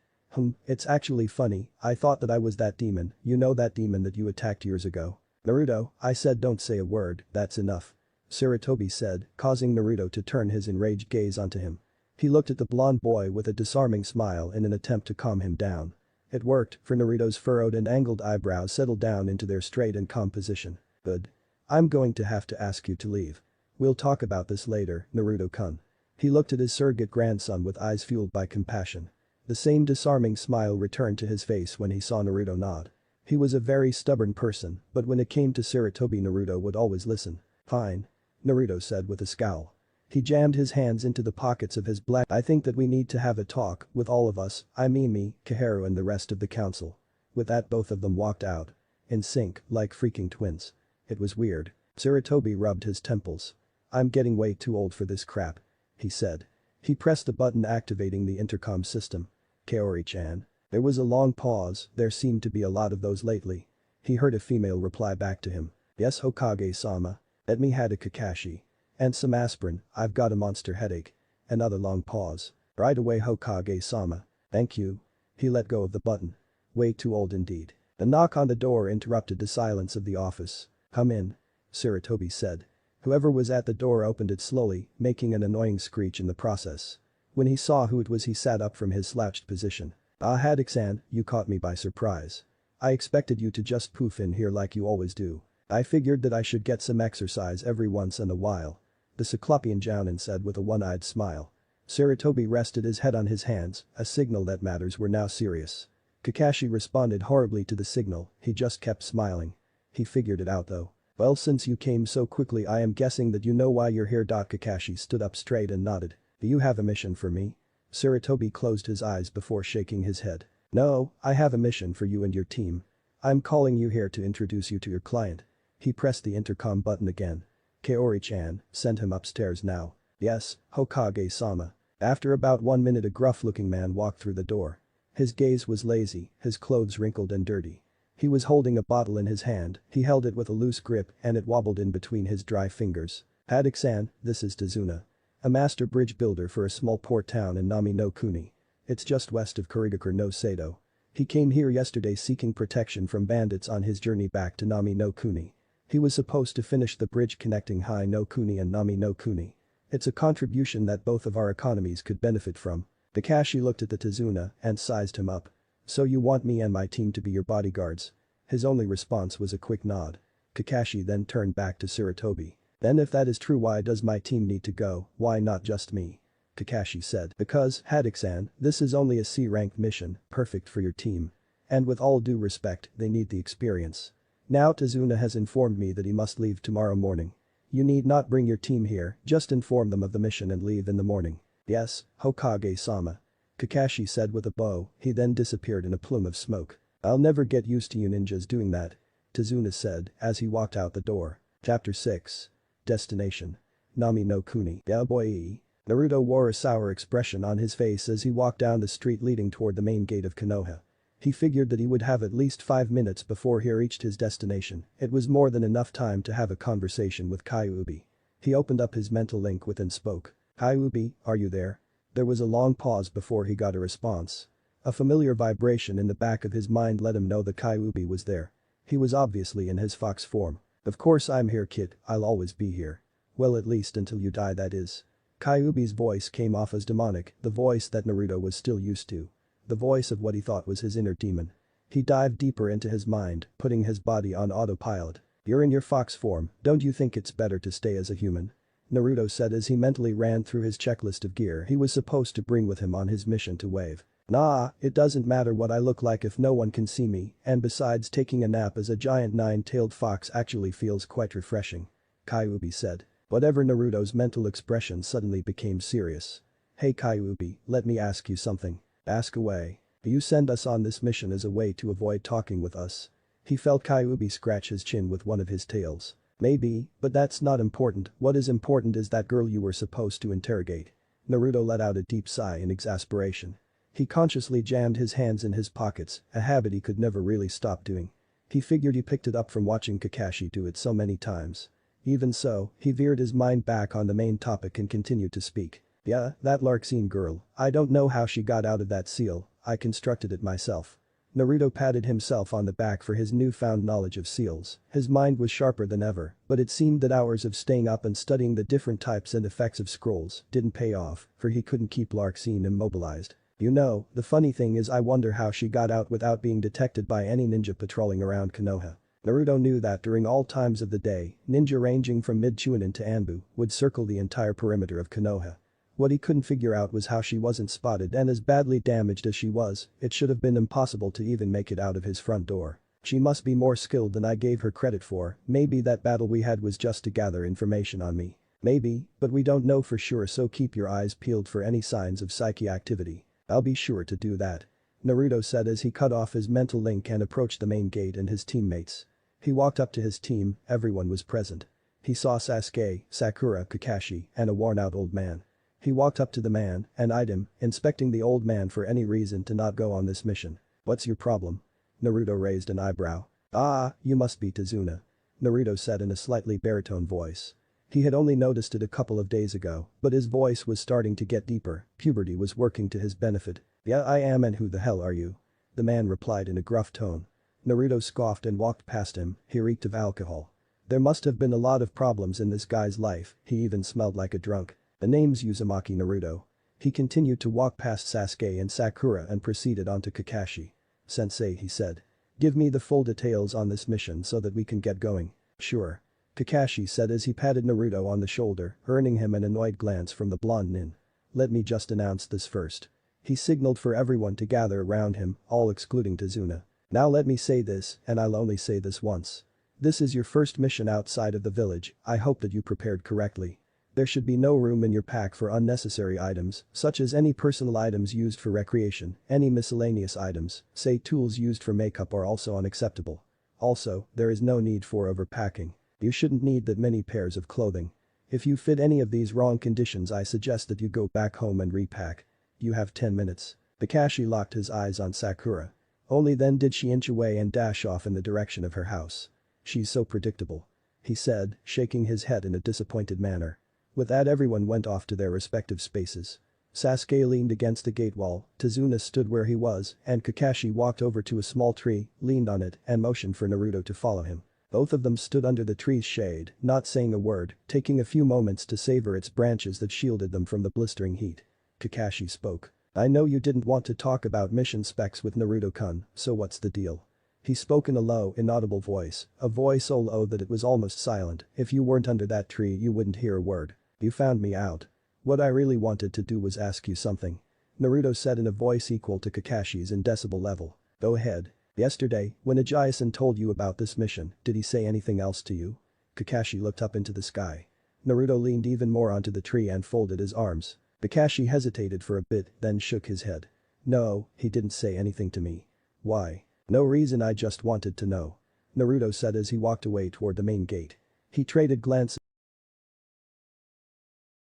It's actually funny, I thought that I was that demon, you know that demon that you attacked years ago." "Naruto, I said don't say a word, that's enough," Sarutobi said, causing Naruto to turn his enraged gaze onto him. He looked at the blonde boy with a disarming smile in an attempt to calm him down. It worked, for Naruto's furrowed and angled eyebrows settled down into their straight and calm position. "Good. I'm going to have to ask you to leave. We'll talk about this later, Naruto-kun." He looked at his surrogate grandson with eyes fueled by compassion. The same disarming smile returned to his face when he saw Naruto nod. He was a very stubborn person, but when it came to Sarutobi Naruto would always listen. "Fine," Naruto said with a scowl. He jammed his hands into the pockets of his black. "I think that we need to have a talk, with all of us, I mean me, Koharu and the rest of the council." With that both of them walked out. In sync, like freaking twins. It was weird. Sarutobi rubbed his temples. "I'm getting way too old for this crap," he said. He pressed a button activating the intercom system. "Kaori-chan." There was a long pause, there seemed to be a lot of those lately. He heard a female reply back to him. "Yes, Hokage-sama. Let me had a Kakashi. And some aspirin, I've got a monster headache." Another long pause. "Right away, Hokage-sama. Thank you." He let go of the button. Way too old indeed. A knock on the door interrupted the silence of the office. "Come in," Sarutobi said. Whoever was at the door opened it slowly, making an annoying screech in the process. When he saw who it was he sat up from his slouched position. "Ah, Haddock-san, you caught me by surprise. I expected you to just poof in here like you always do. I figured that I should get some exercise every once in a while," the Cyclopean Jounin said with a one-eyed smile. Sarutobi rested his head on his hands, a signal that matters were now serious. Kakashi responded horribly to the signal, he just kept smiling. He figured it out though. "Well, since you came so quickly I am guessing that you know why you're here." Kakashi stood up straight and nodded. "Do you have a mission for me?" Sarutobi closed his eyes before shaking his head. "No, I have a mission for you and your team. I'm calling you here to introduce you to your client." He pressed the intercom button again. "Kaori-chan, send him upstairs now." "Yes, Hokage-sama." After about 1 minute a gruff-looking man walked through the door. His gaze was lazy, his clothes wrinkled and dirty. He was holding a bottle in his hand, he held it with a loose grip and it wobbled in between his dry fingers. "Haddock-san, this is Tazuna. A master bridge builder for a small port town in Nami no Kuni. It's just west of Kurigakure no Sado. He came here yesterday seeking protection from bandits on his journey back to Nami no Kuni. He was supposed to finish the bridge connecting Hai no Kuni and Nami no Kuni. It's a contribution that both of our economies could benefit from." Kakashi looked at the Tazuna and sized him up. "So you want me and my team to be your bodyguards?" His only response was a quick nod. Kakashi then turned back to Sarutobi. "Then if that is true, why does my team need to go, why not just me?" Kakashi said. "Because, Haddock-san, this is only a C-ranked mission, perfect for your team. And with all due respect, they need the experience. Now Tazuna has informed me that he must leave tomorrow morning. You need not bring your team here, just inform them of the mission and leave in the morning." "Yes, Hokage-sama," Kakashi said with a bow, he then disappeared in a plume of smoke. "I'll never get used to you ninjas doing that," Tazuna said as he walked out the door. Chapter 6. Destination. Nami no Kuni. "Yeah boy." Naruto wore a sour expression on his face as he walked down the street leading toward the main gate of Konoha. He figured that he would have at least 5 minutes before he reached his destination, it was more than enough time to have a conversation with Kyuubi. He opened up his mental link with and spoke. "Kyuubi, are you there?" There was a long pause before he got a response. A familiar vibration in the back of his mind let him know that Kyuubi was there. He was obviously in his fox form. "Of course I'm here kid, I'll always be here. Well at least until you die that is." Kyuubi's voice came off as demonic, the voice that Naruto was still used to. The voice of what he thought was his inner demon. He dived deeper into his mind, putting his body on autopilot. "You're in your fox form, don't you think it's better to stay as a human?" Naruto said as he mentally ran through his checklist of gear he was supposed to bring with him on his mission to Wave. "Nah, it doesn't matter what I look like if no one can see me, and besides taking a nap as a giant nine-tailed fox actually feels quite refreshing," Kyuubi said. Whatever Naruto's mental expression suddenly became serious. "Hey Kyuubi, let me ask you something." "Ask away." "You send us on this mission as a way to avoid talking with us?" He felt Kyuubi scratch his chin with one of his tails. "Maybe, but that's not important, what is important is that girl you were supposed to interrogate." Naruto let out a deep sigh in exasperation. He consciously jammed his hands in his pockets, a habit he could never really stop doing. He figured he picked it up from watching Kakashi do it so many times. Even so, he veered his mind back on the main topic and continued to speak. "Yeah, that Larxene girl, I don't know how she got out of that seal, I constructed it myself." Naruto patted himself on the back for his newfound knowledge of seals, his mind was sharper than ever, but it seemed that hours of staying up and studying the different types and effects of scrolls didn't pay off, for he couldn't keep Larxene immobilized. "You know, the funny thing is I wonder how she got out without being detected by any ninja patrolling around Konoha." Naruto knew that during all times of the day, ninja ranging from mid-Chunin to Anbu would circle the entire perimeter of Konoha. What he couldn't figure out was how she wasn't spotted, and as badly damaged as she was, it should have been impossible to even make it out of his front door. "She must be more skilled than I gave her credit for, maybe that battle we had was just to gather information on me. Maybe, but we don't know for sure, so keep your eyes peeled for any signs of psyche activity." "I'll be sure to do that," Naruto said as he cut off his mental link and approached the main gate and his teammates. He walked up to his team, everyone was present. He saw Sasuke, Sakura, Kakashi, and a worn-out old man. He walked up to the man and eyed him, inspecting the old man for any reason to not go on this mission. "What's your problem?" Naruto raised an eyebrow. "Ah, you must be Tazuna," Naruto said in a slightly baritone voice. He had only noticed it a couple of days ago, but his voice was starting to get deeper, puberty was working to his benefit. "Yeah I am, and who the hell are you?" the man replied in a gruff tone. Naruto scoffed and walked past him, he reeked of alcohol. There must have been a lot of problems in this guy's life, he even smelled like a drunk. The name's Uzumaki Naruto. He continued to walk past Sasuke and Sakura and proceeded on to Kakashi. Sensei, he said. Give me the full details on this mission so that we can get going. Sure. Kakashi said as he patted Naruto on the shoulder, earning him an annoyed glance from the blonde nin. Let me just announce this first. He signaled for everyone to gather around him, all excluding Tazuna. Now let me say this, and I'll only say this once. This is your first mission outside of the village, I hope that you prepared correctly. There should be no room in your pack for unnecessary items, such as any personal items used for recreation, any miscellaneous items, say tools used for makeup are also unacceptable. Also, there is no need for overpacking. You shouldn't need that many pairs of clothing. If you fit any of these wrong conditions I suggest that you go back home and repack. You have 10 minutes. Kakashi locked his eyes on Sakura. Only then did she inch away and dash off in the direction of her house. She's so predictable. He said, shaking his head in a disappointed manner. With that everyone went off to their respective spaces. Sasuke leaned against the gate wall, Tazuna stood where he was, and Kakashi walked over to a small tree, leaned on it, and motioned for Naruto to follow him. Both of them stood under the tree's shade, not saying a word, taking a few moments to savor its branches that shielded them from the blistering heat. Kakashi spoke. I know you didn't want to talk about mission specs with Naruto-kun, so what's the deal? He spoke in a low, inaudible voice, a voice so low that it was almost silent. If you weren't under that tree you wouldn't hear a word. You found me out. What I really wanted to do was ask you something. Naruto said in a voice equal to Kakashi's in decibel level. Go ahead. Yesterday, when Ajayi-san told you about this mission, did he say anything else to you? Kakashi looked up into the sky. Naruto leaned even more onto the tree and folded his arms. Kakashi hesitated for a bit, then shook his head. No, he didn't say anything to me. Why? No reason, I just wanted to know. Naruto said as he walked away toward the main gate. He traded glances